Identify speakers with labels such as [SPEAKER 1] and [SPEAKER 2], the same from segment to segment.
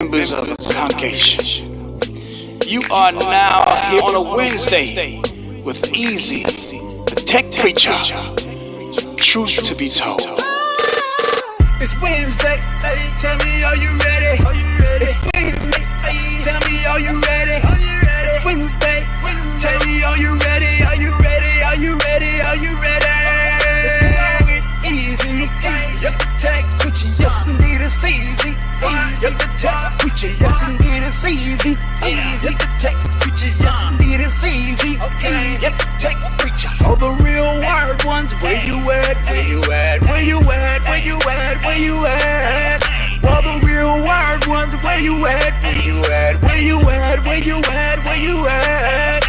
[SPEAKER 1] members of the congregation. You are now here on a Wednesday with Easy, the tech preacher. Truth to be told.
[SPEAKER 2] It's Wednesday, hey, tell me, are you ready? It's Wednesday, hey, tell me, are you ready? It's Wednesday, tell me, are you ready? Are you ready? Are you ready? Are you ready? Let's go with easy, yep, tech preacher, yes indeed it's easy. Yep, the tech preacher, yes indeed it's easy. Yep, the tech preacher, yes indeed it's easy. Yep, the tech preacher. All the real word ones, where you at? Where you at? Where you at? Where you at? Where you at? All the real word ones, where you at? Where you at? Where you at? Where you at? Where you at?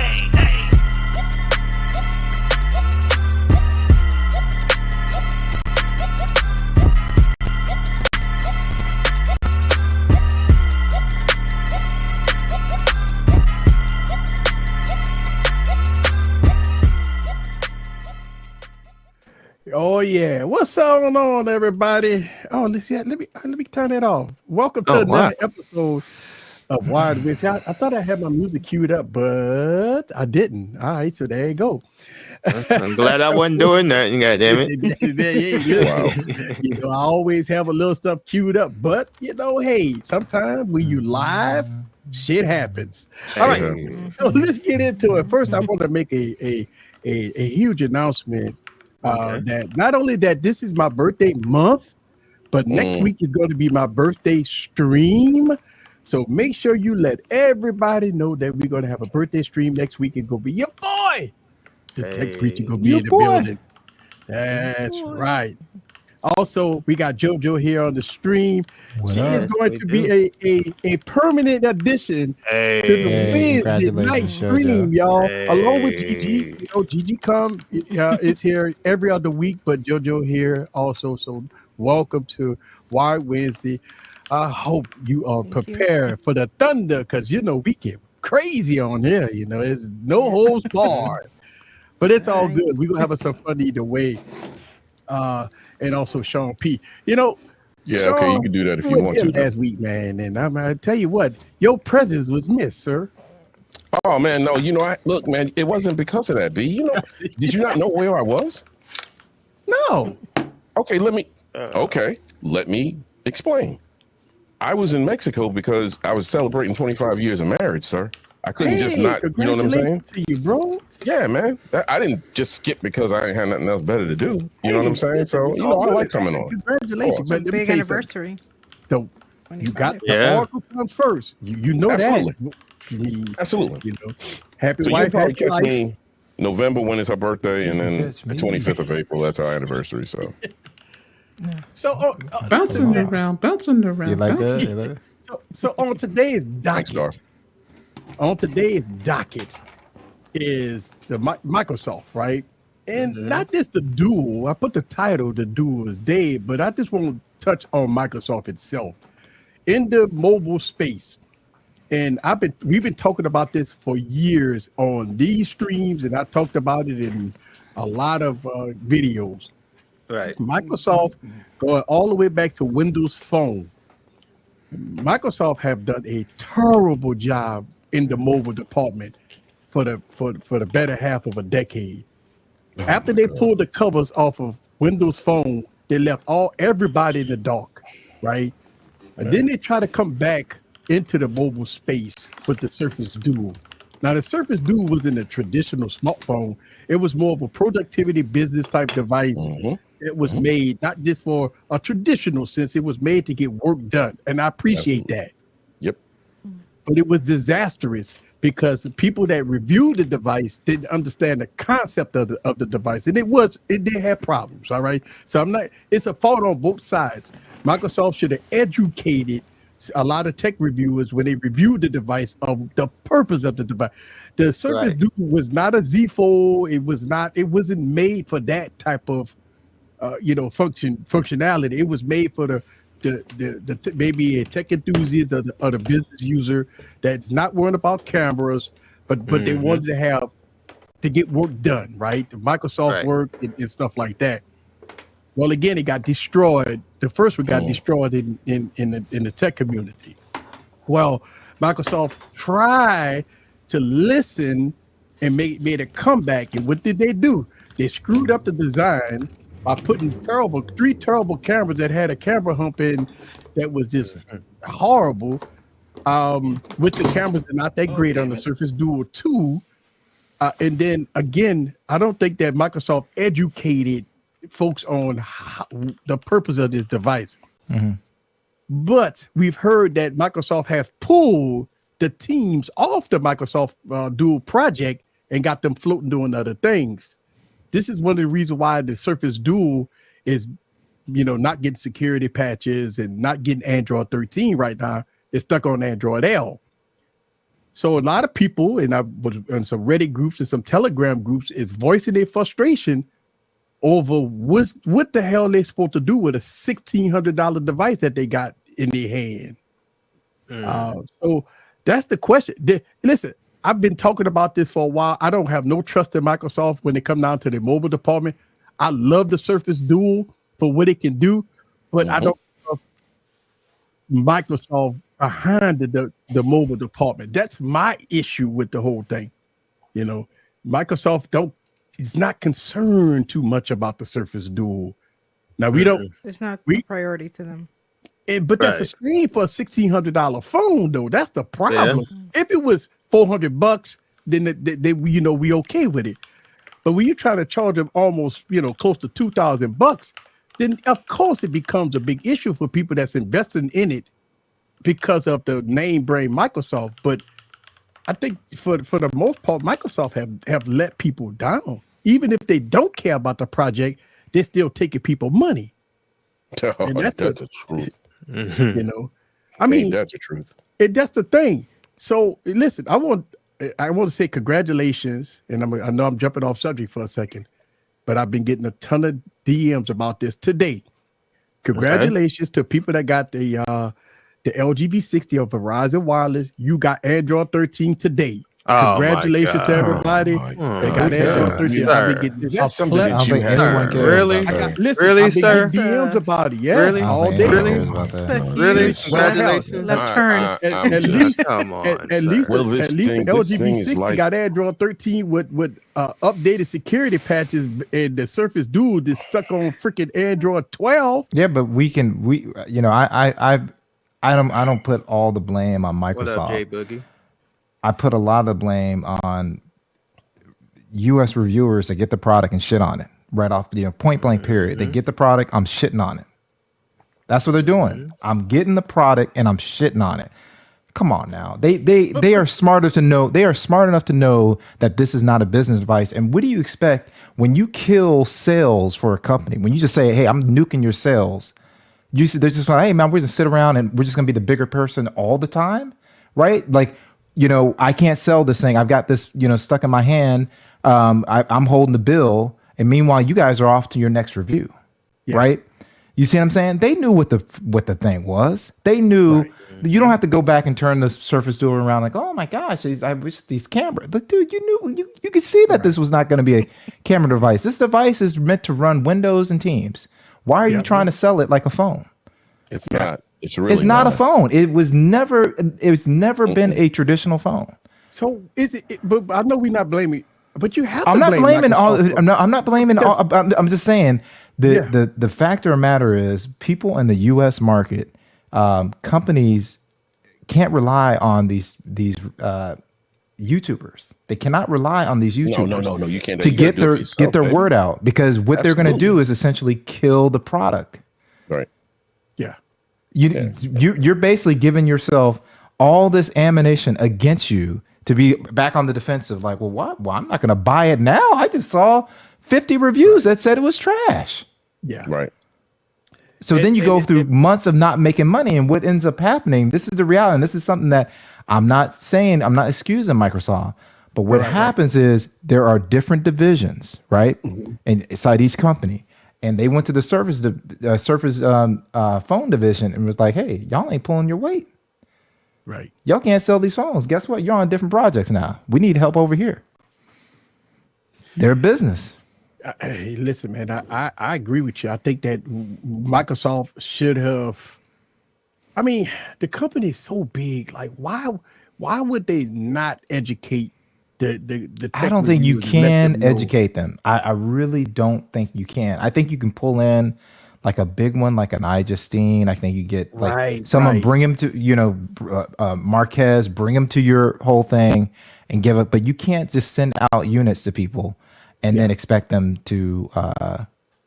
[SPEAKER 3] Oh yeah, what's going on, everybody? Oh, let's see. Let me turn it off. Welcome to another episode of Wired With. I thought I had my music queued up, but I didn't. All right, so there you go.
[SPEAKER 4] I'm glad I wasn't doing that. Goddamn
[SPEAKER 3] it! You know, I always have a little stuff queued up, but you know, hey, sometimes when you live, shit happens. All right, so let's get into it. First, I want to make a huge announcement. That not only that this is my birthday month, but next week is going to be my birthday stream. So make sure you let everybody know that we're going to have a birthday stream next week. It's going to be your boy, the tech preacher, going to be in the building. That's right. Also, we got JoJo here on the stream. She is going to be a permanent addition to the Wednesday night stream, y'all. Along with Gigi. You know, Gigi is here every other week, but JoJo here also. So welcome to Wired Wednesday. I hope you are prepared for the thunder, because you know we get crazy on here. You know, there's no holds barred, but it's all good. We're gonna have some fun either way. And also Sean P. You know,
[SPEAKER 5] Sean, okay, you can do that if you want to.
[SPEAKER 3] Last week, man, and I'm gonna tell you what, your presence was missed, sir.
[SPEAKER 5] Oh man, no, you know, look, man, it wasn't because of that, B. You know, did you not know where I was?
[SPEAKER 3] No.
[SPEAKER 5] Okay, let me explain. I was in Mexico because I was celebrating 25 years of marriage, sir. I couldn't just not, you know what I'm saying?
[SPEAKER 3] To you, bro.
[SPEAKER 5] Yeah, man. I didn't just skip because I ain't had nothing else better to do. You know what I'm saying? So, you know, I like coming on.
[SPEAKER 3] Congratulations.
[SPEAKER 6] But big anniversary.
[SPEAKER 3] So you got the Oracle comes first. You know
[SPEAKER 5] Absolutely.
[SPEAKER 3] that.
[SPEAKER 5] Absolutely.
[SPEAKER 3] You know, happy
[SPEAKER 5] so
[SPEAKER 3] wife,
[SPEAKER 5] you'll probably
[SPEAKER 3] happy
[SPEAKER 5] catch
[SPEAKER 3] life.
[SPEAKER 5] me November when it's her birthday, and then the 25th of April, that's our anniversary. So,
[SPEAKER 6] bouncing around.
[SPEAKER 7] You like that?
[SPEAKER 3] So on today's docket,
[SPEAKER 5] thanks,
[SPEAKER 3] docket is the Microsoft, right? And not just the Duel. I put the title, the Duel is dead, but I just want to touch on Microsoft itself in the mobile space. And we've been talking about this for years on these streams, and I talked about it in a lot of videos.
[SPEAKER 4] Right.
[SPEAKER 3] Microsoft, going all the way back to Windows Phone, Microsoft have done a terrible job in the mobile department for the better half of a decade. After they pulled the covers off of Windows Phone, they left everybody in the dark, right? And then they try to come back into the mobile space with the Surface Duo. Now, the Surface Duo was in a traditional smartphone. It was more of a productivity business type device. It was made not just for a traditional sense. It was made to get work done. And I appreciate that.
[SPEAKER 5] Yep.
[SPEAKER 3] But it was disastrous because the people that reviewed the device didn't understand the concept of the device. And it did have problems. All right. So it's a fault on both sides. Microsoft should have educated a lot of tech reviewers when they reviewed the device of the purpose of the device. The Surface Duo was not a Z Fold. It wasn't made for that type of functionality. It was made for the maybe a tech enthusiast or the business user that's not worried about cameras, but they wanted to get work done, right? The Microsoft work and stuff like that. Well, again, it got destroyed. The first one got destroyed in the tech community. Well, Microsoft tried to listen and made a comeback. And what did they do? They screwed up the design by putting three terrible cameras that had a camera hump in that was just horrible. Which the cameras are not that great on the Surface Duo 2. And then again, I don't think that Microsoft educated folks on the purpose of this device. But we've heard that Microsoft has pulled the teams off the Microsoft Dual project and got them floating doing other things. This is one of the reasons why the Surface Dual is, not getting security patches and not getting Android 13 right now. It's stuck on Android L. So a lot of people, and I was in some Reddit groups and some Telegram groups, is voicing their frustration over what the hell they're supposed to do with a $1,600 device that they got in their hand. So that's the question. Listen, I've been talking about this for a while. I don't have no trust in Microsoft when it comes down to the mobile department. I love the Surface Dual for what it can do, but I don't love Microsoft behind the mobile department. That's my issue with the whole thing. Microsoft is not concerned too much about the Surface Dual. Now
[SPEAKER 6] It's not a priority to them.
[SPEAKER 3] But that's the same for a $1,600 phone, though. That's the problem. Yeah. If it was $400, then we okay with it. But when you're trying to charge them almost close to $2,000, then of course it becomes a big issue for people that's investing in it because of the name brand Microsoft. But I think for the most part, Microsoft have let people down. Even if they don't care about the project, they're still taking people money.
[SPEAKER 5] And that's the truth.
[SPEAKER 3] I mean,
[SPEAKER 5] that's the truth.
[SPEAKER 3] That's the thing. So listen, I want to say congratulations, and I know I'm jumping off subject for a second, but I've been getting a ton of DMs about this today. Congratulations to people that got the LG V60 of Verizon Wireless. You got Android 13 today. Congratulations to everybody. They got Android 13. I've been getting
[SPEAKER 5] something that you have.
[SPEAKER 4] Really?
[SPEAKER 3] Really, I've been getting DMs about it. Yes,
[SPEAKER 4] really?
[SPEAKER 3] All day.
[SPEAKER 4] Really? Congratulations.
[SPEAKER 6] Left turn.
[SPEAKER 3] At least the LG V60
[SPEAKER 5] like,
[SPEAKER 3] got Android 13 with updated security patches, and the Surface Dual is stuck on freaking Android 12.
[SPEAKER 7] Yeah, but I don't put all the blame on Microsoft.
[SPEAKER 4] What up, Jay Boogie?
[SPEAKER 7] I put a lot of blame on U.S. reviewers that get the product and shit on it right off, point blank period. They get the product, I'm shitting on it. That's what they're doing. I'm getting the product and I'm shitting on it. Come on now. They are smart enough to know. They are smart enough to know that this is not a business device. And what do you expect when you kill sales for a company? When you just say, "Hey, I'm nuking your sales," they're just like, "Hey, man, we're just gonna sit around and we're just gonna be the bigger person all the time," right? Like, I can't sell this thing. I've got this, stuck in my hand. I'm holding the bill, and meanwhile, you guys are off to your next review, right? You see what I'm saying? They knew what the thing was. They knew. Right. You don't have to go back and turn the Surface Dual around like, oh my gosh, I wish these cameras. But dude, you knew you could see that this was not going to be a camera device. This device is meant to run Windows and Teams. Why are you trying to sell it like a phone?
[SPEAKER 5] It's not. It's really
[SPEAKER 7] it's not a phone. It was never. It's never been a traditional phone.
[SPEAKER 3] So is it? But I know we're not blaming. But you have.
[SPEAKER 7] I'm
[SPEAKER 3] to
[SPEAKER 7] not blaming all. I'm not blaming all. I'm just saying the factor of matter is people in the U.S. market, companies can't rely on these YouTubers. They cannot rely on these YouTubers. No. You can't to get their word out, because what they're going to do is essentially kill the product.
[SPEAKER 5] Right.
[SPEAKER 3] Yeah.
[SPEAKER 7] You're basically giving yourself all this ammunition against you to be back on the defensive. Like, well, what? Well, I'm not going to buy it now. I just saw 50 reviews that said it was trash.
[SPEAKER 3] Yeah.
[SPEAKER 5] Right.
[SPEAKER 7] So then you go through months of not making money, and what ends up happening, this is the reality, and this is something that I'm not excusing Microsoft, but what happens is there are different divisions, right? Mm-hmm. Inside each company. And they went to the Surface phone division and was like, hey, y'all ain't pulling your weight.
[SPEAKER 3] Right.
[SPEAKER 7] Y'all can't sell these phones. Guess what? You're on different projects now. We need help over here. They're a business.
[SPEAKER 3] Hey, listen, man, I agree with you. I think that Microsoft should have I mean, the company is so big. Like, why would they not educate the tech
[SPEAKER 7] I don't think you
[SPEAKER 3] reviewers and let
[SPEAKER 7] can
[SPEAKER 3] them know?
[SPEAKER 7] educate them. I really don't think you can. I think you can pull in like a big one, like an iJustine. I think you get like
[SPEAKER 3] Right,
[SPEAKER 7] someone
[SPEAKER 3] right.
[SPEAKER 7] bring him to, Marquez, bring him to your whole thing and give it. But you can't just send out units to people and then expect them to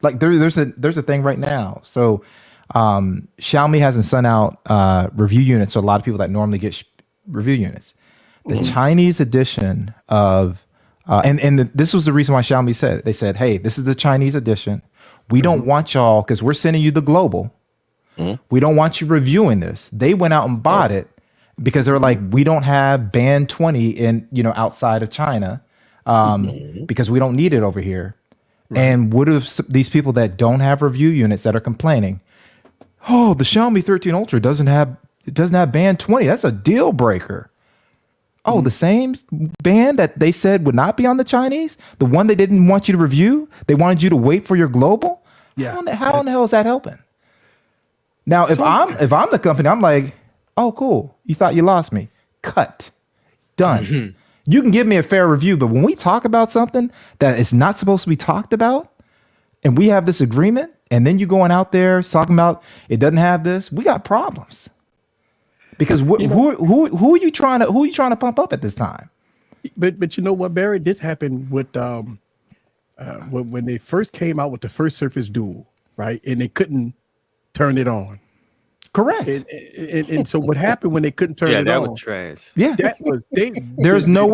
[SPEAKER 7] like there's a thing right now. So Xiaomi hasn't sent out review units to a lot of people that normally get review units. The Chinese edition of this was the reason why Xiaomi said, they said, hey, this is the Chinese edition. We don't want y'all, because we're sending you the global. We don't want you reviewing this. They went out and bought it because they were like, we don't have band 20 in, outside of China because we don't need it over here. And what if these people that don't have review units that are complaining, oh, the Xiaomi 13 Ultra doesn't have band 20. That's a deal breaker. Oh, the same band that they said would not be on the Chinese, the one they didn't want you to review, they wanted you to wait for your global.
[SPEAKER 3] Yeah.
[SPEAKER 7] How in the hell is that helping? Now, if I'm the company, I'm like, oh, cool. You thought you lost me. Cut. Done. You can give me a fair review, but when we talk about something that is not supposed to be talked about, and we have this agreement, and then you going out there talking about it doesn't have this, we got problems. Because who are you trying to pump up at this time?
[SPEAKER 3] But you know what, Barry? This happened with when they first came out with the first Surface Duo, right? And they couldn't turn it on.
[SPEAKER 7] Correct.
[SPEAKER 3] And so what happened when they couldn't turn it on?
[SPEAKER 4] Yeah, that was trash.
[SPEAKER 7] Yeah.
[SPEAKER 3] That was
[SPEAKER 7] There's no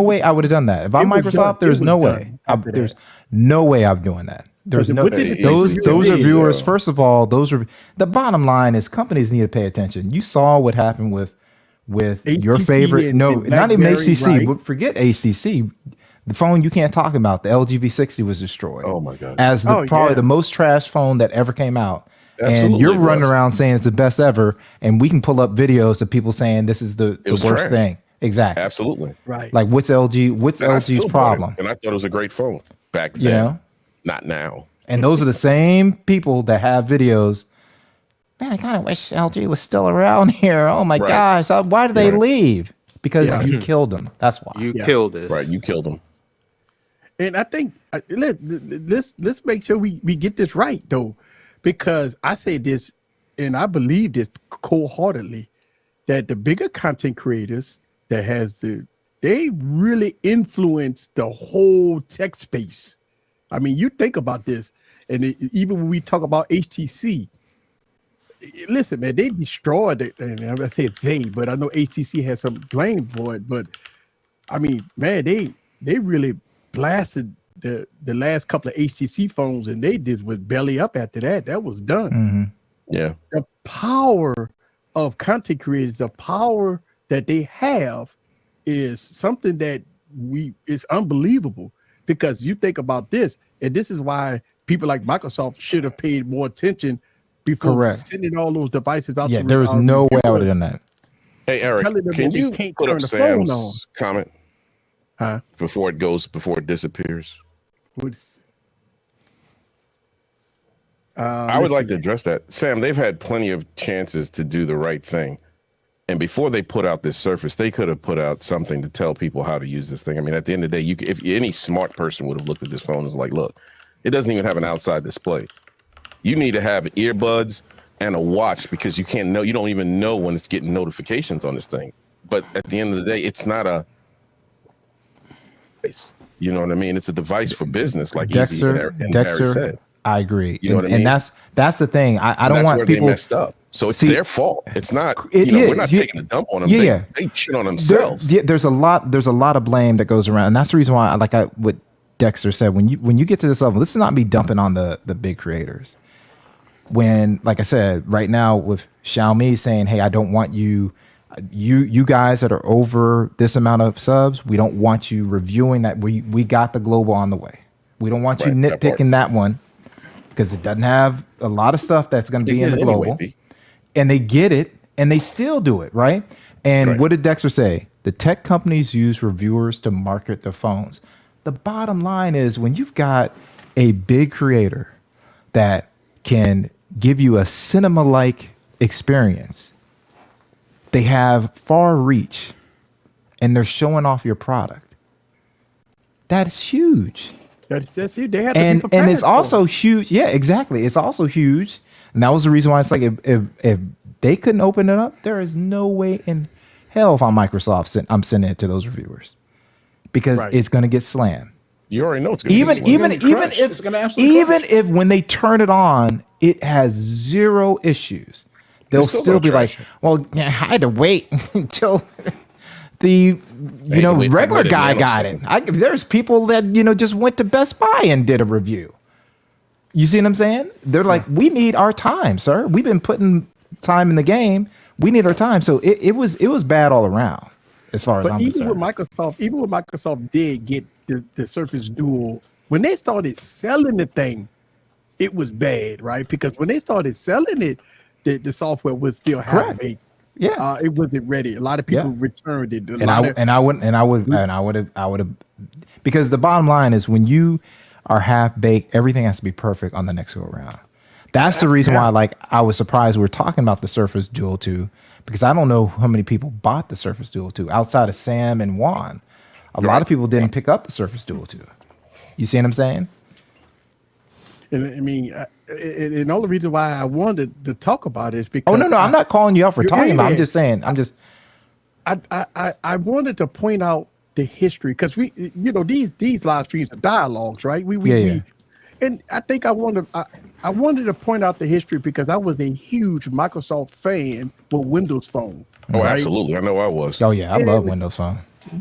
[SPEAKER 7] way I would have done that. If I'm Microsoft, there's no way. There's no way I'm doing that. There's no those reviewers. First of all, the bottom line is companies need to pay attention. You saw what happened with your favorite. Not even HTC. Right? Forget HTC. The phone you can't talk about. The LG V60 was destroyed.
[SPEAKER 5] Oh my god!
[SPEAKER 7] As probably the most trashed phone that ever came out.
[SPEAKER 5] Absolutely,
[SPEAKER 7] and you're running around saying it's the best ever, and we can pull up videos of people saying this is the worst
[SPEAKER 5] trash.
[SPEAKER 7] thing. Exactly.
[SPEAKER 5] Absolutely.
[SPEAKER 3] Right.
[SPEAKER 7] Like what's LG's problem?
[SPEAKER 5] And I thought it was a great phone back then. Not now.
[SPEAKER 7] And those are the same people that have videos. Man, I kind of wish LG was still around here. Oh my gosh. Why did they leave? Because you killed them. That's why.
[SPEAKER 4] You killed us.
[SPEAKER 5] Right. You killed them.
[SPEAKER 3] And I think let's make sure we get this right though, because I say this and I believe this wholeheartedly that the bigger content creators that they really influence the whole tech space. I mean, you think about this, and even when we talk about HTC, listen, man, they destroyed it. And I say they, but I know HTC has some blame for it. But I mean, man, they really blasted the last couple of HTC phones, and they did with belly up after that. That was done.
[SPEAKER 7] Mm-hmm.
[SPEAKER 5] Yeah.
[SPEAKER 3] The power of content creators, the power that they have is something that it's unbelievable. Because you think about this, and this is why people like Microsoft should have paid more attention before sending all those devices out.
[SPEAKER 7] Yeah, there was no way I would have done that.
[SPEAKER 5] Hey, Eric, can you put up Sam's comment before it disappears? I would like to address that. Sam, they've had plenty of chances to do the right thing. And before they put out this Surface, they could have put out something to tell people how to use this thing. I mean, at the end of the day, if any smart person would have looked at this phone and was like, look, it doesn't even have an outside display. You need to have earbuds and a watch because you don't even know when it's getting notifications on this thing. But at the end of the day, it's not a, you know what I mean? It's a device for business, like
[SPEAKER 7] Dexter
[SPEAKER 5] said.
[SPEAKER 7] I agree.
[SPEAKER 5] You know what I mean?
[SPEAKER 7] And that's the thing. I don't want people
[SPEAKER 5] they messed up. So it's their fault. It's not. We're not taking a dump on them. They shit on themselves.
[SPEAKER 7] There's a lot of blame that goes around, and that's the reason why, what Dexter said. When you get to this level, this is not me dumping on the big creators. When, like I said, right now with Xiaomi saying, "Hey, I don't want you guys that are over this amount of subs. We don't want you reviewing that. We got the global on the way. We don't want you nitpicking that one." Because it doesn't have a lot of stuff that's going to be in the global. And they get it, and they still do it, right? And what did Dexter say? The tech companies use reviewers to market their phones. The bottom line is when you've got a big creator that can give you a cinema-like experience. They have far reach, and they're showing off your product. That's huge.
[SPEAKER 3] That's huge. They have to be
[SPEAKER 7] And
[SPEAKER 3] prepared
[SPEAKER 7] it's
[SPEAKER 3] for
[SPEAKER 7] also
[SPEAKER 3] it.
[SPEAKER 7] huge. Yeah, exactly. It's also huge, and that was the reason why it's like if they couldn't open it up, there is no way in hell if I'm Microsoft, I'm sending it to those reviewers because
[SPEAKER 3] Right.
[SPEAKER 7] it's going to get slammed.
[SPEAKER 5] You already know it's going to
[SPEAKER 7] Even
[SPEAKER 8] It's gonna absolutely crush.
[SPEAKER 7] if when they turn it on, it has zero issues. They'll
[SPEAKER 5] It's still
[SPEAKER 7] still
[SPEAKER 5] gonna
[SPEAKER 7] be like,
[SPEAKER 5] trash
[SPEAKER 7] well, I had to wait until the regular guy got it. There's people that just went to Best Buy and did a review. You see what I'm saying? They're like, we need our time, sir. We've been putting time in the game. We need our time. So it was bad all around as far as
[SPEAKER 3] But
[SPEAKER 7] I'm
[SPEAKER 3] even
[SPEAKER 7] concerned.
[SPEAKER 3] when Microsoft did get the Surface Duo, when they started selling the thing, it was bad, right? Because when they started selling it, the software was still
[SPEAKER 7] Correct.
[SPEAKER 3] half-baked.
[SPEAKER 7] Yeah.
[SPEAKER 3] It wasn't ready. A lot of people returned it.
[SPEAKER 7] I would have because the bottom line is when you are half baked, everything has to be perfect on the next go around. That's the reason why I was surprised we were talking about the Surface Duo 2 because I don't know how many people bought the Surface Duo 2 outside of Sam and Juan. A lot of people didn't pick up the Surface Duo 2. You see what I'm saying?
[SPEAKER 3] And I mean, and the only reason why I wanted to talk about it is because
[SPEAKER 7] I'm not calling you out for talking about it. I'm
[SPEAKER 3] yeah.
[SPEAKER 7] just saying.
[SPEAKER 3] I wanted to point out the history because these live streams are dialogues, right? We and I think I wanted to point out the history because I was a huge Microsoft fan with Windows Phone.
[SPEAKER 5] Oh,
[SPEAKER 3] right?
[SPEAKER 5] absolutely. I know I was.
[SPEAKER 7] Oh yeah, I love Windows Phone.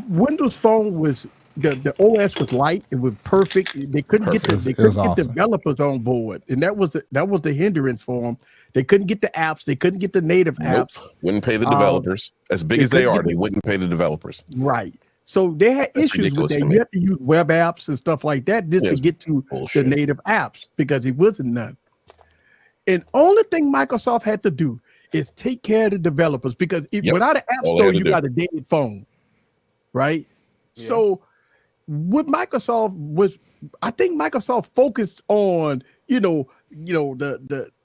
[SPEAKER 3] Windows Phone was the OS was light. It was perfect. They couldn't get
[SPEAKER 7] awesome.
[SPEAKER 3] developers on board, and that was the hindrance for them. They couldn't get the apps. They couldn't get the native apps.
[SPEAKER 5] Wouldn't pay the developers. As big as they are, they wouldn't pay the developers.
[SPEAKER 3] Right. So they had issues with that. You have to use web apps and stuff like that just to get to the native apps because it wasn't none. And only thing Microsoft had to do is take care of the developers because without an app store, you got a dead phone. Right. Yeah. So what Microsoft was, I think Microsoft focused on, the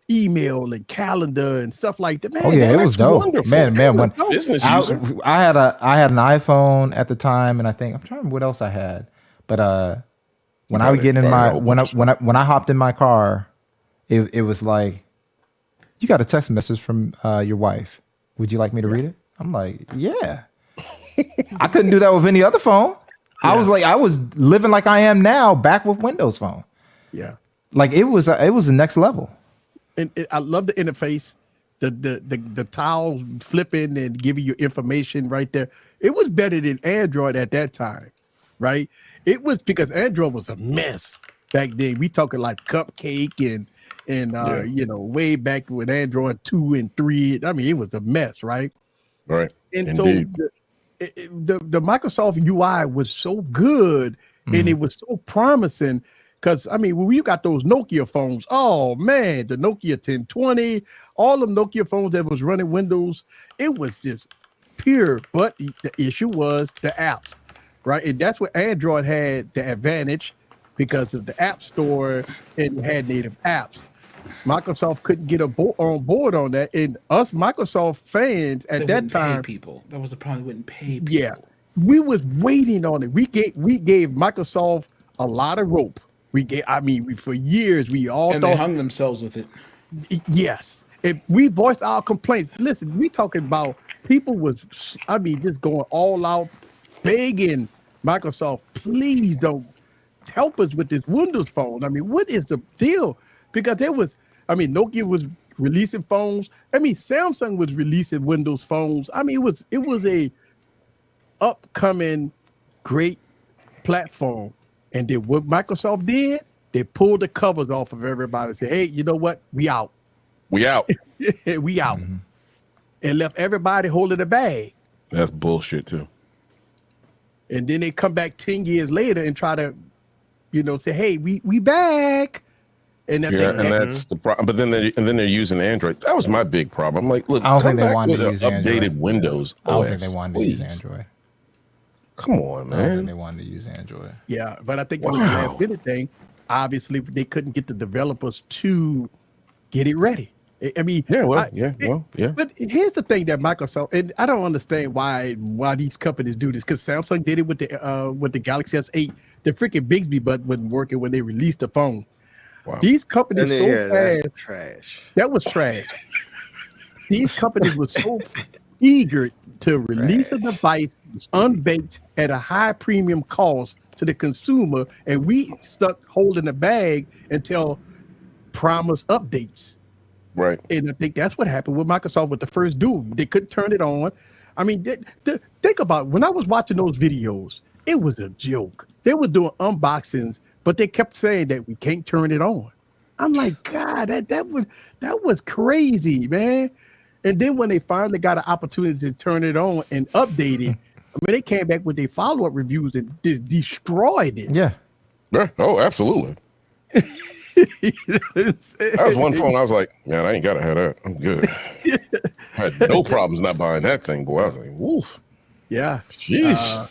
[SPEAKER 3] email and calendar and stuff like that. Man,
[SPEAKER 7] it was dope.
[SPEAKER 5] Wonderful.
[SPEAKER 7] Man, when
[SPEAKER 5] business
[SPEAKER 7] I
[SPEAKER 5] user.
[SPEAKER 7] had an iPhone at the time, and I think I'm trying to remember what else I had. But when I would get in when I hopped in my car, it was like, you got a text message from your wife. Would you like me to read it? I'm like, yeah. I couldn't do that with any other phone. I was living like I am now, back with Windows Phone. Yeah, like it was the next level.
[SPEAKER 3] And I love the interface, the tiles flipping and giving you information right there. It was better than Android at that time, right? It was because Android was a mess back then. We talking like Cupcake and way back with Android 2 and 3. I mean, it was a mess, right?
[SPEAKER 5] Right.
[SPEAKER 3] And
[SPEAKER 5] indeed.
[SPEAKER 3] so the Microsoft UI was so good and it was so promising because, I mean, when you got those Nokia phones, oh, man, the Nokia 1020, all them Nokia phones that was running Windows, it was just pure. But the issue was the apps, right? And that's where Android had the advantage because of the App Store and had native apps. Microsoft couldn't get on board on that, and us Microsoft fans at that time,
[SPEAKER 8] people that was the problem. Wouldn't pay people.
[SPEAKER 3] Yeah, we was waiting on it. We gave Microsoft a lot of rope. For years we all
[SPEAKER 8] and they hung themselves with it.
[SPEAKER 3] Yes, if we voiced our complaints. Listen, we talking about people just going all out, begging Microsoft, please don't help us with this Windows Phone. I mean, what is the deal? Because Nokia was releasing phones. Samsung was releasing Windows phones. It was a upcoming great platform. And then what Microsoft did, they pulled the covers off of everybody and said, hey, you know what? We out.
[SPEAKER 5] We out.
[SPEAKER 3] We out. Mm-hmm. And left everybody holding the bag.
[SPEAKER 5] That's bullshit too.
[SPEAKER 3] And then they come back 10 years later and try to, say, hey, we back. And
[SPEAKER 5] that's the problem. But then they're using Android. That was my big problem. I'm like, look,
[SPEAKER 7] I don't think they wanted to use
[SPEAKER 5] updated
[SPEAKER 7] Android.
[SPEAKER 5] Windows.
[SPEAKER 7] I don't think they wanted to use Android.
[SPEAKER 5] Come on, man.
[SPEAKER 7] I don't think they wanted to use Android.
[SPEAKER 3] Yeah, but I think it was the last minute thing. Obviously, they couldn't get the developers to get it ready. I mean, But here's the thing that Microsoft, and I don't understand why these companies do this, because Samsung did it with the Galaxy S8. The freaking Bixby button wasn't working when they released the phone. Wow. These companies fast.
[SPEAKER 4] Trash.
[SPEAKER 3] That was trash. These companies were so eager to release a device unbaked at a high premium cost to the consumer, and we stuck holding the bag until promised updates.
[SPEAKER 5] Right.
[SPEAKER 3] And I think that's what happened with Microsoft with the first Duo. They couldn't turn it on. I mean, think about it. When I was watching those videos, it was a joke. They were doing unboxings, but they kept saying that we can't turn it on. I'm like, God, that was crazy, man. And then when they finally got an opportunity to turn it on and update it, I mean, they came back with their follow-up reviews and just destroyed it.
[SPEAKER 5] Yeah. Oh, absolutely. That was one phone I was like, man, I ain't gotta have that. I'm good. I had no problems not buying that thing, boy. I was like, woof.
[SPEAKER 3] Yeah.
[SPEAKER 5] Jeez.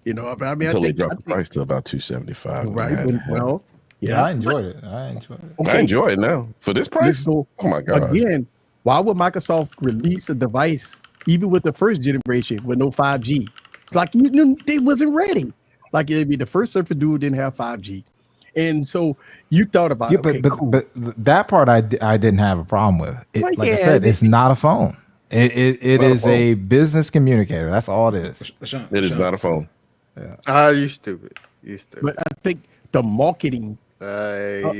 [SPEAKER 3] You know, I mean,
[SPEAKER 5] until they dropped the price to about $275.
[SPEAKER 3] Right. Well,
[SPEAKER 7] yeah, I enjoyed it.
[SPEAKER 3] Okay.
[SPEAKER 5] I enjoy it now for this price. Oh my God!
[SPEAKER 3] Again, why would Microsoft release a device even with the first generation with no 5G? It's like they wasn't ready. Like it'd be the first Surface Duo didn't have 5G, and so you thought about
[SPEAKER 7] but that part I didn't have a problem with. Like I said, it's not a phone. It is a business communicator. That's all it is.
[SPEAKER 5] It is not a phone.
[SPEAKER 4] Yeah. You stupid. You stupid.
[SPEAKER 3] But I think the marketing of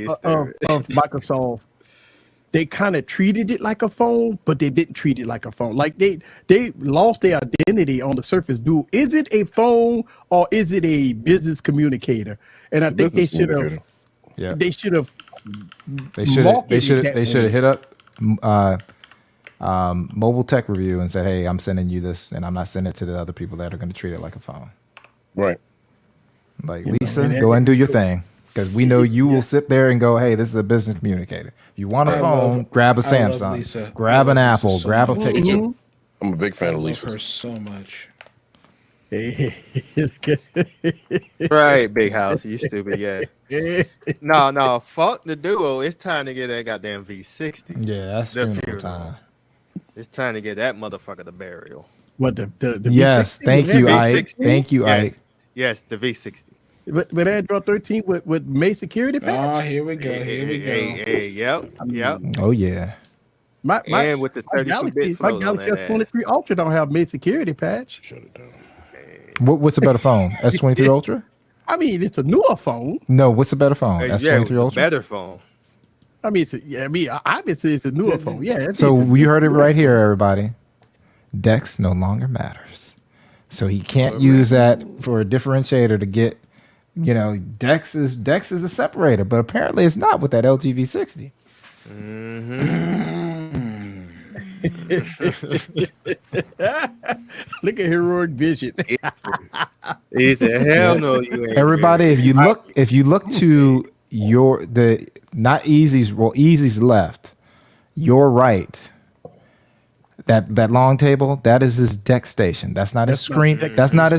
[SPEAKER 3] Microsoft, they kind of treated it like a phone, but they didn't treat it like a phone. Like they lost their identity on the Surface Duo. Is it a phone or is it a business communicator? And I think they should have. Yeah. They should have. They should have
[SPEAKER 7] hit up Mobile Tech Review and said, "Hey, I'm sending you this, and I'm not sending it to the other people that are going to treat it like a phone."
[SPEAKER 5] Right.
[SPEAKER 7] Like Lisa, go and do your thing. Because we know you will sit there and go, hey, this is a business communicator. If you want a phone, grab a Samsung, grab an Apple, grab a Pixel.
[SPEAKER 5] I'm a big fan of Lisa.
[SPEAKER 8] I love her so much.
[SPEAKER 4] Right, big house. You stupid, yeah. No, fuck the Duo. It's time to get that goddamn V60.
[SPEAKER 7] Yeah, that's funeral time.
[SPEAKER 4] It's time to get that motherfucker the burial.
[SPEAKER 3] What the
[SPEAKER 7] yes,
[SPEAKER 3] V60?
[SPEAKER 7] Thank you, Ike. Thank you, Ike.
[SPEAKER 4] Yes, the V60.
[SPEAKER 3] With Android 13 with May security patch.
[SPEAKER 8] Oh, here we go.
[SPEAKER 4] Hey, yep.
[SPEAKER 7] Oh yeah.
[SPEAKER 4] And with the 32-bit
[SPEAKER 3] my Galaxy S23 Ultra don't have May security patch.
[SPEAKER 5] Shut it down.
[SPEAKER 7] What's a better phone? S23 Ultra?
[SPEAKER 3] I mean, it's a newer phone.
[SPEAKER 7] No, what's a better phone? S23 Ultra.
[SPEAKER 4] Better phone.
[SPEAKER 3] I mean, obviously it's a newer phone. Yeah.
[SPEAKER 7] So you heard it right here, everybody. Dex no longer matters. So he can't use that for a differentiator to get. You know, Dex is a separator, but apparently it's not with that LG V60.
[SPEAKER 3] Look at Heroic Vision.
[SPEAKER 4] He said, "Hell no, you ain't."
[SPEAKER 7] Everybody, if you look to not Easy's left, your right. That long table, that is his Dex station. That's not his screen. That's not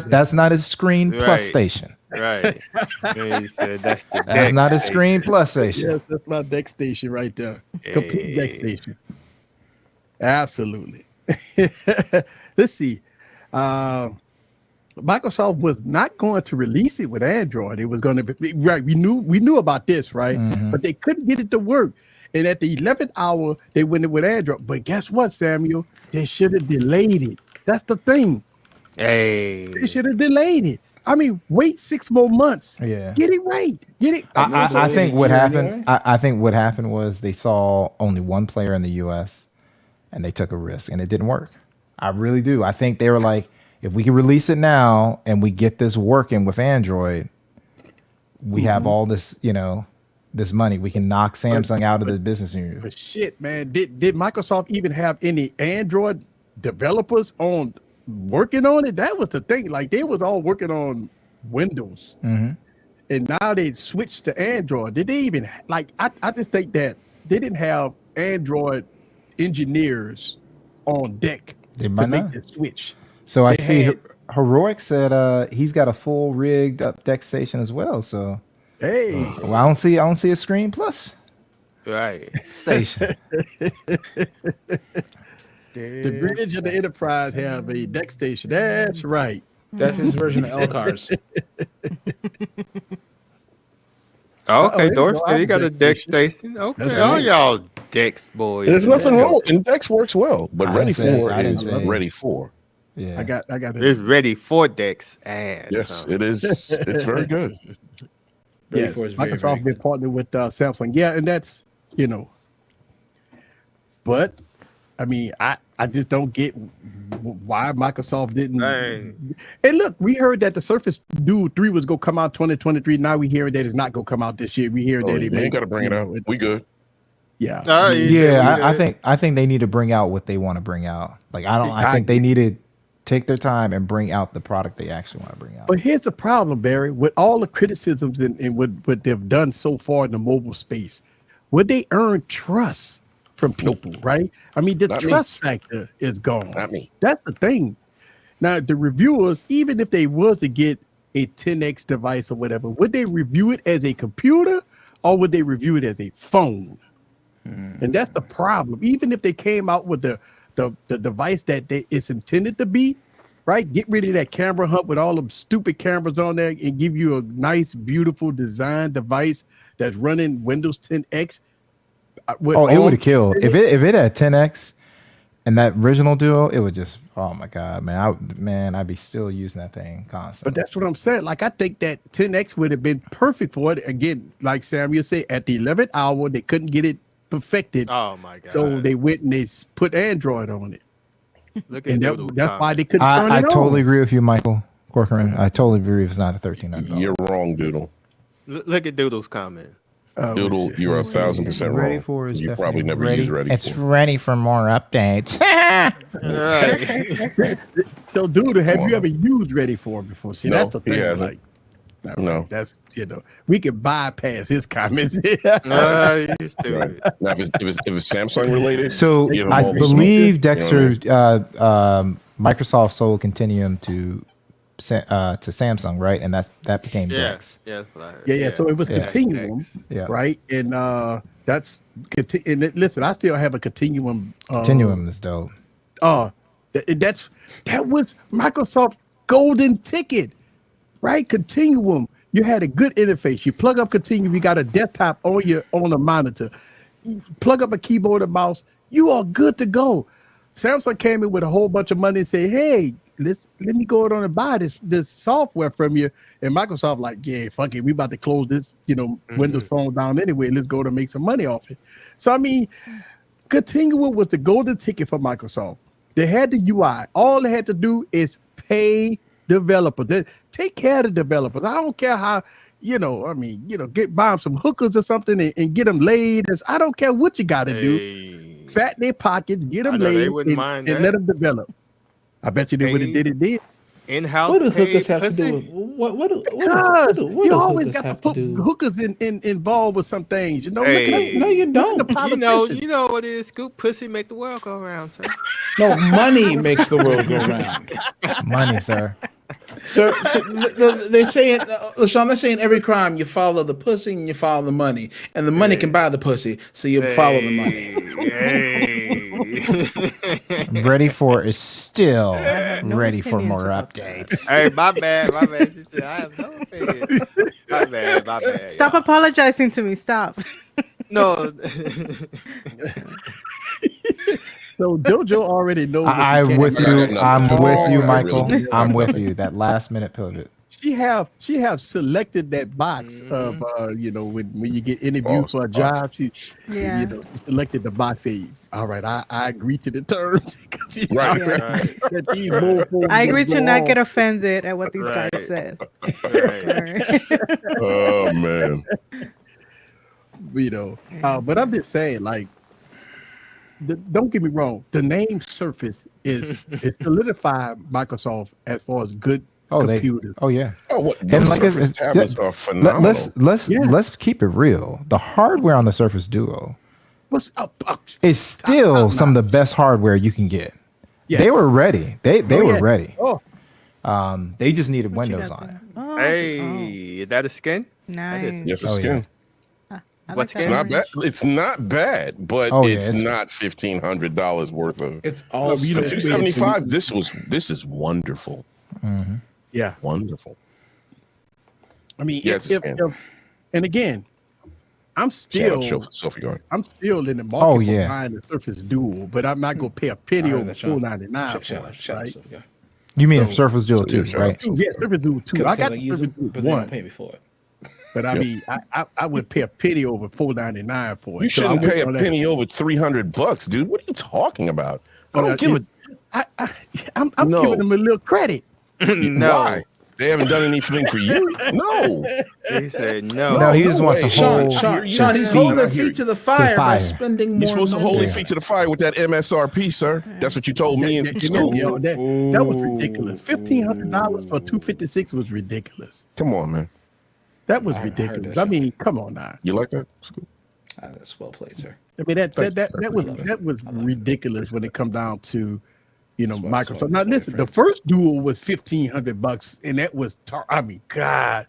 [SPEAKER 7] his screen plus station.
[SPEAKER 4] Right. He said,
[SPEAKER 7] that's not his screen plus station.
[SPEAKER 3] Yes, that's my Dex station right there. Complete Dex station. Absolutely. Let's see. Microsoft was not going to release it with Android. It was going to be right. We knew about this, right? Mm-hmm. But they couldn't get it to work. And at the 11th hour, they went with Android. But guess what, Samuel? They should have delayed it. That's the thing.
[SPEAKER 4] Hey.
[SPEAKER 3] They should have delayed it. I mean, wait 6 more months.
[SPEAKER 7] Yeah.
[SPEAKER 3] Get it right. Get it.
[SPEAKER 7] I think what happened. I think what happened was they saw only one player in the U.S. and they took a risk, and it didn't work. I really do. I think they were like, if we can release it now and we get this working with Android, we have all this, this money. We can knock Samsung out of the business unit.
[SPEAKER 3] But shit, man, did Microsoft even have any Android developers on working on it? That was the thing. Like they was all working on Windows, and now they switched to Android. Did they even I just think that they didn't have Android engineers on deck to make the switch.
[SPEAKER 7] So I see Heroic said he's got a full rigged up Dex station as well. So
[SPEAKER 3] hey,
[SPEAKER 7] well, I don't see a screen plus.
[SPEAKER 4] Right.
[SPEAKER 7] Station.
[SPEAKER 3] The Bridge and the Enterprise have a deck station. That's right.
[SPEAKER 8] That's his version of L cars.
[SPEAKER 4] Okay,
[SPEAKER 3] there you
[SPEAKER 4] Dorf,
[SPEAKER 3] go. I have
[SPEAKER 4] you got
[SPEAKER 3] a
[SPEAKER 4] a
[SPEAKER 3] deck
[SPEAKER 4] deck
[SPEAKER 3] station.
[SPEAKER 4] station. Okay,
[SPEAKER 3] That's
[SPEAKER 4] all
[SPEAKER 3] right.
[SPEAKER 4] y'all Dex boys.
[SPEAKER 5] There's
[SPEAKER 4] man.
[SPEAKER 5] nothing wrong, and Dex works well. But
[SPEAKER 7] I
[SPEAKER 5] Ready
[SPEAKER 7] didn't say-
[SPEAKER 5] for
[SPEAKER 7] I didn't
[SPEAKER 5] is
[SPEAKER 7] say-
[SPEAKER 5] Ready for.
[SPEAKER 7] Yeah.
[SPEAKER 3] I got
[SPEAKER 4] It's
[SPEAKER 3] it.
[SPEAKER 4] ready for Dex. And
[SPEAKER 5] Yes, it is. It's very good.
[SPEAKER 8] Ready
[SPEAKER 3] Yes,
[SPEAKER 8] for is very,
[SPEAKER 3] Microsoft
[SPEAKER 8] very
[SPEAKER 3] been
[SPEAKER 8] good.
[SPEAKER 3] partnered with Samsung. Yeah, and that's but I mean, I just don't get why Microsoft didn't.
[SPEAKER 4] Dang.
[SPEAKER 3] And look, we heard that the Surface Duo 3 was gonna come out 2023. Now we hear that it's not gonna come out this year. We hear
[SPEAKER 5] Oh,
[SPEAKER 3] that
[SPEAKER 5] you ain't got to bring it out. We good.
[SPEAKER 3] Yeah,
[SPEAKER 4] Oh,
[SPEAKER 3] I mean,
[SPEAKER 4] yeah.
[SPEAKER 7] Yeah, I think they need to bring out what they want to bring out. Like I think they need to take their time and bring out the product they actually want to bring out.
[SPEAKER 3] But here's the problem, Barry. With all the criticisms and what they've done so far in the mobile space, would they earn trust from people, right? I mean, the
[SPEAKER 5] Not me.
[SPEAKER 3] trust factor is gone.
[SPEAKER 5] Not me.
[SPEAKER 3] That's the thing. Now, the reviewers, even if they was to get a 10X device or whatever, would they review it as a computer or would they review it as a phone? And that's the problem. Even if they came out with the device that it's intended to be, right? Get rid of that camera hump with all them stupid cameras on there and give you a nice, beautiful design device that's running Windows 10X.
[SPEAKER 7] It would have killed if it had 10X and that original Duo. It would just my god, man, I'd be still using that thing constantly.
[SPEAKER 3] But that's what I'm saying. Like I think that 10X would have been perfect for it. Again, like Samuel said, at the 11th hour they couldn't get it perfected.
[SPEAKER 4] Oh my god.
[SPEAKER 3] So they went and they put Android on it.
[SPEAKER 4] Look at
[SPEAKER 3] And
[SPEAKER 4] Doodle
[SPEAKER 3] that's why they
[SPEAKER 4] comment.
[SPEAKER 3] couldn't turn
[SPEAKER 7] I
[SPEAKER 3] it on.
[SPEAKER 7] totally agree with you, Michael Corcoran. I totally agree if it's not a $1,300.
[SPEAKER 5] You're wrong, Doodle.
[SPEAKER 4] Look at Doodle's comment.
[SPEAKER 5] Doodle, you're 1,000% wrong.
[SPEAKER 7] Ready for is
[SPEAKER 5] You
[SPEAKER 7] definitely
[SPEAKER 5] probably never
[SPEAKER 7] ready.
[SPEAKER 5] use Ready
[SPEAKER 7] It's
[SPEAKER 5] for.
[SPEAKER 7] ready for more updates.
[SPEAKER 4] Right.
[SPEAKER 3] So, dude, have
[SPEAKER 5] Come
[SPEAKER 3] you
[SPEAKER 5] on.
[SPEAKER 3] ever used Ready For before? See,
[SPEAKER 5] No,
[SPEAKER 3] that's the
[SPEAKER 5] he
[SPEAKER 3] thing.
[SPEAKER 5] hasn't.
[SPEAKER 3] Like, all right,
[SPEAKER 5] No.
[SPEAKER 3] that's we can bypass his comments.
[SPEAKER 4] You stupid.
[SPEAKER 5] Right. Now, if it's Samsung related,
[SPEAKER 7] So
[SPEAKER 5] give him
[SPEAKER 7] I
[SPEAKER 5] all the
[SPEAKER 7] believe
[SPEAKER 5] smoke.
[SPEAKER 7] Dexter,
[SPEAKER 5] You know
[SPEAKER 7] Microsoft sold Continuum to Samsung, right? And that became
[SPEAKER 4] Yeah.
[SPEAKER 7] Dex.
[SPEAKER 4] Yeah. That's what I heard.
[SPEAKER 3] Yeah. So it was
[SPEAKER 7] Yeah.
[SPEAKER 3] Continuum,
[SPEAKER 7] Yeah.
[SPEAKER 3] right? And that's and listen, I still have a Continuum.
[SPEAKER 7] Continuum is dope.
[SPEAKER 3] That was Microsoft's golden ticket, right? Continuum. You had a good interface. You plug up Continuum. You got a desktop on a monitor. You plug up a keyboard and mouse. You are good to go. Samsung came in with a whole bunch of money and said, "Hey, let me go on and buy this software from you." And Microsoft like, "Yeah, fuck it. We about to close this, Windows Phone down anyway. Let's go to make some money off it." So I mean, Continuum was the golden ticket for Microsoft. They had the UI. All they had to do is pay developers. They take care of the developers. I don't care how, buy them some hookers or something and get them laid. I don't care what you got to do. Fat their pockets, get them
[SPEAKER 4] I know they
[SPEAKER 3] laid,
[SPEAKER 4] wouldn't mind
[SPEAKER 3] and
[SPEAKER 4] that.
[SPEAKER 3] let them develop. I bet you they would have did it then.
[SPEAKER 4] In-house
[SPEAKER 8] What do
[SPEAKER 4] paid
[SPEAKER 8] hookers have to
[SPEAKER 4] pussy?
[SPEAKER 8] do with what do
[SPEAKER 3] Because
[SPEAKER 8] what
[SPEAKER 3] you
[SPEAKER 8] do
[SPEAKER 3] always
[SPEAKER 8] hookers
[SPEAKER 3] got to
[SPEAKER 8] have
[SPEAKER 3] put
[SPEAKER 8] to do?
[SPEAKER 3] hookers involved with some things.
[SPEAKER 4] Hey.
[SPEAKER 3] Look at
[SPEAKER 8] No, you
[SPEAKER 3] the
[SPEAKER 8] don't.
[SPEAKER 3] politicians.
[SPEAKER 4] You know what it is? Scoop pussy make the world go round, sir.
[SPEAKER 8] No, money makes the world go round.
[SPEAKER 7] Money, sir.
[SPEAKER 8] So they're saying, LaShawn, they're saying every crime you follow the pussy and you follow the money, and the money can buy the pussy, so you follow the money.
[SPEAKER 7] Ready for is still
[SPEAKER 6] have no
[SPEAKER 7] ready for
[SPEAKER 6] opinions
[SPEAKER 7] more
[SPEAKER 6] about
[SPEAKER 7] updates.
[SPEAKER 4] Hey, my bad. Sister. I have no opinion. My bad.
[SPEAKER 6] Stop
[SPEAKER 4] y'all.
[SPEAKER 6] apologizing to me. Stop.
[SPEAKER 4] No.
[SPEAKER 3] So JoJo already knows.
[SPEAKER 7] I'm with you. I'm with you,
[SPEAKER 5] I
[SPEAKER 7] Michael.
[SPEAKER 5] really do.
[SPEAKER 7] I'm with you. That last minute pivot.
[SPEAKER 3] She have selected that box of when you get interviewed for a job. She selected the box. Say, all right, I agree to the terms.
[SPEAKER 5] Right.
[SPEAKER 3] That these mofos
[SPEAKER 6] I agree
[SPEAKER 3] go
[SPEAKER 6] to not
[SPEAKER 3] on.
[SPEAKER 6] get offended at what these
[SPEAKER 4] Right.
[SPEAKER 6] guys said.
[SPEAKER 4] Right.
[SPEAKER 5] Oh man.
[SPEAKER 3] But I'm just saying, like, don't get me wrong. The name Surface is solidified Microsoft as far as good computers.
[SPEAKER 7] Yeah.
[SPEAKER 5] Oh, what?
[SPEAKER 7] And
[SPEAKER 5] Those
[SPEAKER 7] like
[SPEAKER 5] Surface tablets are phenomenal.
[SPEAKER 7] Let's keep it real. The hardware on the Surface Duo
[SPEAKER 3] What's up?
[SPEAKER 7] is still some of the best hardware you can get.
[SPEAKER 3] Yes.
[SPEAKER 7] They were ready. They were ready.
[SPEAKER 3] Oh,
[SPEAKER 7] They just needed
[SPEAKER 6] What you
[SPEAKER 7] Windows
[SPEAKER 6] got
[SPEAKER 7] on it.
[SPEAKER 6] there? Oh,
[SPEAKER 4] Hey, is that a skin?
[SPEAKER 6] nice.
[SPEAKER 5] Yes,
[SPEAKER 7] Oh,
[SPEAKER 5] it's skin.
[SPEAKER 4] What's
[SPEAKER 5] It's not bad. It's not bad, but
[SPEAKER 7] Oh, yeah,
[SPEAKER 5] it's not $1,500 worth of.
[SPEAKER 8] It's all
[SPEAKER 3] you know,
[SPEAKER 5] For $275. This is wonderful.
[SPEAKER 3] Yeah.
[SPEAKER 5] Wonderful.
[SPEAKER 3] I mean,
[SPEAKER 5] Yeah, it's a scam.
[SPEAKER 3] and again, I'm
[SPEAKER 5] Shout out
[SPEAKER 3] still
[SPEAKER 5] Sophie Garden.
[SPEAKER 3] I'm still in the market
[SPEAKER 7] Oh,
[SPEAKER 3] for
[SPEAKER 7] yeah.
[SPEAKER 3] buying the Surface Dual, but I'm not gonna pay a penny over $499
[SPEAKER 8] Shout
[SPEAKER 3] for
[SPEAKER 8] out,
[SPEAKER 3] it, right?
[SPEAKER 8] yeah.
[SPEAKER 7] You mean
[SPEAKER 3] So-
[SPEAKER 7] Surface Duo too,
[SPEAKER 5] Yeah,
[SPEAKER 7] right?
[SPEAKER 3] Yeah, Surface Dual 2. I got the
[SPEAKER 8] use
[SPEAKER 3] Surface
[SPEAKER 8] it,
[SPEAKER 3] Dual
[SPEAKER 8] but they don't
[SPEAKER 3] 1,
[SPEAKER 8] pay me for it.
[SPEAKER 3] but I mean, I would pay a penny over $499 for it.
[SPEAKER 5] You
[SPEAKER 3] So I
[SPEAKER 5] shouldn't
[SPEAKER 3] went
[SPEAKER 5] pay a
[SPEAKER 3] on that.
[SPEAKER 5] penny over $300, dude. What are you talking about? I don't give a.
[SPEAKER 3] I'm
[SPEAKER 5] No.
[SPEAKER 3] giving them a little credit.
[SPEAKER 4] No.
[SPEAKER 5] Why? They haven't done anything for you. No.
[SPEAKER 4] He said no.
[SPEAKER 7] No, he just wants to
[SPEAKER 5] way.
[SPEAKER 7] hold.
[SPEAKER 8] Sean, he's
[SPEAKER 5] feet-
[SPEAKER 8] holding their
[SPEAKER 5] Here-
[SPEAKER 8] feet to the fire by
[SPEAKER 7] fire.
[SPEAKER 8] spending more
[SPEAKER 5] You're supposed to
[SPEAKER 8] money.
[SPEAKER 5] hold your feet to the fire with that MSRP, sir. That's what you told me in school.
[SPEAKER 3] That was ridiculous. $1,500 for 256 was ridiculous.
[SPEAKER 5] Come on, man.
[SPEAKER 3] That was
[SPEAKER 8] I heard
[SPEAKER 3] ridiculous.
[SPEAKER 8] that
[SPEAKER 3] I mean, come on now.
[SPEAKER 5] You like that? It's cool.
[SPEAKER 8] That's well played, sir.
[SPEAKER 3] I mean that was ridiculous when it come down to, you know, Microsoft. Now listen, the first Dual was $1,500, and that was I mean, God.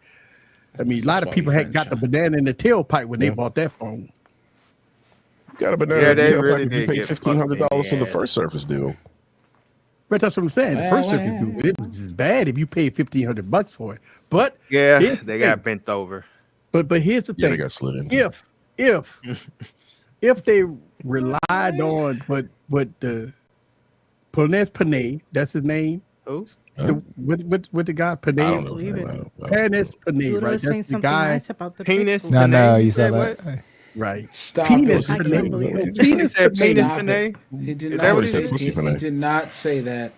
[SPEAKER 3] I mean, a lot of people had got the banana in the tailpipe when they bought that phone.
[SPEAKER 5] You got a banana.
[SPEAKER 4] Yeah, they
[SPEAKER 5] tailpipe
[SPEAKER 4] really
[SPEAKER 5] if you
[SPEAKER 4] did
[SPEAKER 5] paid
[SPEAKER 4] get
[SPEAKER 5] $1,500 for the
[SPEAKER 4] fucked,
[SPEAKER 5] first Surface Duo.
[SPEAKER 3] But that's what I'm saying. The first
[SPEAKER 8] Well,
[SPEAKER 3] Surface Dual, it was just bad if you paid $1,500 for it. But
[SPEAKER 4] Yeah,
[SPEAKER 3] here's the
[SPEAKER 4] they got
[SPEAKER 3] thing.
[SPEAKER 4] bent over.
[SPEAKER 3] But here's the
[SPEAKER 5] Yeah, they
[SPEAKER 3] thing.
[SPEAKER 5] got slid in.
[SPEAKER 3] If they relied on what the Panay, that's his name.
[SPEAKER 4] Who?
[SPEAKER 3] What the guy
[SPEAKER 5] I
[SPEAKER 3] Panay?
[SPEAKER 5] don't know.
[SPEAKER 6] believe it.
[SPEAKER 3] Penis Panay,
[SPEAKER 6] You would
[SPEAKER 3] right?
[SPEAKER 6] have saying
[SPEAKER 3] That's the
[SPEAKER 6] something
[SPEAKER 3] guy,
[SPEAKER 6] nice about the
[SPEAKER 4] Penis?
[SPEAKER 6] Pixel.
[SPEAKER 7] No, no,
[SPEAKER 4] Panay,
[SPEAKER 7] you
[SPEAKER 4] you
[SPEAKER 7] saw
[SPEAKER 4] said
[SPEAKER 7] that.
[SPEAKER 3] right?
[SPEAKER 8] Stop
[SPEAKER 3] Penis
[SPEAKER 8] it.
[SPEAKER 6] I can't
[SPEAKER 3] Panay.
[SPEAKER 6] believe it.
[SPEAKER 3] Penis
[SPEAKER 4] He said
[SPEAKER 3] Panay.
[SPEAKER 4] penis
[SPEAKER 8] Stop
[SPEAKER 4] Panay?
[SPEAKER 8] it. He did
[SPEAKER 4] Is
[SPEAKER 8] not
[SPEAKER 4] that what he
[SPEAKER 8] say
[SPEAKER 5] said? Pussy
[SPEAKER 8] he
[SPEAKER 5] Panay.
[SPEAKER 8] did not say that.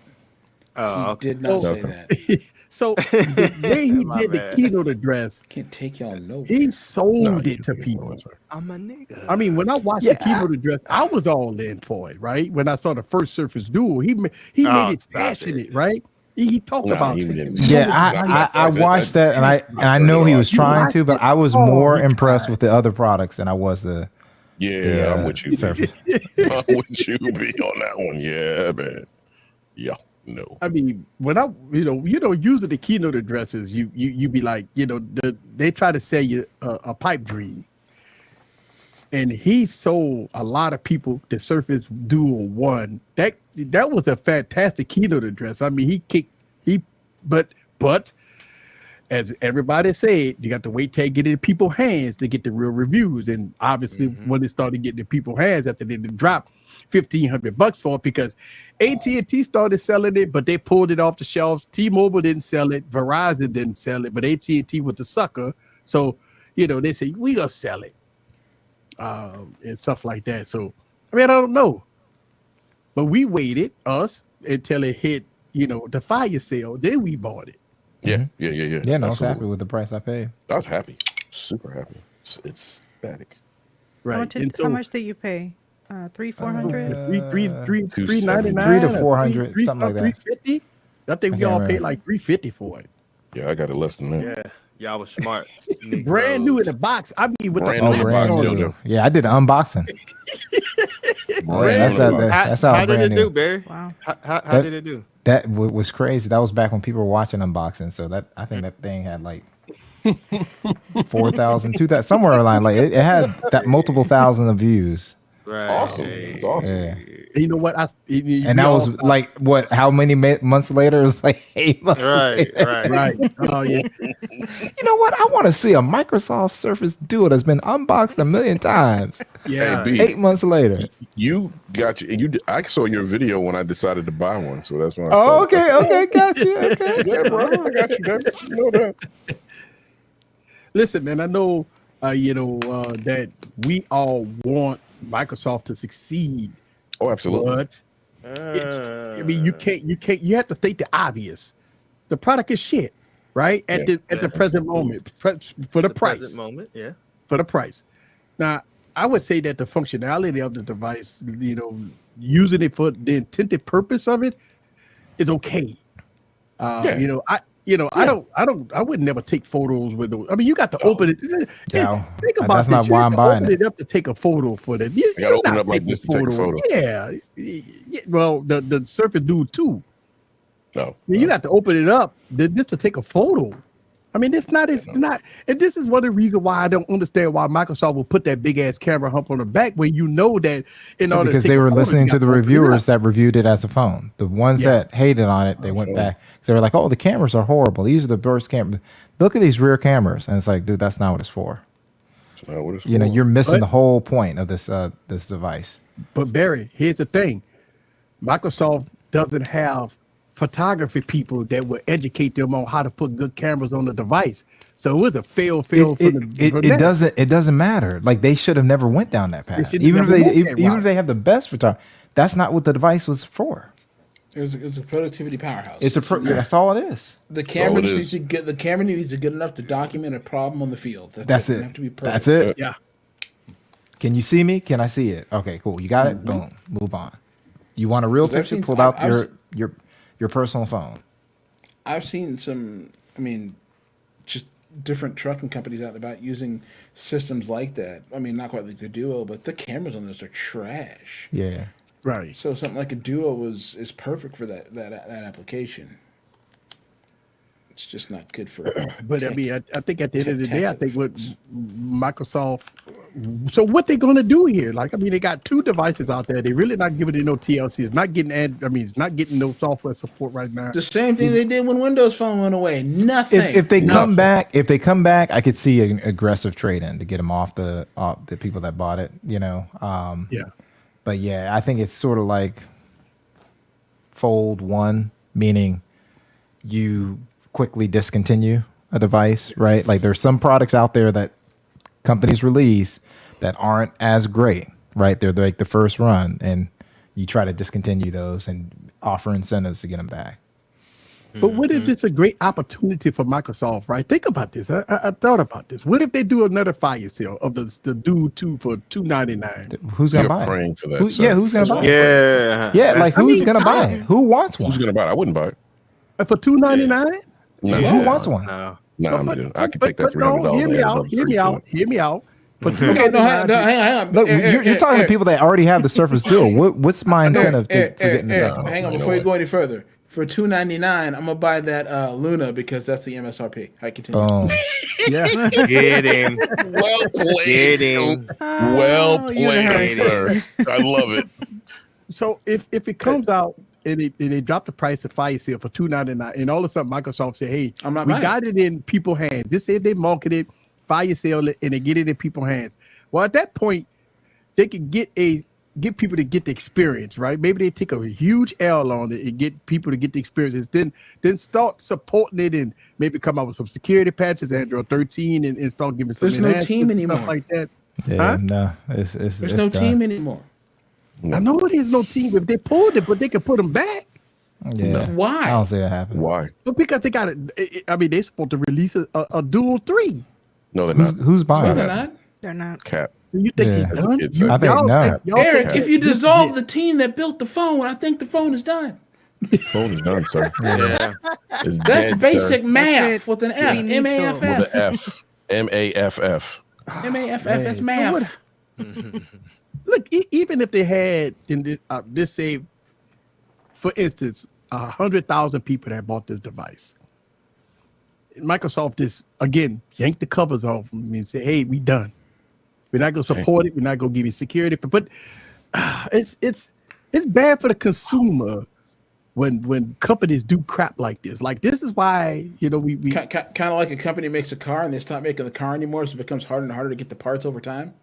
[SPEAKER 4] Oh,
[SPEAKER 8] He
[SPEAKER 4] okay.
[SPEAKER 8] did not say
[SPEAKER 5] Okay.
[SPEAKER 8] that.
[SPEAKER 3] So the way he
[SPEAKER 4] My
[SPEAKER 3] did the
[SPEAKER 4] bad.
[SPEAKER 3] keynote address,
[SPEAKER 8] Can't take y'all nowhere.
[SPEAKER 3] he sold
[SPEAKER 5] No,
[SPEAKER 3] it
[SPEAKER 5] you
[SPEAKER 3] to
[SPEAKER 5] can-
[SPEAKER 3] people.
[SPEAKER 4] I'm a nigga.
[SPEAKER 3] I mean, when I watched the keynote address, I was all in for it, right? When I saw the first Surface Dual, he made it
[SPEAKER 4] stop
[SPEAKER 3] passionate,
[SPEAKER 4] it.
[SPEAKER 3] right? He talked
[SPEAKER 5] Nah,
[SPEAKER 3] about
[SPEAKER 5] he
[SPEAKER 3] it.
[SPEAKER 5] didn't.
[SPEAKER 7] Yeah, I watched that, and I know he was trying to, but I was more impressed with the other products than I was the.
[SPEAKER 5] Yeah, I'm with you.
[SPEAKER 7] Surface.
[SPEAKER 5] I'm with you, B, on that one. Yeah, man. Yeah, no.
[SPEAKER 3] I mean, when I, using the keynote addresses, you be like, they try to sell you a pipe dream, and he sold a lot of people the Surface Dual 1. That was a fantastic keynote address. I mean, but as everybody said, you got to wait till it get in people's hands to get the real reviews. And obviously, when it started getting in people's hands, after they dropped $1,500 for it, because AT&T started selling it, but they pulled it off the shelves. T-Mobile didn't sell it, Verizon didn't sell it, but AT&T was the sucker. So they say we gonna sell it, and stuff like that. So I mean, I don't know, but we waited until it hit the fire sale. Then we bought it.
[SPEAKER 5] Yeah.
[SPEAKER 7] Yeah, no, I was
[SPEAKER 5] Absolutely.
[SPEAKER 7] happy with the price I paid.
[SPEAKER 5] I was happy. Super happy. It's static.
[SPEAKER 3] Right.
[SPEAKER 6] How much did you pay? $300-$400?
[SPEAKER 3] $399,
[SPEAKER 7] $300 to $400, something like that.
[SPEAKER 3] $350. I think we
[SPEAKER 7] can't
[SPEAKER 3] all paid
[SPEAKER 7] remember.
[SPEAKER 3] like $350 for it.
[SPEAKER 5] Yeah, I got it less than that.
[SPEAKER 4] Yeah, y'all was smart.
[SPEAKER 3] Brand new in the box. I mean, with
[SPEAKER 5] Brand
[SPEAKER 3] the
[SPEAKER 5] new in the box,
[SPEAKER 3] on it.
[SPEAKER 5] Jojo.
[SPEAKER 7] Yeah, I did an unboxing.
[SPEAKER 5] Brand
[SPEAKER 7] That's
[SPEAKER 5] new.
[SPEAKER 7] that's
[SPEAKER 4] How
[SPEAKER 7] how
[SPEAKER 4] did
[SPEAKER 7] brand
[SPEAKER 4] it
[SPEAKER 7] new.
[SPEAKER 4] do, Barry?
[SPEAKER 6] Wow.
[SPEAKER 4] How did it do?
[SPEAKER 7] That was crazy. That was back when people were watching unboxing. So I think that thing had like 4,000, 2,000, somewhere around. Like it had that multiple thousand of views.
[SPEAKER 4] Right.
[SPEAKER 5] Awesome. It's awesome.
[SPEAKER 7] Yeah.
[SPEAKER 3] You know what?
[SPEAKER 7] And that was like what? How many months later? It was like 8 months.
[SPEAKER 4] Right,
[SPEAKER 7] later.
[SPEAKER 4] right.
[SPEAKER 3] right. Oh yeah.
[SPEAKER 7] You know what? I want to see a Microsoft Surface Duo that's been unboxed a million times.
[SPEAKER 3] Yeah.
[SPEAKER 5] Hey, B,
[SPEAKER 7] 8 months later.
[SPEAKER 5] you got I saw your video when I decided to buy one, so that's when I
[SPEAKER 7] Oh,
[SPEAKER 5] started.
[SPEAKER 7] okay, got you. Okay.
[SPEAKER 5] Yeah, bro, I got you, baby. You know that.
[SPEAKER 3] Listen, man. I know. That we all want Microsoft to succeed,
[SPEAKER 5] Oh, absolutely.
[SPEAKER 3] but you have to state the obvious. The product is shit, right? At the present moment, for the price.
[SPEAKER 4] Present moment, yeah.
[SPEAKER 3] For the price. Now, I would say that the functionality of the device, using it for the intended purpose of it, is okay. I would never take photos with those. I mean, you got to open it.
[SPEAKER 7] Yeah,
[SPEAKER 3] Think about
[SPEAKER 7] that's
[SPEAKER 3] this.
[SPEAKER 7] not
[SPEAKER 3] You
[SPEAKER 7] why
[SPEAKER 3] have
[SPEAKER 7] I'm
[SPEAKER 3] to
[SPEAKER 7] buying
[SPEAKER 3] open
[SPEAKER 7] it.
[SPEAKER 3] it up to take a photo for that. You
[SPEAKER 5] gotta open it up like this to take a photo.
[SPEAKER 3] Yeah. Well, the Surface Dude too.
[SPEAKER 5] No.
[SPEAKER 3] I mean, you got to open it up just to take a photo. I mean, it's not. And this is one of the reasons why I don't understand why Microsoft will put that big ass camera hump on the back when you know that in order
[SPEAKER 7] because
[SPEAKER 3] to
[SPEAKER 7] they
[SPEAKER 3] take a
[SPEAKER 7] were
[SPEAKER 3] photo,
[SPEAKER 7] listening
[SPEAKER 3] you
[SPEAKER 7] to
[SPEAKER 3] got
[SPEAKER 7] the
[SPEAKER 3] open it
[SPEAKER 7] reviewers
[SPEAKER 3] up.
[SPEAKER 7] that reviewed it as a phone. The ones that hated on it, they went back. They were like, "Oh, the cameras are horrible. These are the worst cameras. Look at these rear cameras." And it's like, dude, that's not what it's for.
[SPEAKER 5] That's not what it's
[SPEAKER 7] You know,
[SPEAKER 5] for.
[SPEAKER 7] you're missing the whole point of this this device.
[SPEAKER 3] But Barry, here's the thing: Microsoft doesn't have photography people that will educate them on how to put good cameras on the device. So it was a fail from
[SPEAKER 7] It doesn't matter. Like they should have never went down that path.
[SPEAKER 3] should've
[SPEAKER 7] Even if
[SPEAKER 3] never went that
[SPEAKER 7] even
[SPEAKER 3] route.
[SPEAKER 7] if they have the best photography, that's not what the device was for.
[SPEAKER 8] It's a productivity powerhouse.
[SPEAKER 7] That's all it is.
[SPEAKER 8] The camera
[SPEAKER 5] all it
[SPEAKER 8] needs to get the camera needs to get enough to document a problem on the field.
[SPEAKER 7] That's
[SPEAKER 8] It.
[SPEAKER 7] it.
[SPEAKER 8] Have to be perfect.
[SPEAKER 7] That's it.
[SPEAKER 3] Yeah.
[SPEAKER 7] Can you see me? Can I see it? Okay, cool. You got it. Boom. Move on. You want a real
[SPEAKER 8] 'Cause I've
[SPEAKER 7] picture?
[SPEAKER 8] seen-
[SPEAKER 7] Pull out
[SPEAKER 8] I've-
[SPEAKER 7] your personal phone.
[SPEAKER 8] I've seen some. I mean, just different trucking companies out and about using systems like that. I mean, not quite like the Duo, but the cameras on those are trash.
[SPEAKER 7] Yeah.
[SPEAKER 3] Right.
[SPEAKER 8] So something like a Duo is perfect for that application. It's just not good for.
[SPEAKER 3] But I mean, I think at the end of the day, I think what
[SPEAKER 8] photos.
[SPEAKER 3] Microsoft. So what they going to do here? Like, I mean, they got two devices out there. They really not giving it no TLC. It's not getting. It's not getting no software support right now.
[SPEAKER 8] The same thing they did when Windows Phone went away. Nothing.
[SPEAKER 7] If they come back, I could see an aggressive trade in to get them off the people that bought it. You know.
[SPEAKER 3] Yeah.
[SPEAKER 7] But yeah, I think it's sort of like Fold 1, meaning you quickly discontinue a device, right? Like there's some products out there that companies release that aren't as great, right? They're like the first run, and you try to discontinue those and offer incentives to get them back.
[SPEAKER 3] But what if it's a great opportunity for Microsoft, right? Think about this. I thought about this. What if they do another fire sale of the Dude 2 for $299?
[SPEAKER 7] Who's gonna
[SPEAKER 5] You're
[SPEAKER 7] buy
[SPEAKER 5] praying
[SPEAKER 7] it?
[SPEAKER 5] for that, sir.
[SPEAKER 7] Yeah, who's gonna buy it?
[SPEAKER 4] Yeah.
[SPEAKER 7] Yeah, like who's gonna buy it? Who wants one?
[SPEAKER 5] Who's gonna buy it? I wouldn't buy it.
[SPEAKER 3] For $299?
[SPEAKER 5] No,
[SPEAKER 7] Who wants one?
[SPEAKER 4] No.
[SPEAKER 5] no, I'm good. I could take that $300.
[SPEAKER 3] No, hear me
[SPEAKER 5] and add
[SPEAKER 3] out.
[SPEAKER 5] another
[SPEAKER 3] Hear me
[SPEAKER 5] 3 to
[SPEAKER 3] out.
[SPEAKER 5] it.
[SPEAKER 3] Hear me out. For
[SPEAKER 8] Okay, no, hang on.
[SPEAKER 7] Look, you're talking to people that already have the Surface Duo. What's my incentive for getting this out?
[SPEAKER 8] Hang on,
[SPEAKER 5] You know
[SPEAKER 8] before you
[SPEAKER 5] what?
[SPEAKER 8] go any further. For $299, I'm gonna buy that Luna because that's the MSRP. I continue.
[SPEAKER 7] Boom.
[SPEAKER 3] Yeah.
[SPEAKER 4] Get him.
[SPEAKER 5] Well played,
[SPEAKER 4] Get
[SPEAKER 5] Scoop.
[SPEAKER 4] him.
[SPEAKER 5] Well played, sir. I love it.
[SPEAKER 3] So if it comes out and they drop the price of fire sale for $299, and all of a sudden Microsoft say, "Hey,
[SPEAKER 8] I'm not
[SPEAKER 3] we
[SPEAKER 8] buying
[SPEAKER 3] got it in people's hands." This said they market it, fire sale it, and they get it in people's hands. Well, at that point, they could get people to get the experience, right? Maybe they take a huge L on it and get people to get the experience. Then start supporting it and maybe come out with some security patches, Android 13, and start giving some
[SPEAKER 8] There's no
[SPEAKER 3] enhancements
[SPEAKER 8] team
[SPEAKER 3] and stuff
[SPEAKER 8] anymore.
[SPEAKER 3] like that.
[SPEAKER 7] Yeah,
[SPEAKER 3] Huh?
[SPEAKER 7] no, it's
[SPEAKER 8] There's no
[SPEAKER 7] done.
[SPEAKER 8] team anymore.
[SPEAKER 3] I know there's no team. If they pulled it, but they could put them back.
[SPEAKER 7] Yeah.
[SPEAKER 8] Why?
[SPEAKER 7] I don't see that happen.
[SPEAKER 5] Why?
[SPEAKER 3] But because they got it, I mean, they're supposed to release a Dual 3.
[SPEAKER 5] No, they're not.
[SPEAKER 7] Who's
[SPEAKER 8] No,
[SPEAKER 7] buying
[SPEAKER 8] they're
[SPEAKER 7] it?
[SPEAKER 8] not.
[SPEAKER 6] They're not.
[SPEAKER 5] Cap.
[SPEAKER 3] You think
[SPEAKER 7] Yeah.
[SPEAKER 3] he's
[SPEAKER 7] That's
[SPEAKER 3] done?
[SPEAKER 5] kid said.
[SPEAKER 7] I think
[SPEAKER 3] Y'all
[SPEAKER 7] no.
[SPEAKER 3] y'all
[SPEAKER 8] Eric,
[SPEAKER 3] think-
[SPEAKER 8] if you dissolve the team that built the phone, I think the phone is done.
[SPEAKER 5] Phone is done, sir.
[SPEAKER 4] Yeah.
[SPEAKER 5] It's
[SPEAKER 8] That's
[SPEAKER 5] dead,
[SPEAKER 8] basic
[SPEAKER 5] sir.
[SPEAKER 8] math
[SPEAKER 6] it.
[SPEAKER 8] with an F.
[SPEAKER 6] Finito.
[SPEAKER 8] M-A-F-F.
[SPEAKER 5] With an F. M-A-F-F.
[SPEAKER 8] M-A-F-F. That's math.
[SPEAKER 3] Look, even if they had in this say, for instance, 100,000 people that bought this device, Microsoft just again yanked the covers off them and say, "Hey, we done. We're not gonna support it. We're not gonna give you security." But it's bad for the consumer when companies do crap like this. Like this is why we
[SPEAKER 8] Kind of like a company makes a car and they stop making the car anymore, so it becomes harder and harder to get the parts over time.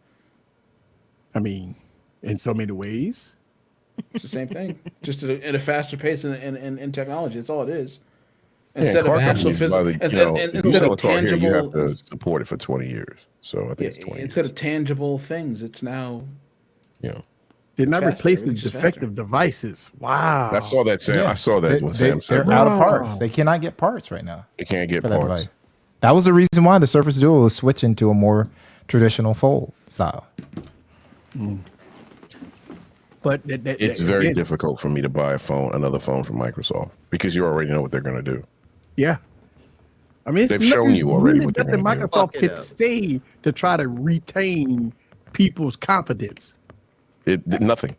[SPEAKER 3] I mean, in so many ways.
[SPEAKER 8] It's the same thing, just at a faster pace in technology. That's all it is.
[SPEAKER 5] Yeah,
[SPEAKER 8] Instead of
[SPEAKER 5] car
[SPEAKER 8] actual
[SPEAKER 5] companies,
[SPEAKER 8] physical,
[SPEAKER 5] by the- if you
[SPEAKER 8] instead
[SPEAKER 5] sell
[SPEAKER 8] of
[SPEAKER 5] a car here,
[SPEAKER 8] tangible,
[SPEAKER 5] you have to support it for 20 years. So I think it's 20
[SPEAKER 8] instead
[SPEAKER 5] years.
[SPEAKER 8] of tangible things, it's now.
[SPEAKER 5] You know.
[SPEAKER 3] They're not
[SPEAKER 8] Faster,
[SPEAKER 3] replacing
[SPEAKER 8] everything's just
[SPEAKER 3] defective devices. Wow.
[SPEAKER 5] I saw that, Sam. I saw that when Sam said
[SPEAKER 7] They're out of
[SPEAKER 3] Wow.
[SPEAKER 7] parts. They cannot get parts right now.
[SPEAKER 5] they can't get
[SPEAKER 7] for that
[SPEAKER 5] parts.
[SPEAKER 7] device. That was the reason why the Surface Duo was switching to a more traditional fold style.
[SPEAKER 3] But
[SPEAKER 5] It's very difficult for me to buy another phone from Microsoft because you already know what they're going to do.
[SPEAKER 3] Yeah. I mean, it's
[SPEAKER 5] They've shown you already what they're
[SPEAKER 3] nothing
[SPEAKER 5] gonna do.
[SPEAKER 3] Microsoft
[SPEAKER 4] Fuck it
[SPEAKER 3] could
[SPEAKER 4] up.
[SPEAKER 3] say to try to retain people's confidence.
[SPEAKER 5] Nothing.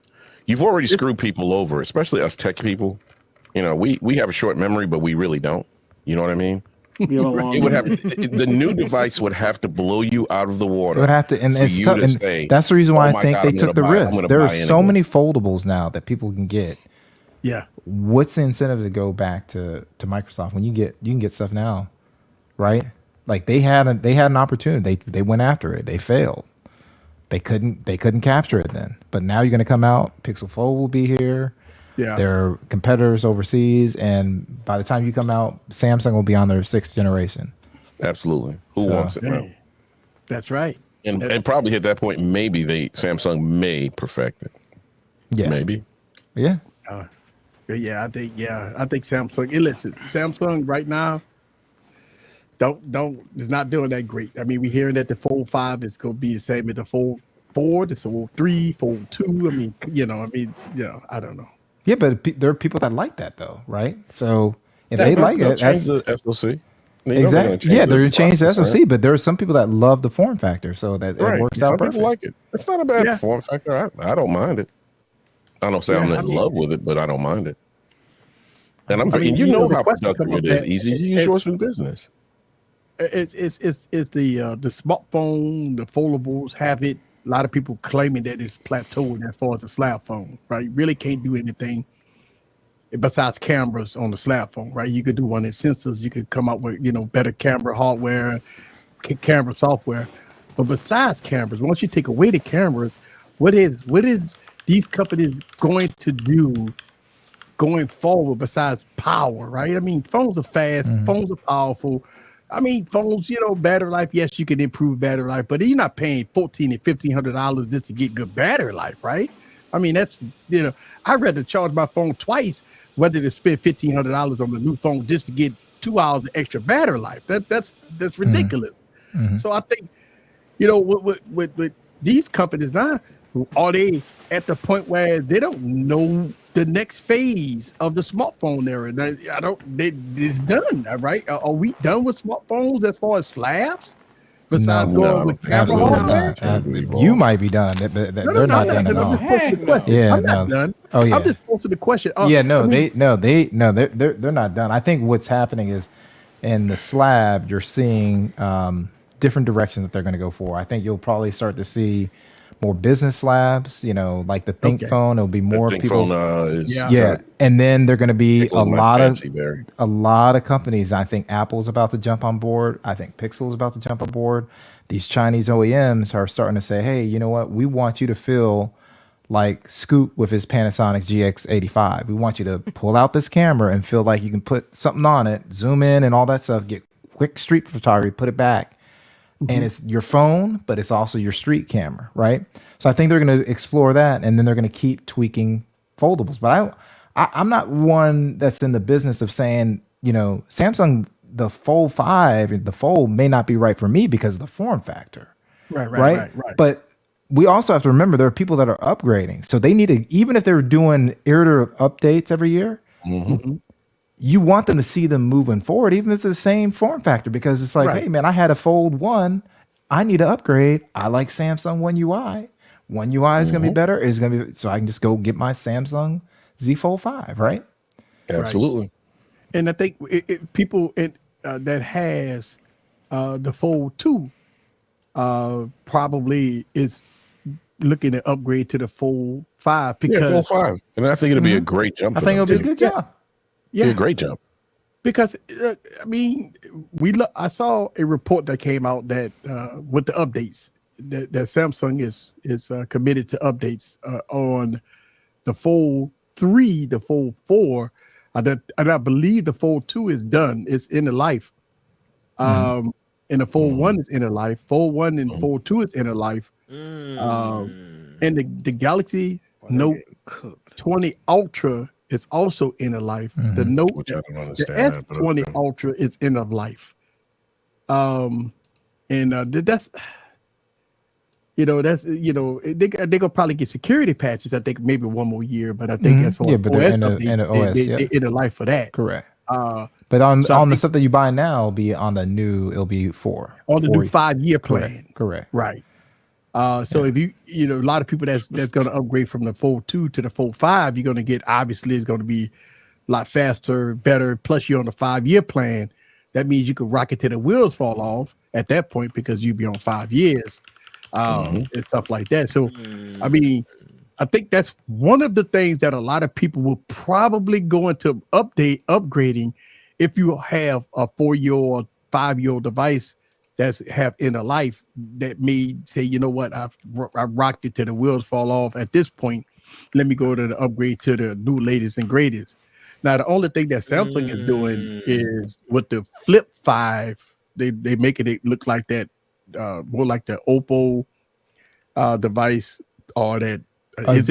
[SPEAKER 5] You've already screwed people over, especially us tech people. You know, we have a short memory, but we really don't. You know what I mean?
[SPEAKER 8] Be a long
[SPEAKER 5] It would have the new device would have to blow you out of the water.
[SPEAKER 7] It would have to, and
[SPEAKER 5] for
[SPEAKER 7] it's
[SPEAKER 5] you
[SPEAKER 7] tough.
[SPEAKER 5] to
[SPEAKER 7] And
[SPEAKER 5] say,
[SPEAKER 7] that's the reason why
[SPEAKER 5] "Oh
[SPEAKER 7] I
[SPEAKER 5] my
[SPEAKER 7] think
[SPEAKER 5] God,
[SPEAKER 7] they
[SPEAKER 5] I'm
[SPEAKER 7] took
[SPEAKER 5] gonna
[SPEAKER 7] the
[SPEAKER 5] buy- I'm
[SPEAKER 7] risk.
[SPEAKER 5] gonna
[SPEAKER 7] There are
[SPEAKER 5] buy
[SPEAKER 7] so
[SPEAKER 5] anyway."
[SPEAKER 7] many foldables now that people can get.
[SPEAKER 3] Yeah.
[SPEAKER 7] What's the incentive to go back to Microsoft when you can get stuff now, right? Like they had an opportunity. They went after it. They failed. They couldn't capture it then. But now you're going to come out. Pixel Fold will be here.
[SPEAKER 3] Yeah.
[SPEAKER 7] There are competitors overseas, and by the time you come out, Samsung will be on their 6th generation.
[SPEAKER 5] Absolutely. Who wants it, man?
[SPEAKER 3] That's right.
[SPEAKER 5] And probably at that point, maybe Samsung may perfect it.
[SPEAKER 7] Yeah,
[SPEAKER 5] Maybe.
[SPEAKER 7] Yeah.
[SPEAKER 3] I think Samsung. Listen, Samsung right now is not doing that great. I mean, we're hearing that the Fold 5 is going to be the same as the Fold 4, the Fold 3, Fold 2. I mean, I don't know.
[SPEAKER 7] Yeah, but there are people that like that though, right? So if they like it,
[SPEAKER 5] change
[SPEAKER 7] that's
[SPEAKER 5] the SoC.
[SPEAKER 7] exactly. Yeah, they're going to change the SoC, but there are some people that love the form factor, so that it works out
[SPEAKER 5] Some
[SPEAKER 7] perfect.
[SPEAKER 5] people like it. It's not a bad form factor. I don't mind it. I don't say I'm in love with it, but I don't mind it. And you know how productive it is. Easy to use yours in business.
[SPEAKER 3] It's the smartphone, the foldables have it. A lot of people claiming that it's plateauing as far as the slab phone, right? You really can't do anything besides cameras on the slab phone, right? You could do one in sensors. You could come up with, better camera hardware, camera software. But besides cameras, once you take away the cameras, what is these companies going to do going forward besides power, right? I mean, phones are fast, phones are powerful. I mean, phones, battery life, yes, you can improve battery life, but you're not paying $1,400 and $1,500 just to get good battery life, right? I mean, that's, I'd rather charge my phone twice rather than spend $1,500 on the new phone just to get 2 hours of extra battery life. That's ridiculous. So I think, with these companies now, are they at the point where they don't know the next phase of the smartphone era? It's done, right? Are we done with smartphones as far as slabs? Besides going with camera hardware?
[SPEAKER 7] You might be done. They're not done at all.
[SPEAKER 3] I'm not done.
[SPEAKER 7] Oh yeah.
[SPEAKER 3] I'm just posing the question.
[SPEAKER 7] They're not done. I think what's happening is in the slab, you're seeing different directions that they're going to go for. I think you'll probably start to see more business slabs, like the Think phone. It'll be more people. And then they're going to be a lot of companies. I think Apple's about to jump on board. I think Pixel's about to jump on board. These Chinese OEMs are starting to say, hey, you know what? We want you to feel like Scoot with his Panasonic GX85. We want you to pull out this camera and feel like you can put something on it, zoom in and all that stuff, get quick street photography, put it back. And it's your phone, but it's also your street camera, right? So I think they're going to explore that, and then they're going to keep tweaking foldables. But I'm not one that's in the business of saying, Samsung, the Fold 5, the Fold may not be right for me because of the form factor, right. But we also have to remember there are people that are upgrading, so they need to, even if they're doing iterative updates every year. You want them to see them moving forward, even if it's the same form factor, because it's like, hey, man, I had a Fold 1. I need to upgrade. I like Samsung One UI. One UI is going to be better. It's going to be, so I can just go get my Samsung Z Fold 5, right?
[SPEAKER 5] Absolutely.
[SPEAKER 3] Right. And I think people that has the Fold 2 probably is looking to upgrade to the Fold 5 because
[SPEAKER 5] Fold 5. And I think it'll be a great jump.
[SPEAKER 7] I think it'll be a good job.
[SPEAKER 3] Yeah,
[SPEAKER 5] a great jump.
[SPEAKER 3] Because I mean, I saw a report that came out that with the updates that Samsung is committed to updates on the Fold 3, the Fold 4, and I believe the Fold 2 is done. It's in the life. And the Fold 1 is in the life. Fold 1 and Fold 2 is in the life. And the Galaxy Note 20 Ultra is also end of life. The Note, the S20 Ultra is end of life. That's they gonna probably get security patches. I think maybe one more year, but I think that's for
[SPEAKER 7] but they're in the
[SPEAKER 3] in the life for that.
[SPEAKER 7] Correct. But on the stuff that you buy now, it'll be on the new. It'll be 4
[SPEAKER 3] on the new 5-year plan.
[SPEAKER 7] Correct.
[SPEAKER 3] Right. So if a lot of people that's going to upgrade from the Fold 2 to the Fold 5, you're going to get, obviously it's going to be a lot faster, better. Plus you're on the 5-year plan. that means you could rock it till the wheels fall off at that point because you'd be on 5 years and stuff like that. So, I mean, I think that's one of the things that a lot of people will probably go into upgrading if you have a 4-year or 5-year-old device that's have in a life that may say, you know what, I've rocked it till the wheels fall off. At this point, let me go to the upgrade to the new latest and greatest. Now, the only thing that Samsung is doing is with the Flip 5, they making it look like that, more like the Oppo device or that.
[SPEAKER 7] It's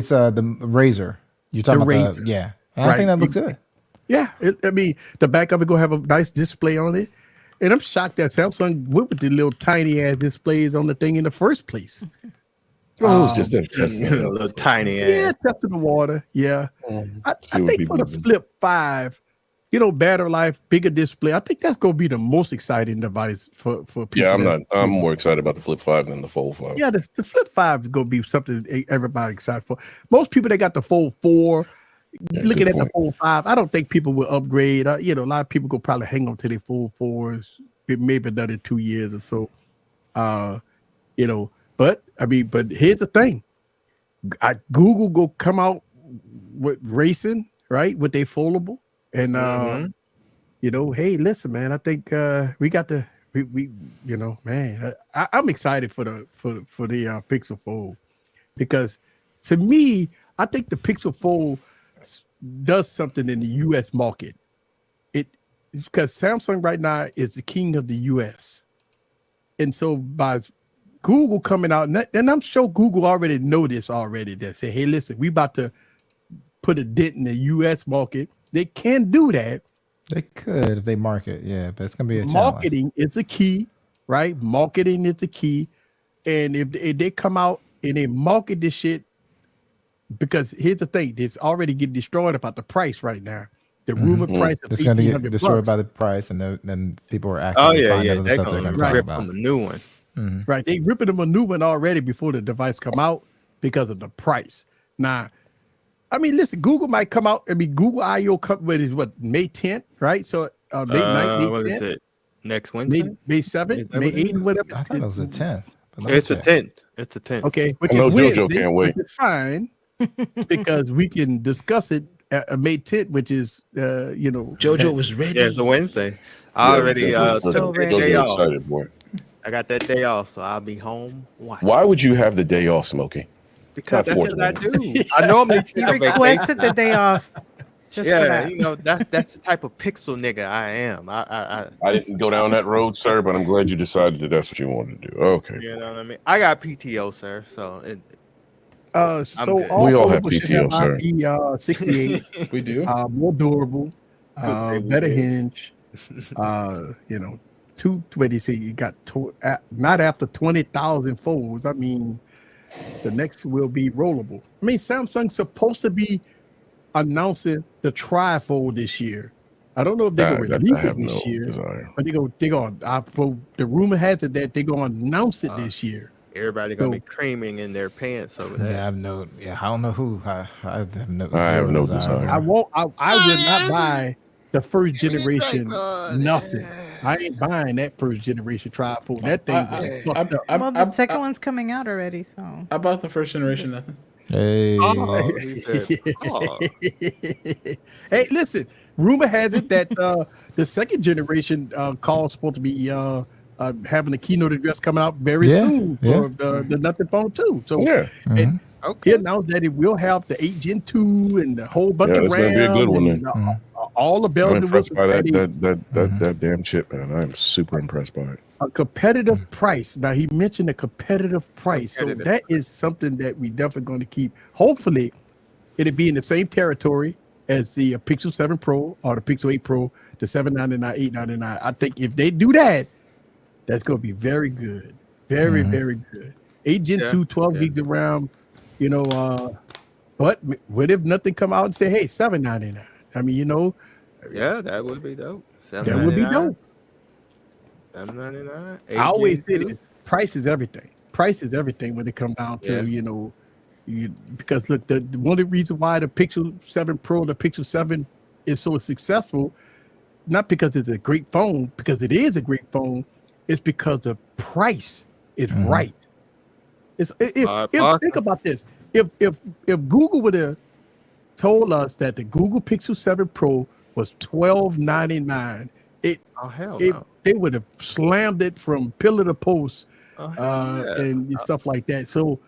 [SPEAKER 7] the Razor. You're talking about
[SPEAKER 3] Razor.
[SPEAKER 7] yeah. And I think that looks good.
[SPEAKER 3] Yeah, I mean, the back of it gonna have a nice display on it, and I'm shocked that Samsung went with the little tiny ass displays on the thing in the first place.
[SPEAKER 5] Well, it was just a test.
[SPEAKER 4] A little tiny ass.
[SPEAKER 3] Yeah, testing the water. Yeah, I think for the Flip 5, you know, battery life, bigger display. I think that's gonna be the most exciting device for people.
[SPEAKER 5] Yeah, I'm more excited about the Flip 5 than the Fold 5.
[SPEAKER 3] Yeah, the Flip 5 is gonna be something everybody excited for. Most people that got the Fold 4. Looking at the Fold 5, I don't think people will upgrade. You know, a lot of people go probably hang on to their Fold 4s, maybe another 2 years or so. You know, but here's the thing: Google go come out with racing, right, with their foldable, and you know, hey, listen, man, I think we got the we you know, man, I'm excited for the Pixel Fold because to me, I think the Pixel Fold does something in the U.S. market. Because Samsung right now is the king of the U.S. And so by Google coming out, and I'm sure Google already know this already, that say, hey, listen, we about to put a dent in the U.S. market. They can do that.
[SPEAKER 7] They could if they market, yeah, but it's gonna be a
[SPEAKER 3] marketing
[SPEAKER 7] challenge.
[SPEAKER 3] is the key, right? Marketing is the key. And if they come out and they market this shit, because here's the thing, it's already getting destroyed about the price right now. The rumored price of
[SPEAKER 7] it's going to get destroyed
[SPEAKER 3] bucks.
[SPEAKER 7] by the price, and then people are actively finding other
[SPEAKER 4] they're
[SPEAKER 7] stuff they're going to talk
[SPEAKER 4] rip
[SPEAKER 7] about.
[SPEAKER 4] on the new one.
[SPEAKER 3] Right, they ripping them a new one already before the device come out because of the price. Now, I mean, listen, Google might come out. I mean, Google I/O is what, May 10th, right? So May 9th, May 10th.
[SPEAKER 4] What is it? Next Wednesday?
[SPEAKER 3] May 7th, May 8th, whatever.
[SPEAKER 7] I thought it was the 10th.
[SPEAKER 4] It's the 10th. It's the 10th.
[SPEAKER 3] Okay,
[SPEAKER 5] I know JoJo can't wait.
[SPEAKER 3] It's fine because we can discuss it at May 10th, which is you know,
[SPEAKER 8] JoJo was ready.
[SPEAKER 4] Yeah, it's a Wednesday. I already took the day off.
[SPEAKER 5] Excited, boy.
[SPEAKER 4] I got that day off, so I'll be home.
[SPEAKER 5] Why would you have the day off, Smokey?
[SPEAKER 4] Because that's what I do. I normally
[SPEAKER 6] He requested the day off just for
[SPEAKER 4] yeah,
[SPEAKER 6] that.
[SPEAKER 4] you know, that's the type of pixel nigga I am. I
[SPEAKER 5] didn't go down that road, sir, but I'm glad you decided that that's what you wanted to do. Okay.
[SPEAKER 4] You know what I mean? I got PTO, sir. So
[SPEAKER 3] so
[SPEAKER 4] good.
[SPEAKER 3] all
[SPEAKER 5] We all have
[SPEAKER 3] foldables should
[SPEAKER 5] PTO, sir.
[SPEAKER 3] IP68,
[SPEAKER 8] We do.
[SPEAKER 3] more durable,
[SPEAKER 4] Okay, we
[SPEAKER 3] better
[SPEAKER 4] do.
[SPEAKER 3] hinge. You know, 220. You got not after 20,000 folds. I mean, the next will be rollable. I mean, Samsung's supposed to be announcing the trifold this year. I don't know if they're going to release it this year, but they're going. The rumor has it that they're going to announce it this year.
[SPEAKER 4] Everybody gonna be creaming in their pants over there.
[SPEAKER 7] Yeah, I don't know who. I have no.
[SPEAKER 5] I have no desire.
[SPEAKER 3] I will not buy the first generation nothing. I ain't buying that first generation trifold. That thing was fucked up.
[SPEAKER 6] Well, the second one's coming out already, so.
[SPEAKER 8] I bought the first generation nothing.
[SPEAKER 7] Hey,
[SPEAKER 4] Oh, he said, oh.
[SPEAKER 3] Hey, listen. Rumor has it that the second generation call is supposed to be having a keynote address coming out very soon for the Nothing Phone 2. So and he announced that it will have the 8 Gen 2 and a whole bunch of
[SPEAKER 5] that's
[SPEAKER 3] RAM.
[SPEAKER 5] gonna be a good one then.
[SPEAKER 3] All the bells
[SPEAKER 5] I'm
[SPEAKER 3] and
[SPEAKER 5] impressed
[SPEAKER 3] whistles.
[SPEAKER 5] by that damn chip, man. I am super impressed by it.
[SPEAKER 3] A competitive price. Now he mentioned a competitive price, so that is something that we definitely going to keep. Hopefully, it'll be in the same territory as the Pixel 7 Pro or the Pixel 8 Pro, the $799, $899. I think if they do that, that's going to be very good, very good. 8 Gen 2, 12 gigs of RAM, you know. But what if nothing come out and say, hey, $799? I mean, you know.
[SPEAKER 4] Yeah, that would be dope.
[SPEAKER 3] That would be dope.
[SPEAKER 4] $799.
[SPEAKER 3] I always say this, price is everything. Price is everything when it comes down to, you know, because look, one of the reasons why the Pixel 7 Pro, the Pixel 7 is so successful not because it's a great phone, because it is a great phone. It's because the price is right. Think about this. If Google would have told us that the Google Pixel 7 Pro was $12.99, they would have slammed it from pillar to post and stuff like that. So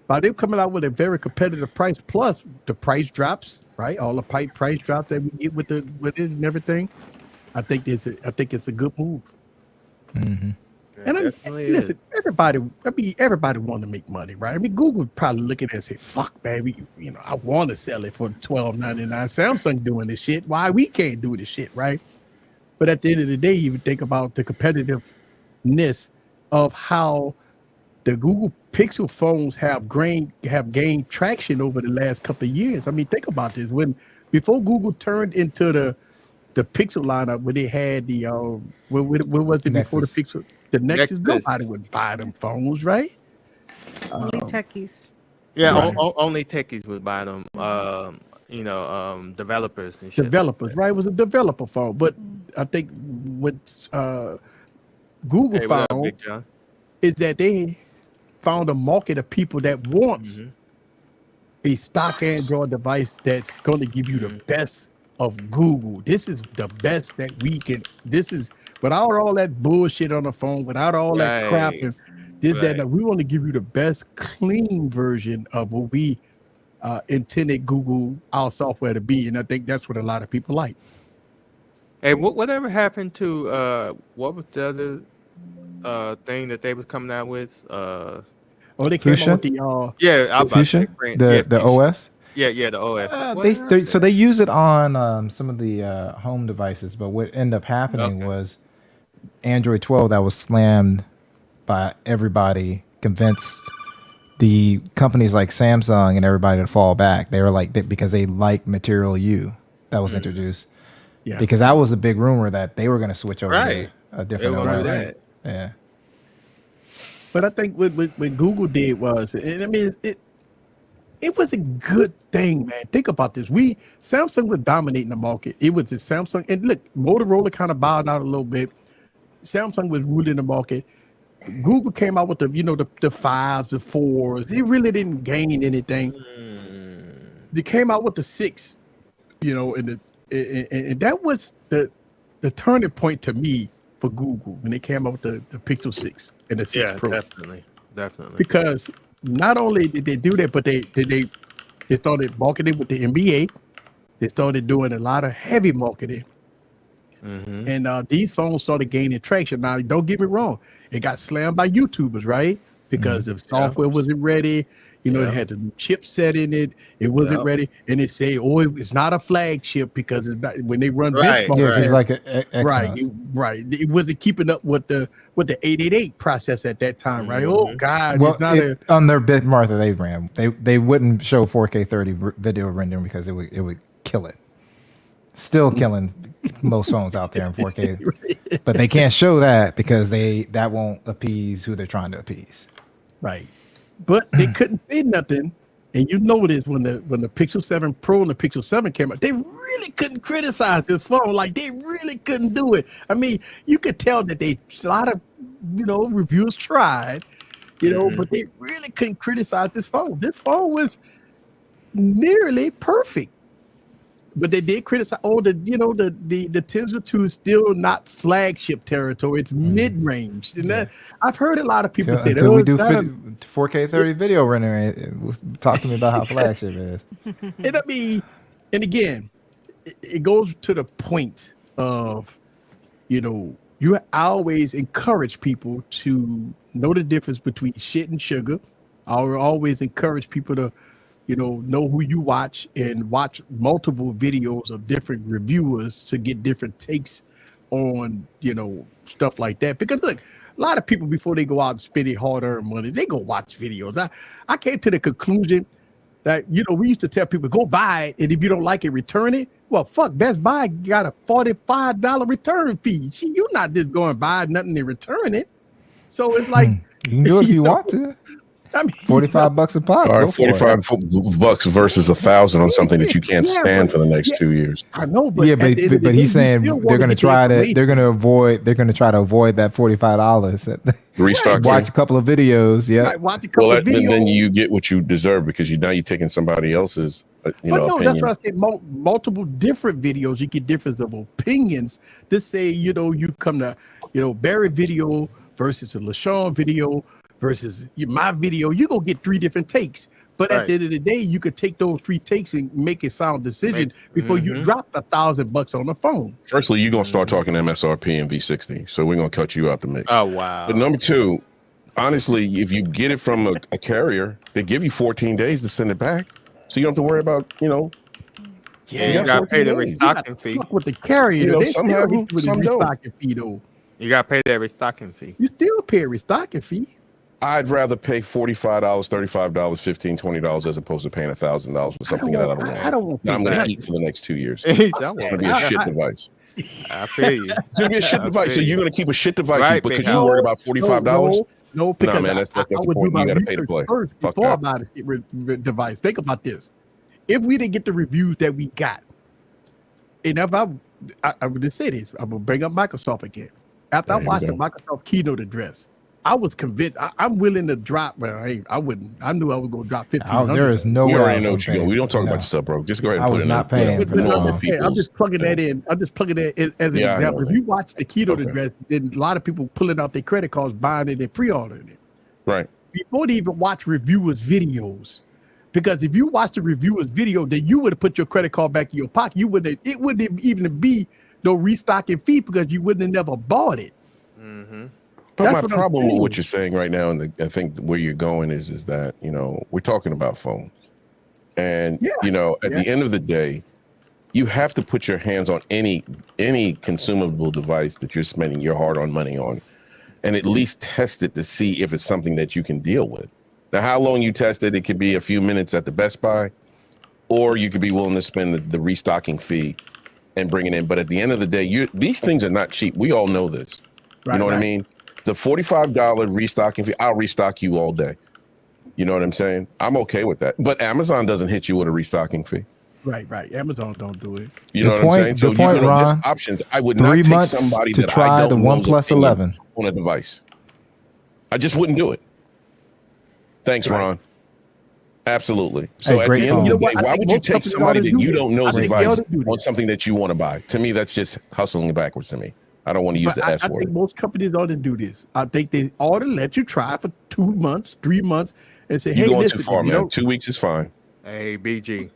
[SPEAKER 3] by them coming out with a very competitive price, plus the price drops, right? All the price drops that we get with it and everything. I think it's a good move.
[SPEAKER 7] Mm-hmm.
[SPEAKER 3] And listen, everybody want to make money, right? I mean, Google probably looking at it and say, "Fuck, man, I want to sell it for $12.99. Samsung doing this shit. Why we can't do this shit, right?" But at the end of the day, you think about the competitiveness of how the Google Pixel phones have gained traction over the last couple of years. I mean, think about this. Before Google turned into the Pixel lineup, where they had the what was it before the Pixel? The Nexus, nobody would buy them phones, right?
[SPEAKER 6] Only techies.
[SPEAKER 4] Yeah,
[SPEAKER 3] right.
[SPEAKER 4] only techies would buy them. Developers and shit.
[SPEAKER 3] Developers, right? It was a developer phone. But I think what Google found is that they found a market of people that wants a stock Android device that's going to give you the best of Google. This is the best that we can. This is without all that bullshit on the phone, without all that crap and that. We want to give you the best clean version of what we intended Google, our software, to be. And I think that's what a lot of people like.
[SPEAKER 4] Hey, whatever happened to what was the other thing that they was coming out with?
[SPEAKER 3] They came out with the
[SPEAKER 7] Fusion, the OS.
[SPEAKER 4] Yeah, the OS.
[SPEAKER 7] So they use it on some of the home devices, but what ended up happening was Android 12 that was slammed by everybody convinced the companies like Samsung and everybody to fall back. They were like, because they like Material U that was introduced. Yeah. Because that was a big rumor that they were going to switch over to a different OS. Yeah.
[SPEAKER 3] But I think what Google did was, and I mean, it was a good thing, man. Think about this. Samsung was dominating the market. It was the Samsung, and look, Motorola kind of bowed out a little bit. Samsung was ruling the market. Google came out with the 5s, the 4s. It really didn't gain anything. They came out with the 6, and that was the turning point to me for Google when they came out with the Pixel 6 and the 6 Pro.
[SPEAKER 4] Definitely.
[SPEAKER 3] Because not only did they do that, but they started marketing with the NBA. They started doing a lot of heavy marketing. And these phones started gaining traction. Now, don't get me wrong. It got slammed by YouTubers, right? Because the software wasn't ready. It had the chipset in it. It wasn't ready. And they say, it's not a flagship because it's not, when they run benchmark.
[SPEAKER 7] It's like
[SPEAKER 3] right. It wasn't keeping up with the 888 process at that time, right? Oh, God.
[SPEAKER 7] Well, on their benchmark that they ran, they wouldn't show 4K 30 video rendering because it would kill it. Still killing most phones out there in 4K, but they can't show that because that won't appease who they're trying to appease.
[SPEAKER 3] Right, but they couldn't say nothing, and you notice when the Pixel 7 Pro and the Pixel 7 came out, they really couldn't criticize this phone. Like they really couldn't do it. I mean, you could tell that a lot of reviewers tried, but they really couldn't criticize this phone. This phone was nearly perfect. But they did criticize. the Tensor 2 is still not flagship territory. It's mid-range. And that, I've heard a lot of people say that.
[SPEAKER 7] Until we do 4K 30 video rendering, talk to me about how flagship is.
[SPEAKER 3] And I mean, and again, it goes to the point of, you always encourage people to know the difference between shit and sugar. I always encourage people to know who you watch and watch multiple videos of different reviewers to get different takes on, stuff like that. Because look, a lot of people before they go out and spend their hard-earned money, they go watch videos. I came to the conclusion that, we used to tell people, go buy it, and if you don't like it, return it. Well, fuck, Best Buy got a $45 return fee. You're not just going to buy nothing and return it. So it's like...
[SPEAKER 7] you can do it if you want to.
[SPEAKER 3] I mean,
[SPEAKER 7] $45 a pop.
[SPEAKER 5] All right,
[SPEAKER 7] Go for it.
[SPEAKER 5] $45 versus 1,000 on something that you can't
[SPEAKER 3] Yeah,
[SPEAKER 5] stand
[SPEAKER 3] but-
[SPEAKER 5] for the next
[SPEAKER 3] yeah.
[SPEAKER 5] 2 years.
[SPEAKER 3] I know, but
[SPEAKER 7] Yeah,
[SPEAKER 3] at the end of the
[SPEAKER 7] but
[SPEAKER 3] day,
[SPEAKER 7] he's
[SPEAKER 3] you
[SPEAKER 7] saying
[SPEAKER 3] still
[SPEAKER 7] they're
[SPEAKER 3] wanna
[SPEAKER 7] going to
[SPEAKER 3] get the
[SPEAKER 7] try to
[SPEAKER 3] information.
[SPEAKER 7] they're going to try to avoid that $45.
[SPEAKER 5] Restock
[SPEAKER 7] Watch
[SPEAKER 5] fee.
[SPEAKER 7] a couple of videos. Yeah.
[SPEAKER 3] Right, watch a couple
[SPEAKER 5] Well,
[SPEAKER 3] of
[SPEAKER 5] then
[SPEAKER 3] videos.
[SPEAKER 5] you get what you deserve because now you're taking somebody else's
[SPEAKER 3] But no,
[SPEAKER 5] opinion.
[SPEAKER 3] that's what I said. Multiple different videos, you get difference of opinions. This say, you come to, Barry video versus a LaShawn video versus my video. You gonna get 3 different takes. But at the end of the day, you could take those 3 takes and make a sound decision before you drop $1,000 on the phone.
[SPEAKER 5] Firstly, you're gonna start talking MSRP and V60, so we're gonna cut you out the mix.
[SPEAKER 4] Oh wow.
[SPEAKER 5] But number 2, honestly, if you get it from a carrier, they give you 14 days to send it back, so you don't have to worry about
[SPEAKER 4] You got to pay the restocking fee.
[SPEAKER 3] Fuck with the carrier. They
[SPEAKER 5] some
[SPEAKER 3] still
[SPEAKER 5] have
[SPEAKER 3] hit
[SPEAKER 5] them,
[SPEAKER 3] you with a
[SPEAKER 5] some don't.
[SPEAKER 3] restocking fee though.
[SPEAKER 4] You got to pay that restocking fee.
[SPEAKER 3] You still pay a restocking fee.
[SPEAKER 5] I'd rather pay $45, $35, $15, $20 as opposed to paying $1,000 for something that I don't want.
[SPEAKER 3] I don't want
[SPEAKER 5] That I'm gonna
[SPEAKER 3] that.
[SPEAKER 5] eat for the next 2 years.
[SPEAKER 4] That
[SPEAKER 5] It's gonna be a
[SPEAKER 4] one.
[SPEAKER 5] shit device.
[SPEAKER 4] I feel you.
[SPEAKER 5] It's gonna be a shit
[SPEAKER 4] I
[SPEAKER 5] device. So
[SPEAKER 4] feel you.
[SPEAKER 5] you're gonna keep a shit device
[SPEAKER 4] Right,
[SPEAKER 5] because
[SPEAKER 4] big
[SPEAKER 5] you
[SPEAKER 4] house.
[SPEAKER 5] worried about $45?
[SPEAKER 3] No, because
[SPEAKER 5] man, that's
[SPEAKER 3] I
[SPEAKER 5] the
[SPEAKER 3] would do
[SPEAKER 5] point.
[SPEAKER 3] my
[SPEAKER 5] You gotta pay to
[SPEAKER 3] research
[SPEAKER 5] play.
[SPEAKER 3] first
[SPEAKER 5] Fuck
[SPEAKER 3] before I
[SPEAKER 5] that.
[SPEAKER 3] buy the device. Think about this: if we didn't get the reviews that we got, and if I would just say this, I'm gonna bring up Microsoft again. After I
[SPEAKER 5] Here we
[SPEAKER 3] watched the
[SPEAKER 5] go.
[SPEAKER 3] Microsoft keynote address, I was convinced. I'm willing to drop. Well, I wouldn't. I knew I was gonna drop $1,500.
[SPEAKER 7] There is no
[SPEAKER 5] We
[SPEAKER 7] way.
[SPEAKER 5] already know what you're doing. We don't talk about yourself, bro. Just go ahead and
[SPEAKER 7] I
[SPEAKER 5] put
[SPEAKER 7] was
[SPEAKER 5] it in.
[SPEAKER 7] not paying
[SPEAKER 5] Put
[SPEAKER 7] for
[SPEAKER 5] it
[SPEAKER 7] that.
[SPEAKER 5] on
[SPEAKER 3] I'm
[SPEAKER 5] people's-
[SPEAKER 3] just plugging that in. I'm just plugging that in as an
[SPEAKER 5] Yeah, I know
[SPEAKER 3] example. If
[SPEAKER 5] that.
[SPEAKER 3] you watch the keynote
[SPEAKER 5] Okay.
[SPEAKER 3] address, then a lot of people pulling out their credit cards, buying it, and pre-ordering it
[SPEAKER 5] Right.
[SPEAKER 3] before they even watch reviewers' videos. Because if you watch the reviewers' video, then you would have put your credit card back in your pocket. It wouldn't even be no restocking fee because you wouldn't have never bought it.
[SPEAKER 5] But
[SPEAKER 3] That's
[SPEAKER 5] my
[SPEAKER 3] what I'm
[SPEAKER 5] problem with
[SPEAKER 3] saying.
[SPEAKER 5] what you're saying right now, and I think where you're going is that we're talking about phones, and at the end of the day, you have to put your hands on any consumable device that you're spending your hard-earned money on, and at least test it to see if it's something that you can deal with. Now, how long you test it, it could be a few minutes at the Best Buy, or you could be willing to spend the restocking fee and bring it in. But at the end of the day, these things are not cheap. We all know this. You know what I mean? The $45 restocking fee, I'll restock you all day. You know what I'm saying? I'm okay with that. But Amazon doesn't hit you with a restocking fee.
[SPEAKER 3] Right. Amazon don't do it.
[SPEAKER 5] You know
[SPEAKER 7] Good
[SPEAKER 5] what I'm
[SPEAKER 7] point,
[SPEAKER 5] saying? So
[SPEAKER 7] good point,
[SPEAKER 5] there's
[SPEAKER 7] Ron.
[SPEAKER 5] options. I would
[SPEAKER 7] 3
[SPEAKER 5] not take
[SPEAKER 7] months
[SPEAKER 5] somebody
[SPEAKER 7] to
[SPEAKER 5] that
[SPEAKER 7] try
[SPEAKER 5] I
[SPEAKER 7] the
[SPEAKER 5] don't know's
[SPEAKER 7] OnePlus
[SPEAKER 5] opinion
[SPEAKER 7] 11
[SPEAKER 5] on a device. I just wouldn't do it. Thanks, Ron. Absolutely. So
[SPEAKER 7] Hey,
[SPEAKER 5] at
[SPEAKER 7] great
[SPEAKER 5] the end
[SPEAKER 7] phone.
[SPEAKER 5] of
[SPEAKER 3] You
[SPEAKER 5] the
[SPEAKER 3] know
[SPEAKER 5] day,
[SPEAKER 3] what? I
[SPEAKER 5] why
[SPEAKER 3] think
[SPEAKER 5] would you
[SPEAKER 3] most
[SPEAKER 5] take
[SPEAKER 3] companies
[SPEAKER 5] somebody
[SPEAKER 3] ought to
[SPEAKER 5] that
[SPEAKER 3] do
[SPEAKER 5] you
[SPEAKER 3] this.
[SPEAKER 5] don't know's
[SPEAKER 3] I think they ought
[SPEAKER 5] advice
[SPEAKER 3] to do
[SPEAKER 5] on
[SPEAKER 3] this.
[SPEAKER 5] something that you want to buy? To me, that's just hustling backwards to me. I don't want to use
[SPEAKER 3] But
[SPEAKER 5] the S
[SPEAKER 3] I
[SPEAKER 5] word.
[SPEAKER 3] think most companies ought to do this. I think they ought to let you try for 2 months, 3 months, and say,
[SPEAKER 5] You're
[SPEAKER 3] "Hey,
[SPEAKER 5] going
[SPEAKER 3] listen,
[SPEAKER 5] too far,
[SPEAKER 3] you
[SPEAKER 5] man.
[SPEAKER 3] know,
[SPEAKER 5] 2 weeks is fine.
[SPEAKER 4] Hey, BG.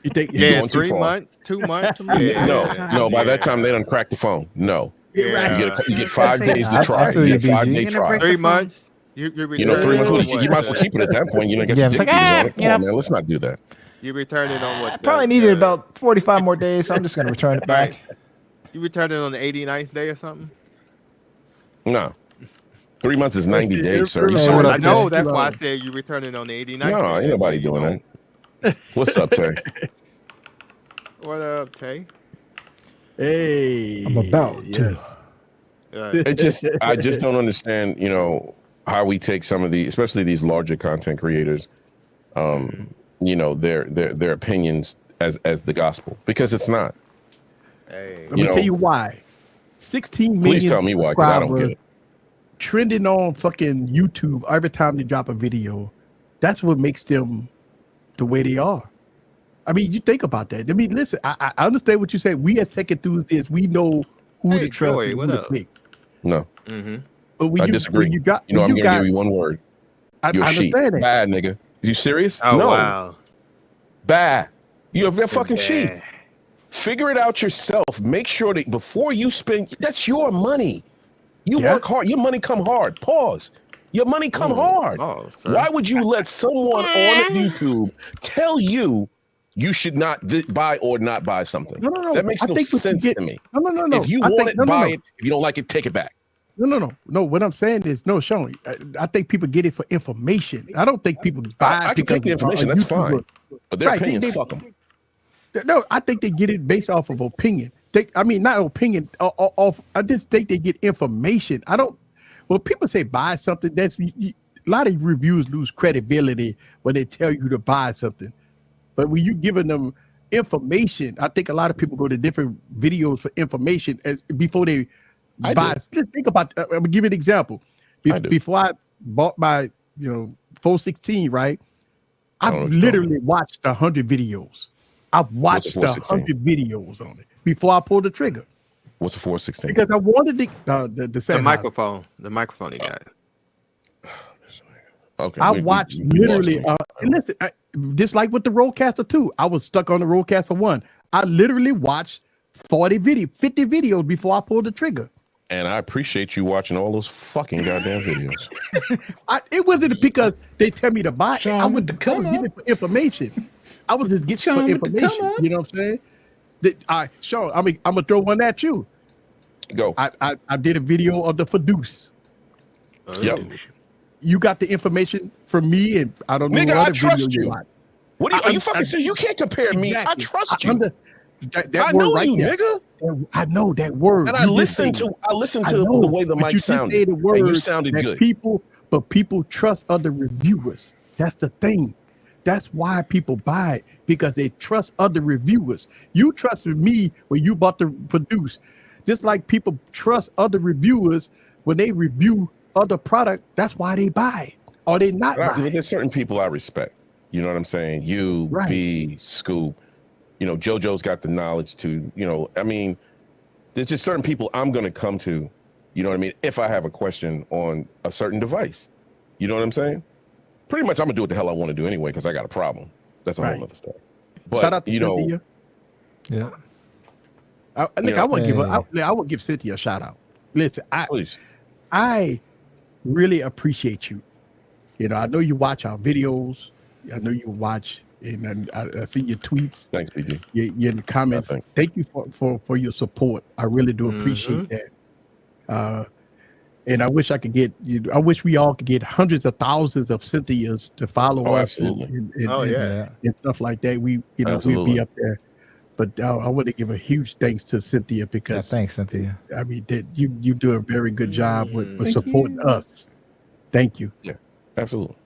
[SPEAKER 3] you think
[SPEAKER 5] You're
[SPEAKER 4] Yeah,
[SPEAKER 5] going too
[SPEAKER 4] 3
[SPEAKER 5] far.
[SPEAKER 4] months, 2 months.
[SPEAKER 5] No. By that time, they done cracked the phone. No.
[SPEAKER 4] Yeah.
[SPEAKER 5] You get 5 days to
[SPEAKER 7] I
[SPEAKER 5] try.
[SPEAKER 7] feel
[SPEAKER 5] You
[SPEAKER 7] you,
[SPEAKER 5] get a 5
[SPEAKER 7] BG.
[SPEAKER 5] day
[SPEAKER 6] You're gonna
[SPEAKER 5] try.
[SPEAKER 6] break
[SPEAKER 4] 3
[SPEAKER 6] the phone.
[SPEAKER 4] months. You're
[SPEAKER 5] 3 months. You might as well keep it at that point. You know, get
[SPEAKER 7] Yeah,
[SPEAKER 5] your
[SPEAKER 7] it's
[SPEAKER 5] dick
[SPEAKER 7] like,
[SPEAKER 5] on it. Come on, man. Let's not do that.
[SPEAKER 4] You return it on what?
[SPEAKER 7] I probably needed about 45 more days, so I'm just going to return it back.
[SPEAKER 4] You return it on the 89th day or something.
[SPEAKER 5] No. 3 months is 90 days, sir. You
[SPEAKER 7] Hey,
[SPEAKER 5] sure?
[SPEAKER 7] what up,
[SPEAKER 4] I know.
[SPEAKER 7] Tay?
[SPEAKER 4] That's why I said you return it on the 89th.
[SPEAKER 5] No,
[SPEAKER 4] day.
[SPEAKER 5] ain't nobody
[SPEAKER 4] You
[SPEAKER 5] doing
[SPEAKER 4] know.
[SPEAKER 5] that. What's up, Tay?
[SPEAKER 4] What up, Tay?
[SPEAKER 3] Hey,
[SPEAKER 7] I'm about to.
[SPEAKER 4] Right.
[SPEAKER 5] I just don't understand, how we take some of the, especially these larger content creators, their opinions as the gospel, because it's not.
[SPEAKER 4] Hey.
[SPEAKER 3] let me tell you why. 16 million
[SPEAKER 5] Please tell me why, because I don't get
[SPEAKER 3] subscribers
[SPEAKER 5] it.
[SPEAKER 3] trending on fucking YouTube every time they drop a video. That's what makes them the way they are. I mean, you think about that. I mean, listen, I understand what you say. We as tech enthusiasts, we know who
[SPEAKER 4] Hey,
[SPEAKER 3] to trust
[SPEAKER 4] Joey,
[SPEAKER 3] and
[SPEAKER 4] what
[SPEAKER 3] who to
[SPEAKER 4] up?
[SPEAKER 3] pick.
[SPEAKER 5] No,
[SPEAKER 4] Mm-hmm.
[SPEAKER 3] But when
[SPEAKER 5] I
[SPEAKER 3] you,
[SPEAKER 5] disagree.
[SPEAKER 3] when you got,
[SPEAKER 5] I'm
[SPEAKER 3] when
[SPEAKER 5] going
[SPEAKER 3] you
[SPEAKER 5] to
[SPEAKER 3] got,
[SPEAKER 5] give you one word.
[SPEAKER 3] I
[SPEAKER 5] You're a sheep.
[SPEAKER 3] understand that.
[SPEAKER 5] Bad, nigga. You serious?
[SPEAKER 4] Oh
[SPEAKER 5] no.
[SPEAKER 4] wow.
[SPEAKER 5] Bad. You're a fucking sheep.
[SPEAKER 4] Bad.
[SPEAKER 5] Figure it out yourself. Make sure that before you spend, that's your money. You
[SPEAKER 3] Yeah.
[SPEAKER 5] work hard. Your money come hard. Pause. Your money come hard.
[SPEAKER 4] Oh, sir.
[SPEAKER 5] Why would you let someone on YouTube tell you you should not buy or not buy something?
[SPEAKER 3] No.
[SPEAKER 5] That makes
[SPEAKER 3] I
[SPEAKER 5] no
[SPEAKER 3] think what you
[SPEAKER 5] sense
[SPEAKER 3] get-
[SPEAKER 5] to me.
[SPEAKER 3] No.
[SPEAKER 5] If you
[SPEAKER 3] I
[SPEAKER 5] want
[SPEAKER 3] think-
[SPEAKER 5] it,
[SPEAKER 3] no, no,
[SPEAKER 5] buy
[SPEAKER 3] no.
[SPEAKER 5] it. If you don't like it, take it back.
[SPEAKER 3] No. What I'm saying is, no, Sean. I think people get it for information. I don't think people buy.
[SPEAKER 5] I can take the information. That's fine. But their
[SPEAKER 3] Right,
[SPEAKER 5] opinions,
[SPEAKER 3] they-
[SPEAKER 5] fuck them.
[SPEAKER 3] No, I think they get it based off of opinion. Not opinion. Off. I just think they get information. I don't. When people say buy something, a lot of reviews lose credibility when they tell you to buy something. But when you giving them information, I think a lot of people go to different videos for information before they buy. Let's think about. I'm gonna give you an example. Before I bought my 416, right? I literally watched 100 videos. I've watched 100 videos on it before I pulled the trigger.
[SPEAKER 5] What's a 416?
[SPEAKER 3] Because I wanted the
[SPEAKER 4] microphone. The microphone you got.
[SPEAKER 5] Okay.
[SPEAKER 3] I watched literally. And listen, just like with the Rodecaster 2, I was stuck on the Rodecaster 1. I literally watched 50 videos before I pulled the trigger.
[SPEAKER 5] And I appreciate you watching all those fucking goddamn videos.
[SPEAKER 3] It wasn't because they tell me to buy it. I was getting for information. I was just getting for information. You know what I'm saying? Sean, I'm gonna throw one at you.
[SPEAKER 5] Go.
[SPEAKER 3] I did a video of the Fiduce.
[SPEAKER 5] Yep.
[SPEAKER 3] You got the information from me, and I don't know.
[SPEAKER 5] Nigga,
[SPEAKER 3] what
[SPEAKER 5] I trust you.
[SPEAKER 3] Like.
[SPEAKER 5] What are you fucking saying? You can't compare me. I trust you.
[SPEAKER 3] That word right there.
[SPEAKER 5] Nigga.
[SPEAKER 3] I know that word.
[SPEAKER 5] And I listened to the way the mic sounded. And you sounded good.
[SPEAKER 3] People trust other reviewers. That's the thing. That's why people buy it, because they trust other reviewers. You trusted me when you bought the Fiduce. Just like people trust other reviewers when they review other product. That's why they buy it. Or they not buy it.
[SPEAKER 5] There's certain people I respect. You know what I'm saying? You, right. B, Scoop. JoJo's got the knowledge to, I mean, there's just certain people I'm going to come to, you know what I mean, if I have a question on a certain device. You know what I'm saying? Pretty much I'm going to do what the hell I want to do anyway because I got a problem. That's a whole other story. But,
[SPEAKER 3] shout out to Cynthia.
[SPEAKER 7] Yeah.
[SPEAKER 3] I would give Cynthia a shout out. Listen, I really appreciate you. I know you watch our videos. I know you watch. And I see your tweets.
[SPEAKER 5] Thanks, PG.
[SPEAKER 3] You're in the comments. Thank you for your support. I really do appreciate that. And I wish I could get you. I wish we all could get hundreds of thousands of Cynthias to follow us and stuff like that. We'd be up there. But I want to give a huge thanks to Cynthia because
[SPEAKER 7] thanks, Cynthia.
[SPEAKER 3] I mean, you do a very good job with supporting us. Thank you.
[SPEAKER 5] Yeah, absolutely.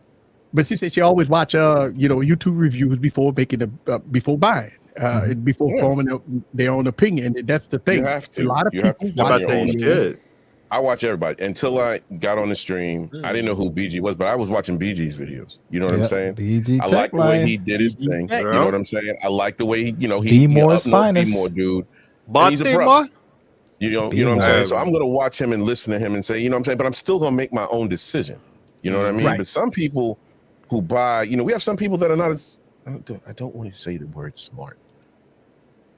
[SPEAKER 3] But she said she always watch YouTube reviews before before buying and before forming their own opinion. And that's the thing.
[SPEAKER 5] You have to.
[SPEAKER 3] A lot of people
[SPEAKER 5] watch your own opinion. I watch everybody until I got on the stream. I didn't know who BG was, but I was watching BG's videos. You know what I'm saying?
[SPEAKER 7] BG
[SPEAKER 5] I like the way he did his thing. You know what I'm saying? I like the way he
[SPEAKER 7] Be more
[SPEAKER 5] dude. And he's a pro. You know what I'm saying? So I'm gonna watch him and listen to him and say, you know what I'm saying? But I'm still gonna make my own decision. You know what I mean? Right. But some people who buy, we have some people that are not as, I don't want to say the word smart.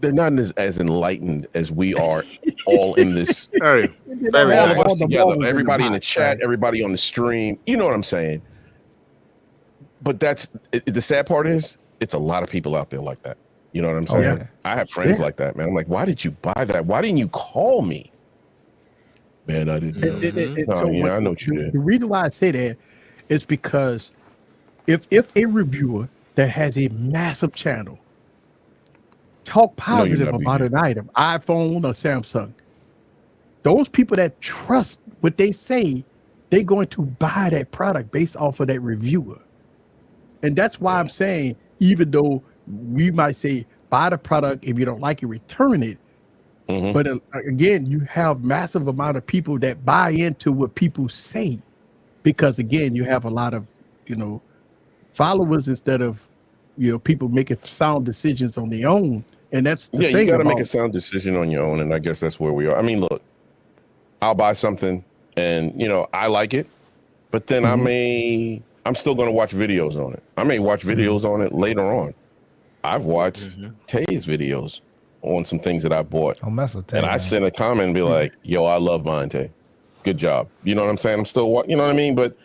[SPEAKER 5] They're not as enlightened as we are all in this. All of us together, everybody in the chat, everybody on the stream. You know what I'm saying? But the sad part is, it's a lot of people out there like that. You know what I'm saying? Yeah. I have friends like that, man. I'm like, why did you buy that? Why didn't you call me? Man, I didn't. I know what you did.
[SPEAKER 3] The reason why I say that is because if a reviewer that has a massive channel talk positive about an item, iPhone or Samsung, those people that trust what they say, they're going to buy that product based off of that reviewer. And that's why I'm saying, even though we might say buy the product, if you don't like it, return it. But again, you have massive amount of people that buy into what people say, because again, you have a lot of followers instead of people making sound decisions on their own. And that's the thing.
[SPEAKER 5] You got to make a sound decision on your own, and I guess that's where we are. I mean, look, I'll buy something, and I like it, but then I'm still going to watch videos on it. I may watch videos on it later on. I've watched Tay's videos on some things that I bought.
[SPEAKER 7] I'll mess with Tay.
[SPEAKER 5] And I send a comment and be like, yo, I love mine, Tay. Good job. You know what I'm saying? I'm still, you know what I mean? But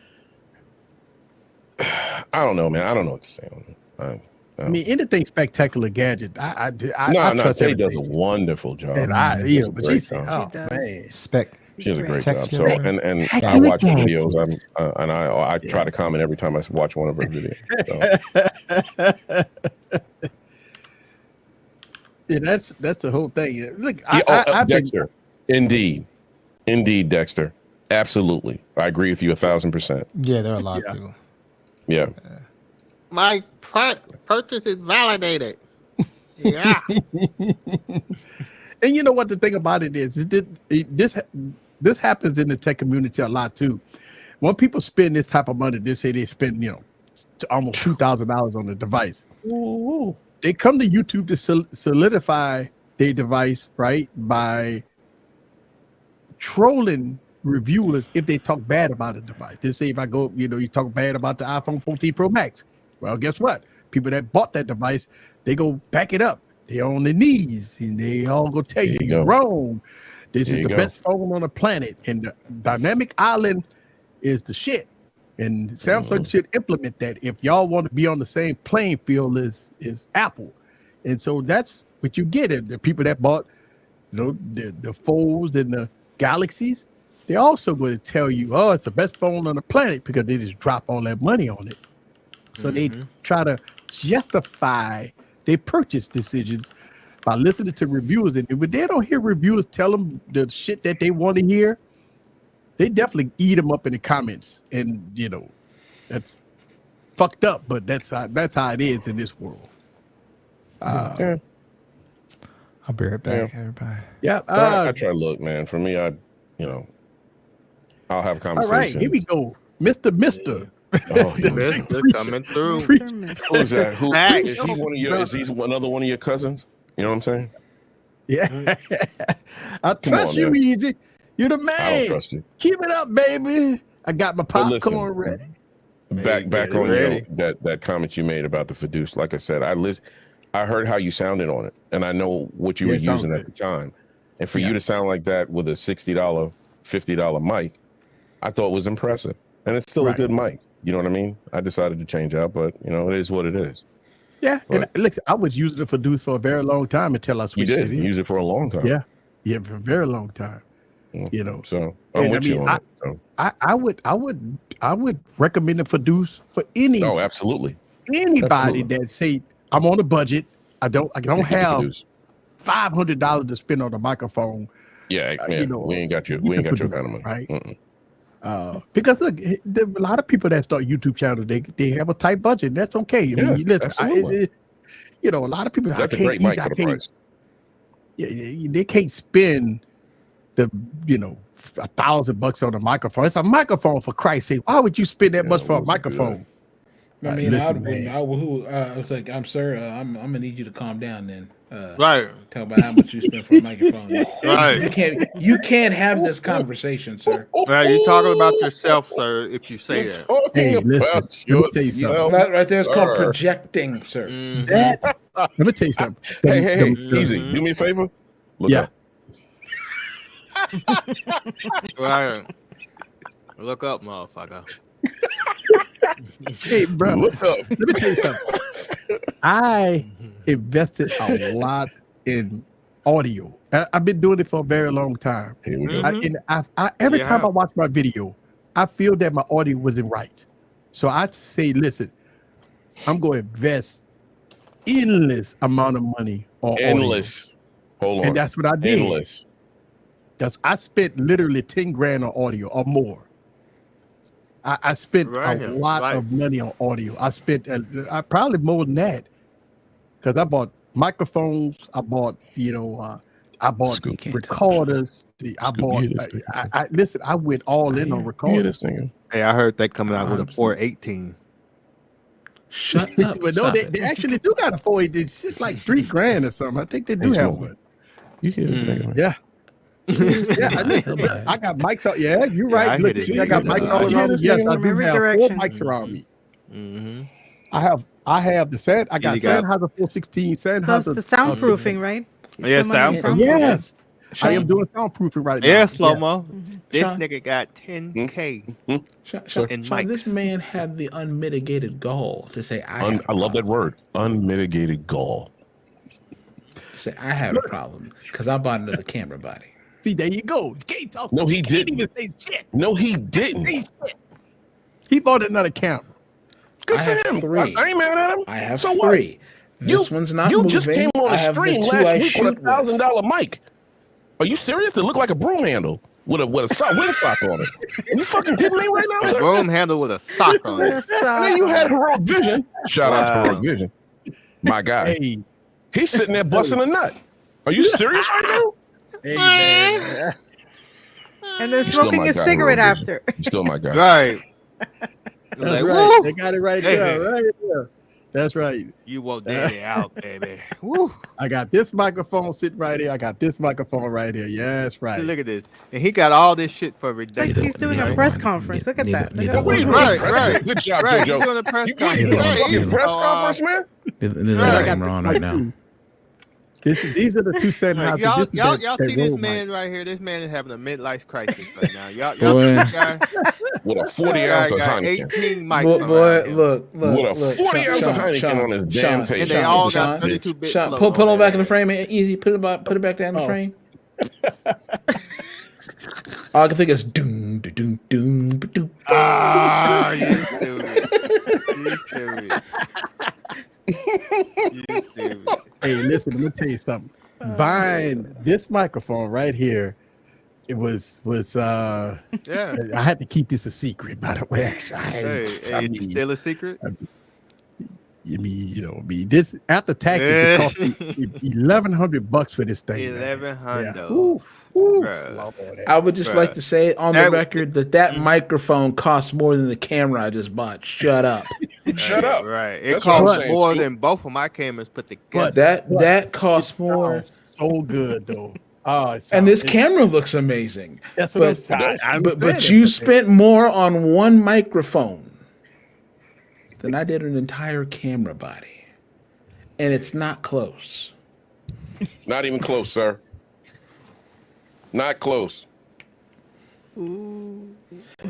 [SPEAKER 5] I don't know, man. I don't know what to say on it.
[SPEAKER 3] I mean, anything spectacular gadget. I
[SPEAKER 5] trust Tay does a wonderful job.
[SPEAKER 3] And but she said, man.
[SPEAKER 5] She does a great job. So, and I watch her videos. I try to comment every time I watch one of her videos. So.
[SPEAKER 3] Yeah, that's the whole thing. Look,
[SPEAKER 5] Dexter, indeed, Dexter, absolutely. I agree with you 1,000%.
[SPEAKER 7] Yeah, there are a lot of people.
[SPEAKER 5] Yeah.
[SPEAKER 4] My purchase is validated. Yeah.
[SPEAKER 3] And you know what the thing about it is, this happens in the tech community a lot too. When people spend this type of money, they say they spend almost $2,000 on the device. Ooh. They come to YouTube to solidify their device, right, by trolling reviewers if they talk bad about a device. They say if I go, you talk bad about the iPhone 14 Pro Max. Well, guess what? People that bought that device, they go back it up. They on their knees and they all go tell you you're wrong. This is the best phone on the planet, and the dynamic island is the shit. And Samsung should implement that if y'all want to be on the same playing field as Apple. And so that's what you get. The people that bought the Folds and the Galaxies, they're also going to tell you, oh, it's the best phone on the planet because they just drop all that money on it. So they try to justify their purchase decisions by listening to reviewers. And when they don't hear reviewers tell them the shit that they want to hear, they definitely eat them up in the comments. And, that's fucked up, but that's how it is in this world.
[SPEAKER 7] I'll be right back, everybody.
[SPEAKER 3] Yeah.
[SPEAKER 5] I try to look, man. For me, I'll have conversations.
[SPEAKER 3] All right, here we go. Mr.
[SPEAKER 5] Oh,
[SPEAKER 4] Mister coming through.
[SPEAKER 5] Who is that? Who is he? One of your? Is he another one of your cousins? You know what I'm saying?
[SPEAKER 3] Yeah. I trust you, Easy. You're the man.
[SPEAKER 5] I don't trust you.
[SPEAKER 3] Keep it up, baby. I got my popcorn ready.
[SPEAKER 5] Back on that comment you made about the Fiduce. Like I said, I heard how you sounded on it, and I know what you were using at the time. And for you to sound like that with a $60, $50 mic, I thought was impressive. And it's still a good mic. You know what I mean? I decided to change out, but it is what it is.
[SPEAKER 3] Yeah. But, and look, I was using the Fiduce for a very long time until I switched it in.
[SPEAKER 5] You used it for a long time.
[SPEAKER 3] Yeah. Yeah, for a very long time.
[SPEAKER 5] So I'm with you on it.
[SPEAKER 3] I would recommend the Fiduce for any.
[SPEAKER 5] Oh, absolutely.
[SPEAKER 3] Anybody that say I'm on a budget. I don't have $500 to spend on a microphone.
[SPEAKER 5] Yeah, we ain't got your kind of money,
[SPEAKER 3] right? Because look, a lot of people that start YouTube channels, they have a tight budget. That's okay.
[SPEAKER 5] Absolutely.
[SPEAKER 3] A lot of people.
[SPEAKER 5] That's a great mic for the price.
[SPEAKER 3] Yeah, they can't spend the $1,000 on a microphone. It's a microphone, for Christ's sake. Why would you spend that much for a microphone?
[SPEAKER 8] I mean, I was like, I'm sir, I'm gonna need you to calm down then.
[SPEAKER 4] Right.
[SPEAKER 8] Tell about how much you spend for a microphone.
[SPEAKER 4] Right.
[SPEAKER 8] You can't have this conversation, sir.
[SPEAKER 4] Right. You're talking about yourself, sir, if you say that.
[SPEAKER 3] Hey, about yourself.
[SPEAKER 8] Right there is called projecting, sir.
[SPEAKER 3] Let me tell you something.
[SPEAKER 5] Hey, easy. Do me a favor. Look up.
[SPEAKER 4] Right. Look up, motherfucker.
[SPEAKER 3] Hey, bro. Look up. Let me tell you something. I invested a lot in audio. I've been doing it for a very long time. Every time I watch my video, I feel that my audio wasn't right. So I say, listen, I'm going to invest endless amount of money on audio.
[SPEAKER 5] Hold on.
[SPEAKER 3] And that's what I did.
[SPEAKER 5] Endless.
[SPEAKER 3] I spent literally 10 grand on audio or more. I spent a lot of money on audio. I spent probably more than that, because I bought microphones. I bought recorders. Listen. I went all in on recorders.
[SPEAKER 4] Hey, I heard they coming out with a 418.
[SPEAKER 8] Shut up.
[SPEAKER 3] But no, they actually do got a 418. It's like $3 grand or something. I think they do have one.
[SPEAKER 5] You hear this thing?
[SPEAKER 3] Yeah. I got mics out. Yeah, you're right. Look, I got mics all around me. Yes, I do have 4 mics around me.
[SPEAKER 4] Mm-hmm.
[SPEAKER 3] I have the set. I got Sennheiser 416.
[SPEAKER 6] That's the soundproofing, right?
[SPEAKER 4] Yeah, soundproofing.
[SPEAKER 3] Yes. I am doing soundproofing right now.
[SPEAKER 4] Yeah, slow-mo. This nigga got 10K.
[SPEAKER 8] Sean, this man had the unmitigated gall to say,
[SPEAKER 5] I love that word, unmitigated gall.
[SPEAKER 8] Say, I have a problem because I bought another camera body.
[SPEAKER 3] See, there you go. You can't talk.
[SPEAKER 5] No, he didn't.
[SPEAKER 3] Even say shit.
[SPEAKER 5] No, he didn't.
[SPEAKER 3] He bought another camera.
[SPEAKER 5] Good for him.
[SPEAKER 8] 3.
[SPEAKER 5] I ain't mad at him.
[SPEAKER 8] I have
[SPEAKER 5] so
[SPEAKER 8] 3. This one's not moving.
[SPEAKER 5] You just came on a stream last week with $1,000 mic. Are you serious? It looked like a broom handle. with a windsock on it. Are you fucking kidding me right now,
[SPEAKER 4] A
[SPEAKER 5] sir?
[SPEAKER 4] broom handle with a sock on it.
[SPEAKER 5] I mean, you had heroic vision. Shout out to heroic vision. My guy.
[SPEAKER 3] Hey,
[SPEAKER 5] He's sitting there busting a nut. Are you serious right now?
[SPEAKER 3] hey, man.
[SPEAKER 6] And then
[SPEAKER 5] You're still
[SPEAKER 6] smoking
[SPEAKER 5] my
[SPEAKER 6] a
[SPEAKER 5] guy,
[SPEAKER 6] cigarette
[SPEAKER 5] heroic vision.
[SPEAKER 6] after.
[SPEAKER 5] You're still my guy.
[SPEAKER 4] Right.
[SPEAKER 3] That's
[SPEAKER 4] Like,
[SPEAKER 3] right.
[SPEAKER 4] woo!
[SPEAKER 3] They got it right
[SPEAKER 4] Hey,
[SPEAKER 3] there.
[SPEAKER 4] man.
[SPEAKER 3] Right there. That's right.
[SPEAKER 4] You woke daddy out, baby. Woo.
[SPEAKER 3] I got this microphone sitting right here. I got this microphone right here. Yes, right.
[SPEAKER 4] Look at this. And he got all this shit for
[SPEAKER 6] It's like
[SPEAKER 4] ridiculous.
[SPEAKER 6] he's doing a press conference. Look at that. Look at
[SPEAKER 4] Right.
[SPEAKER 5] Good job,
[SPEAKER 4] Right. He's
[SPEAKER 5] JoJo.
[SPEAKER 4] doing a press
[SPEAKER 5] You doing a
[SPEAKER 4] conference.
[SPEAKER 5] fucking
[SPEAKER 4] Right.
[SPEAKER 5] press conference, man?
[SPEAKER 9] There's
[SPEAKER 4] Right.
[SPEAKER 9] nothing wrong right now.
[SPEAKER 3] These are the two cent
[SPEAKER 4] Like,
[SPEAKER 3] houses.
[SPEAKER 4] y'all see this man right here? This man is having a midlife crisis right now. Y'all
[SPEAKER 9] Boy.
[SPEAKER 4] this guy,
[SPEAKER 5] With a 40
[SPEAKER 4] guy
[SPEAKER 5] ounce of
[SPEAKER 4] got
[SPEAKER 5] Heineken.
[SPEAKER 4] 18 mics
[SPEAKER 9] Boy,
[SPEAKER 4] around him.
[SPEAKER 9] look.
[SPEAKER 5] With a 40 ounce of Heineken on his damn table.
[SPEAKER 4] And they all
[SPEAKER 9] Sean,
[SPEAKER 4] got 32-bit
[SPEAKER 9] Sean,
[SPEAKER 4] flow
[SPEAKER 9] pull
[SPEAKER 4] on
[SPEAKER 9] him back in the
[SPEAKER 4] that.
[SPEAKER 9] frame. Easy. Put it back down in the frame. All I can think is doom, doom, doom, doom.
[SPEAKER 4] Ah, you stupid. You stupid. You stupid.
[SPEAKER 3] Hey, listen, let me tell you something. Buying this microphone right here, it was
[SPEAKER 4] Yeah.
[SPEAKER 3] I had to keep this a secret, by the way. Actually,
[SPEAKER 4] Hey, it's still a secret?
[SPEAKER 3] This after taxes it cost me $1,100 for this thing. man.
[SPEAKER 4] 1100.
[SPEAKER 3] Yeah. Ooh,
[SPEAKER 4] Bruh.
[SPEAKER 9] I would just
[SPEAKER 4] Bruh.
[SPEAKER 9] like to say on the
[SPEAKER 4] That-
[SPEAKER 9] record that microphone costs more than the camera I just bought. Shut up.
[SPEAKER 5] Shut up.
[SPEAKER 4] Right. It
[SPEAKER 5] That's what I'm
[SPEAKER 4] costs
[SPEAKER 5] saying,
[SPEAKER 4] more
[SPEAKER 5] Scoop.
[SPEAKER 4] than both of my cameras put together.
[SPEAKER 3] But
[SPEAKER 9] That costs more.
[SPEAKER 3] So good though. Oh,
[SPEAKER 9] And this camera looks amazing.
[SPEAKER 3] That's what I'm
[SPEAKER 9] But
[SPEAKER 3] saying.
[SPEAKER 9] but you spent more on one microphone than I did an entire camera body. And it's not close.
[SPEAKER 5] Not even close, sir. Not close.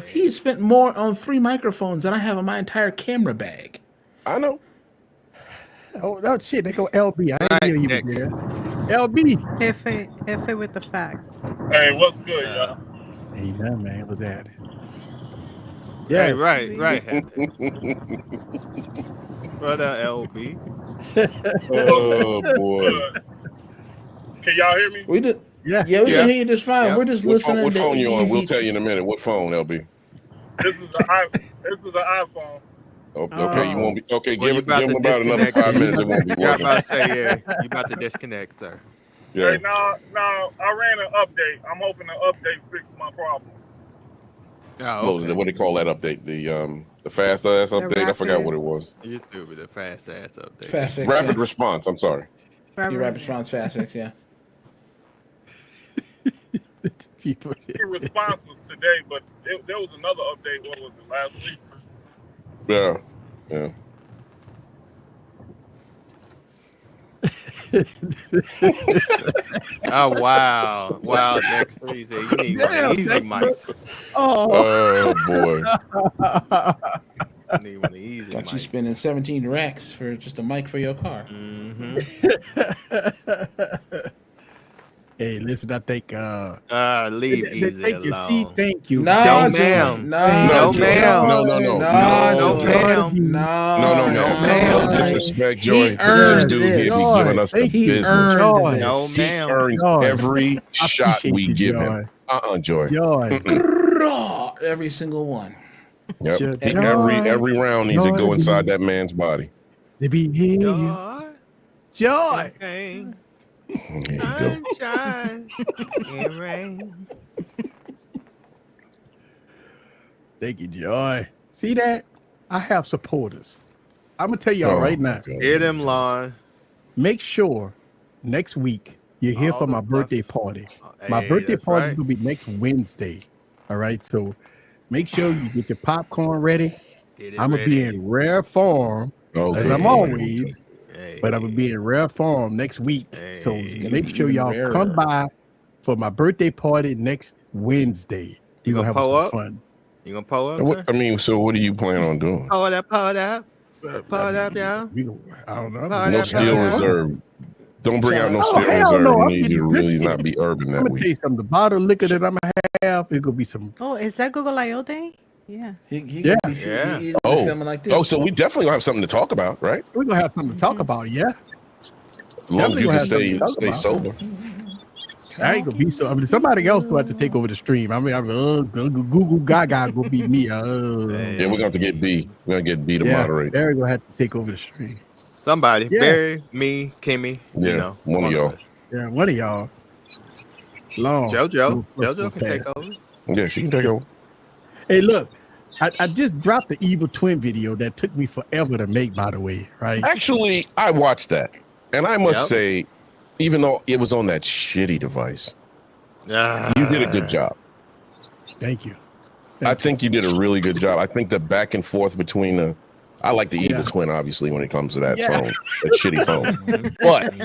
[SPEAKER 9] He spent more on 3 microphones than I have in my entire camera bag.
[SPEAKER 5] I know.
[SPEAKER 3] Oh no, shit! They go LB. I
[SPEAKER 4] Right,
[SPEAKER 3] didn't hear you
[SPEAKER 4] next.
[SPEAKER 3] were there. LB.
[SPEAKER 6] Jefe with the facts.
[SPEAKER 10] Hey, what's good, y'all?
[SPEAKER 3] Hey, man, was that?
[SPEAKER 4] Hey,
[SPEAKER 3] Yes.
[SPEAKER 4] right. Brother LB.
[SPEAKER 5] Oh boy.
[SPEAKER 10] Can y'all hear me?
[SPEAKER 9] We did.
[SPEAKER 3] Yeah.
[SPEAKER 9] Yeah, we
[SPEAKER 4] Yeah.
[SPEAKER 9] can hear you just fine.
[SPEAKER 4] Yeah.
[SPEAKER 9] We're just
[SPEAKER 5] What
[SPEAKER 9] listening.
[SPEAKER 5] phone,
[SPEAKER 9] to
[SPEAKER 5] you on?
[SPEAKER 9] Easy
[SPEAKER 5] We'll tell you in a minute. What phone, LB?
[SPEAKER 10] This is the iPhone.
[SPEAKER 5] Oh, okay, you won't be. Okay,
[SPEAKER 4] Well, you
[SPEAKER 5] give him about another
[SPEAKER 4] disconnect.
[SPEAKER 5] 5 minutes. It won't be
[SPEAKER 4] You about
[SPEAKER 5] working.
[SPEAKER 4] to say, yeah, you about to disconnect, sir.
[SPEAKER 5] Yeah.
[SPEAKER 10] Right now, I ran an update. I'm hoping the update fix my problems.
[SPEAKER 4] Oh,
[SPEAKER 5] What they call that update? The fast ass update. I forgot
[SPEAKER 6] rapid-
[SPEAKER 5] what it was.
[SPEAKER 4] You stupid, the fast ass update.
[SPEAKER 9] Fast fix.
[SPEAKER 5] Rapid
[SPEAKER 9] Yeah.
[SPEAKER 5] response. I'm sorry.
[SPEAKER 9] Your rapid response fast fix. Yeah.
[SPEAKER 3] People.
[SPEAKER 10] The response was today, but there was another update. What was it, last week?
[SPEAKER 5] Yeah. Yeah.
[SPEAKER 4] Oh, wow. Wow, next Tuesday. You need one easy mic.
[SPEAKER 3] Oh.
[SPEAKER 5] Oh boy.
[SPEAKER 4] You need one easy
[SPEAKER 9] Got you
[SPEAKER 4] mic.
[SPEAKER 9] spending 17 racks for just a mic for your car.
[SPEAKER 4] Mm-hmm.
[SPEAKER 3] Hey, listen, I think
[SPEAKER 4] Leave easy
[SPEAKER 3] thank you.
[SPEAKER 4] alone.
[SPEAKER 3] See, thank you.
[SPEAKER 9] No,
[SPEAKER 4] No,
[SPEAKER 9] Joy.
[SPEAKER 4] ma'am.
[SPEAKER 9] No,
[SPEAKER 4] No,
[SPEAKER 9] Joy.
[SPEAKER 4] ma'am.
[SPEAKER 5] No.
[SPEAKER 9] No,
[SPEAKER 4] No,
[SPEAKER 9] Joy.
[SPEAKER 4] ma'am.
[SPEAKER 9] No,
[SPEAKER 5] No,
[SPEAKER 4] no,
[SPEAKER 5] man.
[SPEAKER 4] ma'am.
[SPEAKER 5] No disrespect, Joy.
[SPEAKER 9] He earned
[SPEAKER 5] This dude
[SPEAKER 9] this.
[SPEAKER 5] here be giving us the
[SPEAKER 3] He
[SPEAKER 5] business.
[SPEAKER 9] earned
[SPEAKER 3] Joy.
[SPEAKER 9] this.
[SPEAKER 4] No,
[SPEAKER 5] He
[SPEAKER 4] ma'am.
[SPEAKER 5] earns
[SPEAKER 3] Joy.
[SPEAKER 5] every
[SPEAKER 3] I
[SPEAKER 5] shot
[SPEAKER 3] appreciate
[SPEAKER 5] we
[SPEAKER 3] you,
[SPEAKER 5] give
[SPEAKER 3] Joy.
[SPEAKER 5] him. Joy.
[SPEAKER 3] Joy.
[SPEAKER 9] Raw, every single one.
[SPEAKER 5] Yep.
[SPEAKER 3] Joy.
[SPEAKER 5] Every round needs to
[SPEAKER 3] Joy.
[SPEAKER 5] go inside that man's body.
[SPEAKER 3] To be here.
[SPEAKER 4] Joy,
[SPEAKER 3] Joy.
[SPEAKER 4] pain,
[SPEAKER 5] There you go.
[SPEAKER 4] sunshine, and rain.
[SPEAKER 3] Thank you, Joy. See that? I have supporters. I'm gonna tell y'all
[SPEAKER 5] Oh,
[SPEAKER 3] right now.
[SPEAKER 5] God.
[SPEAKER 4] Hear them, Lon.
[SPEAKER 3] Make sure next week you're here
[SPEAKER 4] All
[SPEAKER 3] for
[SPEAKER 4] the
[SPEAKER 3] my birthday party. My
[SPEAKER 4] Hey,
[SPEAKER 3] birthday
[SPEAKER 4] that's
[SPEAKER 3] party
[SPEAKER 4] right.
[SPEAKER 3] will be next Wednesday. All right, so make sure you get your popcorn ready.
[SPEAKER 4] Get it
[SPEAKER 3] I'm gonna be
[SPEAKER 4] ready.
[SPEAKER 3] in rare form as I'm
[SPEAKER 5] Okay.
[SPEAKER 3] always,
[SPEAKER 4] Hey,
[SPEAKER 3] but I'm gonna be in rare form next week. So
[SPEAKER 4] Hey.
[SPEAKER 3] make sure
[SPEAKER 9] Even
[SPEAKER 3] y'all
[SPEAKER 9] rarer.
[SPEAKER 3] come by for my birthday party next Wednesday.
[SPEAKER 4] You
[SPEAKER 3] We're
[SPEAKER 4] gonna
[SPEAKER 3] gonna have
[SPEAKER 4] pull
[SPEAKER 3] some
[SPEAKER 4] up?
[SPEAKER 3] fun.
[SPEAKER 4] You gonna pull up?
[SPEAKER 5] What, I mean, so what do you plan on doing?
[SPEAKER 4] Pull it up, pull it up. Pull it up, y'all.
[SPEAKER 3] I don't know.
[SPEAKER 4] Oh,
[SPEAKER 5] No
[SPEAKER 4] that's
[SPEAKER 5] steel
[SPEAKER 4] right.
[SPEAKER 5] reserve. Don't bring out no
[SPEAKER 3] Oh,
[SPEAKER 5] steel
[SPEAKER 3] hell
[SPEAKER 5] reserve.
[SPEAKER 3] no,
[SPEAKER 5] We
[SPEAKER 3] I'm
[SPEAKER 5] need you to
[SPEAKER 3] getting
[SPEAKER 5] really
[SPEAKER 3] rich.
[SPEAKER 5] not be urban
[SPEAKER 3] I'm
[SPEAKER 5] that
[SPEAKER 3] gonna tell you
[SPEAKER 5] week.
[SPEAKER 3] something. The bottle of liquor that I'm gonna have, it's gonna be some.
[SPEAKER 6] Oh, is that Google I.O. Day? Yeah.
[SPEAKER 3] Yeah.
[SPEAKER 9] He
[SPEAKER 5] Oh.
[SPEAKER 9] filming like this.
[SPEAKER 5] Oh, so we definitely gonna have something to talk about, right?
[SPEAKER 3] We're gonna have something to talk about. Yeah.
[SPEAKER 5] As long as
[SPEAKER 3] Definitely
[SPEAKER 5] you
[SPEAKER 3] gonna
[SPEAKER 5] can
[SPEAKER 3] have something to talk
[SPEAKER 5] stay
[SPEAKER 3] about.
[SPEAKER 5] sober.
[SPEAKER 3] I ain't gonna be so. I mean, somebody else gonna have to take over the stream. I mean, Google Gaga gonna be me.
[SPEAKER 5] Yeah, we're gonna have to get B. We're gonna get B to
[SPEAKER 3] Yeah,
[SPEAKER 5] moderate.
[SPEAKER 3] Barry gonna have to take over the stream.
[SPEAKER 4] Somebody,
[SPEAKER 3] Yeah.
[SPEAKER 4] Barry, me, Kimmy,
[SPEAKER 5] Yeah,
[SPEAKER 4] you know,
[SPEAKER 5] one of y'all.
[SPEAKER 4] us.
[SPEAKER 3] Yeah, one of y'all. Long.
[SPEAKER 4] JoJo can take over.
[SPEAKER 5] Yeah, she can take over.
[SPEAKER 3] Hey, look, I just dropped the Evil Twin video that took me forever to make, by the way, right?
[SPEAKER 5] Actually, I watched that, and I must
[SPEAKER 4] Yep.
[SPEAKER 5] say, even though it was on that shitty device,
[SPEAKER 4] Ah.
[SPEAKER 5] you did a good job.
[SPEAKER 3] Thank you.
[SPEAKER 5] I think you did a really good job. I think the back and forth between I like the Evil Twin, obviously, when it comes to that phone, that shitty phone. But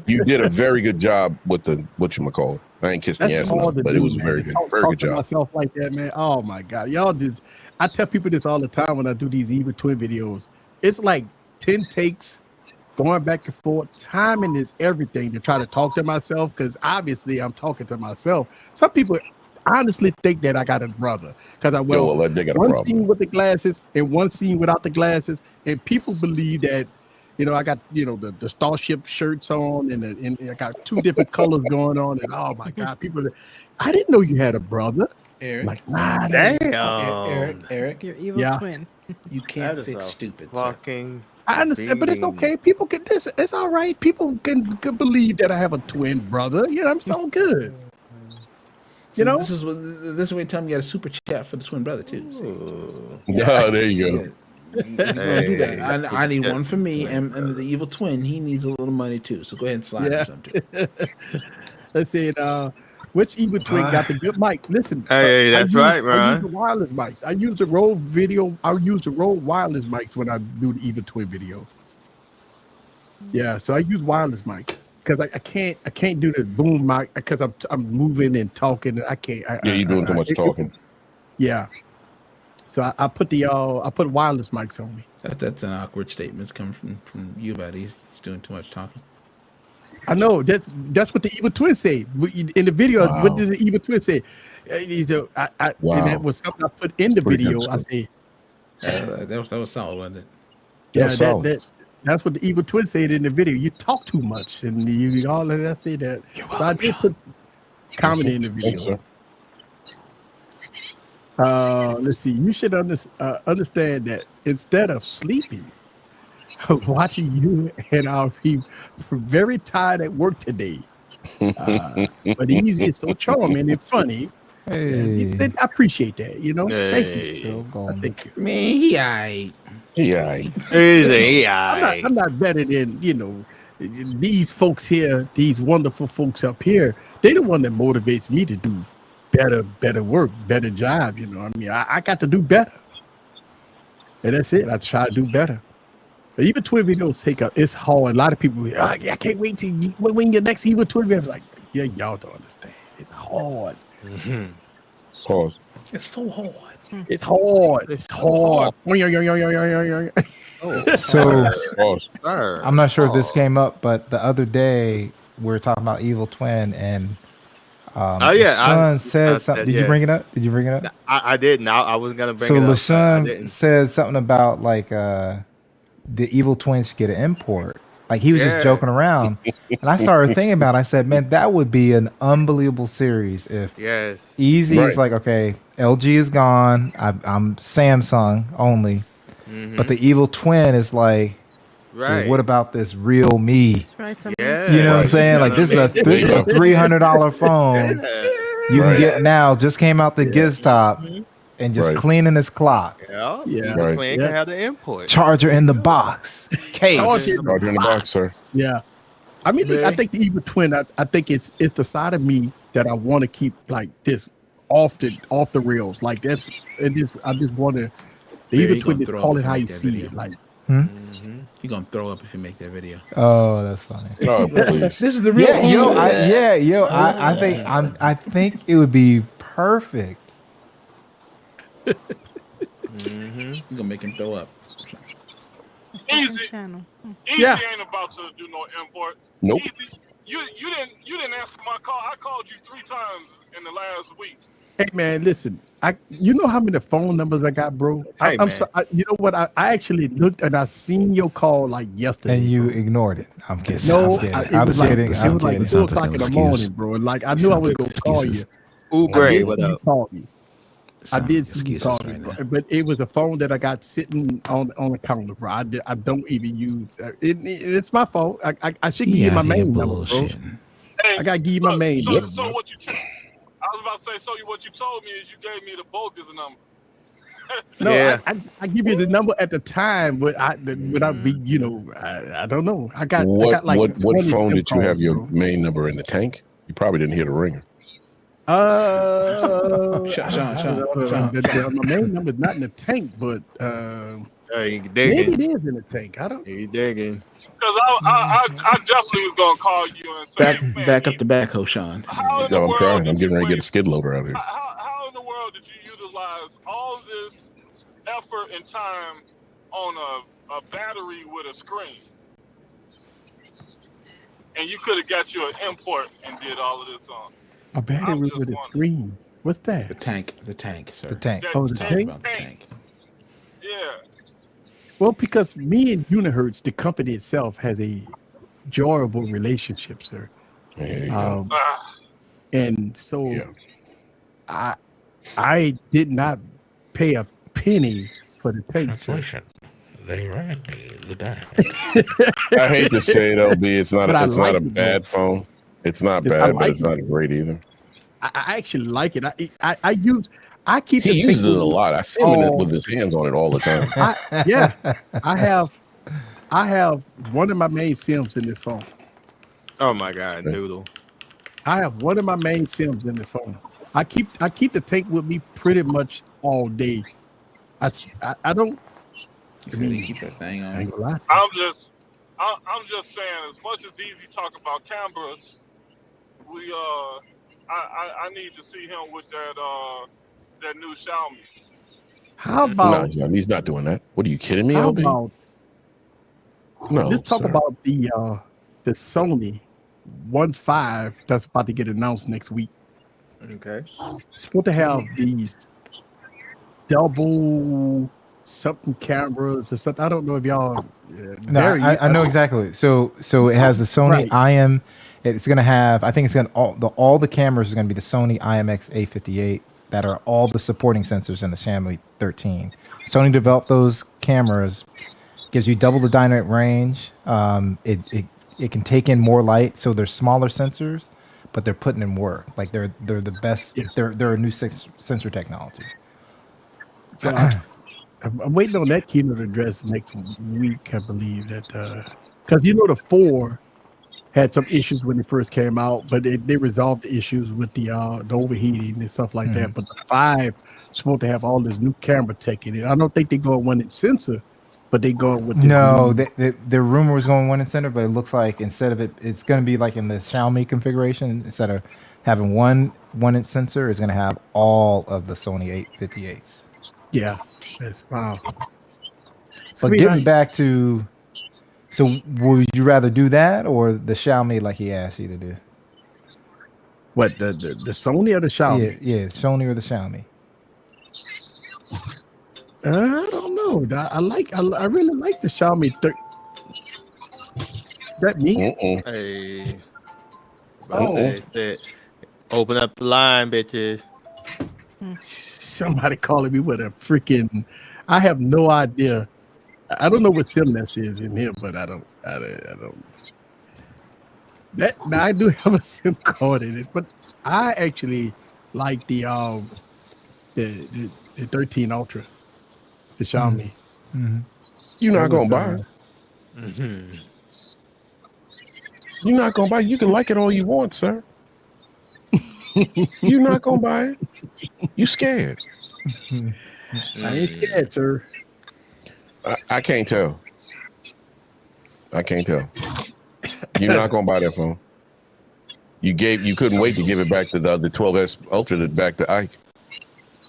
[SPEAKER 5] you did a very good job with the whatchamacallit. I ain't kissing the ass, but it was very good. Very good job.
[SPEAKER 3] Myself like that, man. Oh my God, y'all just. I tell people this all the time when I do these Evil Twin videos. It's like 10 takes, going back and forth. Timing is everything to try to talk to myself because obviously I'm talking to myself. Some people honestly think that I got a brother because I
[SPEAKER 5] they got a
[SPEAKER 3] one
[SPEAKER 5] problem.
[SPEAKER 3] scene with the glasses and one scene without the glasses, and people believe that I got the Starship shirts on and I got two different colors going on, and oh my God, people, I didn't know you had a brother.
[SPEAKER 8] Eric,
[SPEAKER 3] Like, nah,
[SPEAKER 8] Eric,
[SPEAKER 6] Your evil twin.
[SPEAKER 8] you can't
[SPEAKER 4] That is
[SPEAKER 8] fix
[SPEAKER 4] a
[SPEAKER 8] stupid.
[SPEAKER 4] fucking.
[SPEAKER 3] I understand, but it's okay. People can this. It's all right. People can believe that I have a twin brother. I'm so good.
[SPEAKER 8] This is what you tell me you got a super chat for the twin brother too.
[SPEAKER 5] Yeah, there you go.
[SPEAKER 8] You do that. I need one for me, and the evil twin. He needs a little money too. So go ahead and slide him something.
[SPEAKER 3] Let's see. Which evil twin got the good mic? Listen.
[SPEAKER 4] Hey, that's right, man.
[SPEAKER 3] I use the wireless mics. I use the Rode video. I use the Rode wireless mics when I do the evil twin video. Yeah, so I use wireless mics because I can't do the boom mic because I'm moving and talking. I can't.
[SPEAKER 5] You're doing too much talking.
[SPEAKER 3] Yeah. So I put wireless mics on me.
[SPEAKER 8] That's an awkward statement. It's coming from you, buddy. He's doing too much talking.
[SPEAKER 3] I know that's what the evil twin said in the video.
[SPEAKER 5] Wow.
[SPEAKER 3] What did the evil twin say? And that was something I put in the video. I said
[SPEAKER 8] that was solid, wasn't it?
[SPEAKER 3] Yeah, that's what the evil twin said in the video. You talk too much, and you all of that. Say that. So I did put comedy in the video. Let's see. You should understand that instead of sleeping, watching you and I'll be very tired at work today. But Easy is so charming and funny.
[SPEAKER 7] Hey.
[SPEAKER 3] I appreciate that.
[SPEAKER 4] Hey.
[SPEAKER 3] Thank you. Thank you.
[SPEAKER 8] Man, he aight.
[SPEAKER 3] I'm not better than these folks here. These wonderful folks up here. They the one that motivates me to do better work, better job. I got to do better, and that's it. I try to do better. But even twin videos it's hard. A lot of people, I can't wait to when your next evil twin video. Like, yeah, y'all don't understand. It's hard.
[SPEAKER 5] Mm-hmm. Pause.
[SPEAKER 8] It's so hard.
[SPEAKER 3] It's hard. It's hard.
[SPEAKER 7] So I'm not sure if this came up, but the other day we were talking about Evil Twin, and LaShawn said something. Did you bring it up?
[SPEAKER 4] I didn't. I was gonna bring
[SPEAKER 7] it
[SPEAKER 4] up.
[SPEAKER 7] So LaShawn said something about like the Evil Twin should get an import. Like he was just joking around, and I started thinking about it. I said, man, that would be an unbelievable series if Easy is like, okay, LG is gone. I'm Samsung only, but the Evil Twin is like, well, what about this real me? You know what I'm saying? Like this is a $300 phone you can get now. Just came out the gift stop and just cleaning this clock.
[SPEAKER 4] Can have the import
[SPEAKER 7] charger in the box. Case.
[SPEAKER 5] Charger in the box, sir.
[SPEAKER 3] Yeah. I mean, I think the Evil Twin, I think it's the side of me that I want to keep like this off the rails. Like I just want to, the Evil Twin, just call it how you see it. Like,
[SPEAKER 8] You're gonna throw up if you make that video.
[SPEAKER 7] Oh, that's funny.
[SPEAKER 5] Oh, please.
[SPEAKER 8] This is the real.
[SPEAKER 7] I think it would be perfect.
[SPEAKER 8] You're gonna make him throw up.
[SPEAKER 10] Easy. Easy ain't about to do no imports.
[SPEAKER 5] Nope.
[SPEAKER 10] Easy. You didn't answer my call. I called you 3 times in the last week.
[SPEAKER 3] hey man, listen, you know how many phone numbers I got, bro?
[SPEAKER 4] Hey,
[SPEAKER 3] I'm
[SPEAKER 4] man.
[SPEAKER 3] so, you know what? I actually looked and I seen your call like yesterday,
[SPEAKER 7] And you
[SPEAKER 3] bro.
[SPEAKER 7] ignored it. I'm kidding.
[SPEAKER 3] No,
[SPEAKER 7] I'm kidding.
[SPEAKER 3] it
[SPEAKER 7] I'm
[SPEAKER 3] was like
[SPEAKER 7] kidding.
[SPEAKER 3] it
[SPEAKER 7] I'm
[SPEAKER 3] was like
[SPEAKER 7] kidding.
[SPEAKER 3] 2 o'clock in the morning, bro. Like I knew I was gonna call you.
[SPEAKER 4] Ooh,
[SPEAKER 3] I
[SPEAKER 4] Gray,
[SPEAKER 3] did
[SPEAKER 4] what
[SPEAKER 3] see you
[SPEAKER 4] up?
[SPEAKER 3] call me. I did see you
[SPEAKER 8] excuses
[SPEAKER 3] call me,
[SPEAKER 8] right
[SPEAKER 3] bro.
[SPEAKER 8] now.
[SPEAKER 3] But it was a phone that I got sitting on the counter, bro. I don't even use it's my fault. I should give you my main number, bro.
[SPEAKER 10] Hey,
[SPEAKER 3] I gotta give you my main number,
[SPEAKER 10] so
[SPEAKER 3] bro.
[SPEAKER 10] what you? I was about to say. So what you told me is you gave me the bogus number.
[SPEAKER 3] No,
[SPEAKER 4] Yeah.
[SPEAKER 3] I give you the number at the time, but without be, I don't know. I got like
[SPEAKER 5] What
[SPEAKER 3] 20
[SPEAKER 5] phone
[SPEAKER 3] SIM
[SPEAKER 5] did you have
[SPEAKER 3] cards,
[SPEAKER 5] your
[SPEAKER 3] bro.
[SPEAKER 5] main number in the tank? You probably didn't hear the ringer.
[SPEAKER 3] My main number is not in the tank, but
[SPEAKER 4] Hey,
[SPEAKER 3] maybe
[SPEAKER 4] digging.
[SPEAKER 3] it is in the tank. I don't.
[SPEAKER 4] You digging.
[SPEAKER 10] Because I definitely was gonna call you and say, man,
[SPEAKER 8] Back up the backhoe, Sean.
[SPEAKER 10] how in the
[SPEAKER 5] No, I'm
[SPEAKER 10] world
[SPEAKER 5] trying.
[SPEAKER 10] did
[SPEAKER 5] I'm getting
[SPEAKER 10] you
[SPEAKER 5] ready to get a
[SPEAKER 10] waste?
[SPEAKER 5] skid loader out here.
[SPEAKER 10] How in the world did you utilize all this effort and time on a battery with a screen? And you could have got you an import and did all of this on.
[SPEAKER 3] A battery with a screen. What's that?
[SPEAKER 8] The tank, sir.
[SPEAKER 7] The tank.
[SPEAKER 3] Oh, the
[SPEAKER 10] That
[SPEAKER 3] tank?
[SPEAKER 8] About the tank.
[SPEAKER 10] Yeah.
[SPEAKER 3] Well, because me and Unihertz, the company itself, has a enjoyable relationship, sir.
[SPEAKER 5] There you go.
[SPEAKER 3] And so
[SPEAKER 5] Yeah.
[SPEAKER 3] I did not pay a penny for the tank, sir.
[SPEAKER 11] They rang me today.
[SPEAKER 5] I hate to say it, LB. It's not.
[SPEAKER 3] But I
[SPEAKER 5] It's
[SPEAKER 3] like
[SPEAKER 5] not a
[SPEAKER 3] it,
[SPEAKER 5] bad phone. It's not
[SPEAKER 3] Yes, I
[SPEAKER 5] bad, but
[SPEAKER 3] like
[SPEAKER 5] it's
[SPEAKER 3] it.
[SPEAKER 5] not great either.
[SPEAKER 3] I actually like it. I keep
[SPEAKER 5] He
[SPEAKER 3] the tank
[SPEAKER 5] uses it
[SPEAKER 3] with
[SPEAKER 5] a
[SPEAKER 3] me
[SPEAKER 5] lot. I see him
[SPEAKER 3] all-
[SPEAKER 5] with his hands on it all the time.
[SPEAKER 3] I have one of my main Sims in this phone.
[SPEAKER 4] Oh my God, Doodle.
[SPEAKER 3] I have one of my main Sims in the phone. I keep the tank with me pretty much all day. I don't. I mean,
[SPEAKER 8] keep that thing
[SPEAKER 3] I
[SPEAKER 8] on.
[SPEAKER 3] ain't gonna lie to you.
[SPEAKER 10] I'm just saying, as much as Easy talk about cameras, we I need to see him with that new Xiaomi.
[SPEAKER 3] How about
[SPEAKER 5] No, he's not doing that. What are you kidding me,
[SPEAKER 3] how
[SPEAKER 5] LB?
[SPEAKER 3] about
[SPEAKER 5] No.
[SPEAKER 3] let's talk
[SPEAKER 5] sir.
[SPEAKER 3] about the Sony 1.5 that's about to get announced next week.
[SPEAKER 4] Okay.
[SPEAKER 3] It's supposed to have these double something cameras or something. I don't know if y'all.
[SPEAKER 7] No, I know exactly. So it has the Sony
[SPEAKER 3] Right.
[SPEAKER 7] IM. It's gonna have. I think it's gonna all the cameras are gonna be the Sony IMX A58 that are all the supporting sensors in the Xiaomi 13. Sony developed those cameras. Gives you double the dynamic range. It can take in more light, so they're smaller sensors, but they're putting in work. Like they're the best.
[SPEAKER 3] Yeah.
[SPEAKER 7] They're a new sensor technology.
[SPEAKER 3] So I'm waiting on that keynote address next week. I believe that because the 4 had some issues when it first came out, but they resolved the issues with the overheating and stuff like that. But the 5 is supposed to have all this new camera tech in it. I don't think they're going one in sensor, but they going with this
[SPEAKER 7] No,
[SPEAKER 3] new-
[SPEAKER 7] the rumor was going one in center, but it looks like instead of it's going to be like in the Xiaomi configuration. Instead of having one inch sensor, it's going to have all of the Sony 858s.
[SPEAKER 3] Yeah, that's wow.
[SPEAKER 7] But getting back to, so would you rather do that or the Xiaomi like he asked you to do?
[SPEAKER 3] What the Sony or the Xiaomi?
[SPEAKER 7] Yeah, Sony or the Xiaomi.
[SPEAKER 3] I don't know. I really like the Xiaomi 30. Is that me?
[SPEAKER 4] Hey.
[SPEAKER 3] Oh.
[SPEAKER 4] Open up the line, bitches.
[SPEAKER 3] Somebody calling me with a freaking. I have no idea. I don't know what sim this is in here, but I don't. Now I do have a SIM card in it, but I actually like the 13 Ultra, the Xiaomi.
[SPEAKER 7] Mm-hmm.
[SPEAKER 5] You're not gonna buy it.
[SPEAKER 4] Mm-hmm.
[SPEAKER 5] You're not gonna buy it. You can like it all you want, sir. You're not gonna buy it. You scared.
[SPEAKER 3] I ain't scared, sir.
[SPEAKER 5] I can't tell. I can't tell. You're not gonna buy that phone. You couldn't wait to give it back to the 12S Ultra back to Ike.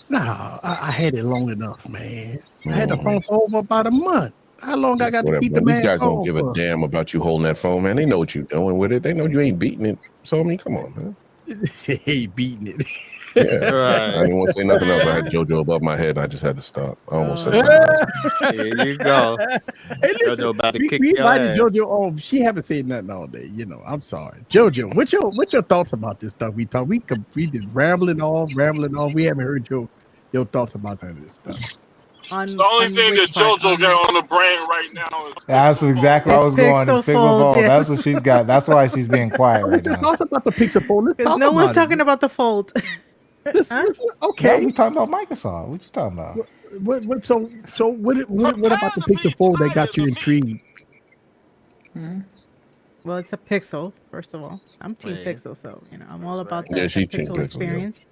[SPEAKER 3] Nah, I had it long enough, man. I had the phone for over about a month. How long I got to
[SPEAKER 5] Whatever,
[SPEAKER 3] keep the
[SPEAKER 5] man.
[SPEAKER 3] man?
[SPEAKER 5] These guys don't
[SPEAKER 3] phone
[SPEAKER 5] give
[SPEAKER 3] for?
[SPEAKER 5] a damn about you holding that phone, man. They know what you're doing with it. They know you ain't beating it. So I mean, come on, man.
[SPEAKER 3] Hey, beating it.
[SPEAKER 5] Yeah. I
[SPEAKER 4] Right.
[SPEAKER 5] didn't want to say nothing else. I had JoJo above my head, and I just had to stop. I almost said
[SPEAKER 3] Uh,
[SPEAKER 5] something else.
[SPEAKER 4] Here you go.
[SPEAKER 3] Hey, listen,
[SPEAKER 4] JoJo about to
[SPEAKER 3] we
[SPEAKER 4] kick your
[SPEAKER 3] invited
[SPEAKER 4] ass.
[SPEAKER 3] JoJo on. She haven't said nothing all day. You know, I'm sorry, JoJo. What's your thoughts about this stuff? We just rambling off. We haven't heard your thoughts about none of this stuff.
[SPEAKER 10] The only thing that JoJo got on the brain right now is
[SPEAKER 7] That's exactly where I was going. It's
[SPEAKER 6] Pixel
[SPEAKER 7] Pixel
[SPEAKER 6] Fold,
[SPEAKER 7] Fold.
[SPEAKER 6] yeah.
[SPEAKER 7] That's what she's got. That's why she's being quiet right
[SPEAKER 3] What's your
[SPEAKER 7] now.
[SPEAKER 3] thoughts about the Pixel Fold? Let's
[SPEAKER 6] Because
[SPEAKER 3] talk
[SPEAKER 6] no one's
[SPEAKER 3] about
[SPEAKER 6] talking
[SPEAKER 3] it.
[SPEAKER 6] about the fold.
[SPEAKER 7] No,
[SPEAKER 3] Okay.
[SPEAKER 7] we talking about Microsoft. What you talking about?
[SPEAKER 3] What what about the Pixel Fold that got you intrigued?
[SPEAKER 6] Well, it's a Pixel, first of all. I'm Team
[SPEAKER 4] Right.
[SPEAKER 6] Pixel, so I'm all about
[SPEAKER 5] Yeah,
[SPEAKER 6] the
[SPEAKER 5] she's Team
[SPEAKER 6] Pixel
[SPEAKER 5] Pixel, yeah.
[SPEAKER 6] experience.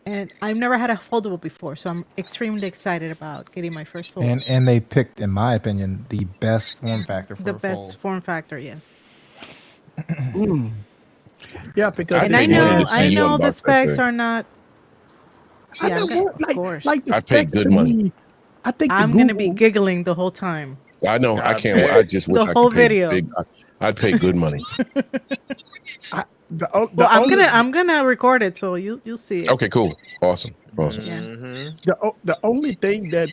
[SPEAKER 6] And I've never had a foldable before, so I'm extremely excited about getting my first fold.
[SPEAKER 7] And they picked, in my opinion, the best form factor for
[SPEAKER 6] The
[SPEAKER 7] a
[SPEAKER 6] best
[SPEAKER 7] fold.
[SPEAKER 6] form factor, yes.
[SPEAKER 3] Yeah, because
[SPEAKER 6] And I
[SPEAKER 5] paid money
[SPEAKER 6] know,
[SPEAKER 5] to see
[SPEAKER 6] I
[SPEAKER 5] you
[SPEAKER 6] know the
[SPEAKER 5] unbox that
[SPEAKER 6] specs
[SPEAKER 5] thing.
[SPEAKER 6] are not.
[SPEAKER 3] I
[SPEAKER 6] Yeah,
[SPEAKER 3] know,
[SPEAKER 6] I'm gonna,
[SPEAKER 3] like,
[SPEAKER 6] of course.
[SPEAKER 3] the
[SPEAKER 5] I paid
[SPEAKER 3] specs
[SPEAKER 5] good
[SPEAKER 3] to
[SPEAKER 5] money.
[SPEAKER 3] me, I think
[SPEAKER 6] I'm
[SPEAKER 3] the
[SPEAKER 6] gonna be
[SPEAKER 3] Google,
[SPEAKER 6] giggling the whole time.
[SPEAKER 5] I know. I
[SPEAKER 4] God
[SPEAKER 5] can't.
[SPEAKER 4] damn.
[SPEAKER 5] I just wish
[SPEAKER 6] The
[SPEAKER 5] I
[SPEAKER 6] whole
[SPEAKER 5] could pay
[SPEAKER 6] video.
[SPEAKER 5] big. I'd pay good money.
[SPEAKER 3] the
[SPEAKER 6] Well,
[SPEAKER 3] only,
[SPEAKER 6] I'm gonna record it, so you'll see it.
[SPEAKER 5] Okay, cool, awesome.
[SPEAKER 6] Yeah.
[SPEAKER 3] the only thing that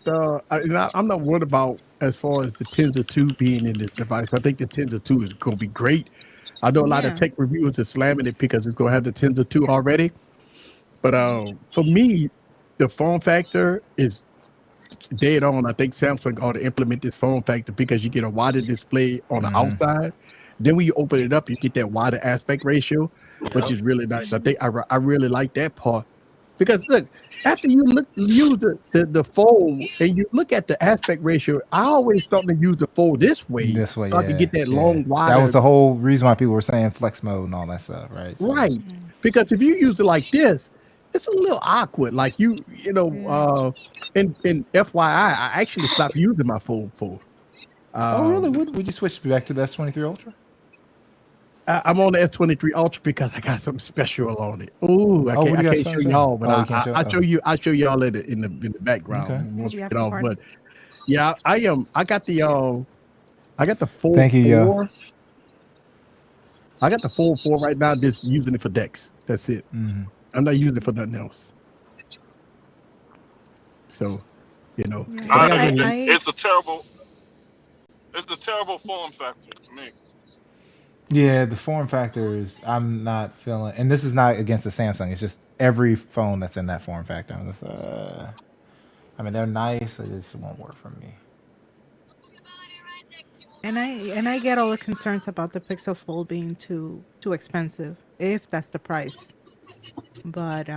[SPEAKER 3] I'm not worried about as far as the Tensor 2 being in this device. I think the Tensor 2 is going to be great. I know a lot of
[SPEAKER 6] Yeah.
[SPEAKER 3] tech reviewers are slamming it because it's going to have the Tensor 2 already. But for me, the form factor is dead on. I think Samsung ought to implement this form factor because you get a wider display on the outside. Then when you open it up, you get that wider aspect ratio, which is really nice. I think I really like that part. Because look, after you use the fold and you look at the aspect ratio, I always thought to use the fold this way,
[SPEAKER 7] This way,
[SPEAKER 3] so I could get that long, wide.
[SPEAKER 7] That was the whole reason why people were saying flex mode and all that stuff, right? So-
[SPEAKER 3] Right. Because if you use it like this, it's a little awkward. Like and FYI, I actually stopped using my fold.
[SPEAKER 7] Oh, really? Would you switch back to the S23 Ultra?
[SPEAKER 3] I'm on the S23 Ultra because I got something special on it. Ooh, I
[SPEAKER 7] Oh, what
[SPEAKER 3] can't
[SPEAKER 7] do you got
[SPEAKER 3] show
[SPEAKER 7] special?
[SPEAKER 3] y'all, but
[SPEAKER 7] Oh, you can't show-
[SPEAKER 3] I'll show you. I'll show y'all in the background
[SPEAKER 7] Okay.
[SPEAKER 3] once we
[SPEAKER 6] Yeah,
[SPEAKER 3] get off.
[SPEAKER 6] pardon.
[SPEAKER 3] But yeah, I got the Fold
[SPEAKER 7] Thank you,
[SPEAKER 3] 4. I got the Fold 4 right now. Just using it for decks. That's it.
[SPEAKER 7] Mhm.
[SPEAKER 3] I'm not using it for nothing else. So,
[SPEAKER 6] Yeah.
[SPEAKER 10] It's a terrible form factor to me.
[SPEAKER 7] Yeah, the form factor is, I'm not feeling, and this is not against the Samsung. It's just every phone that's in that form factor. I'm just, I mean, they're nice. It just won't work for me.
[SPEAKER 6] And I get all the concerns about the Pixel Fold being too expensive, if that's the price. But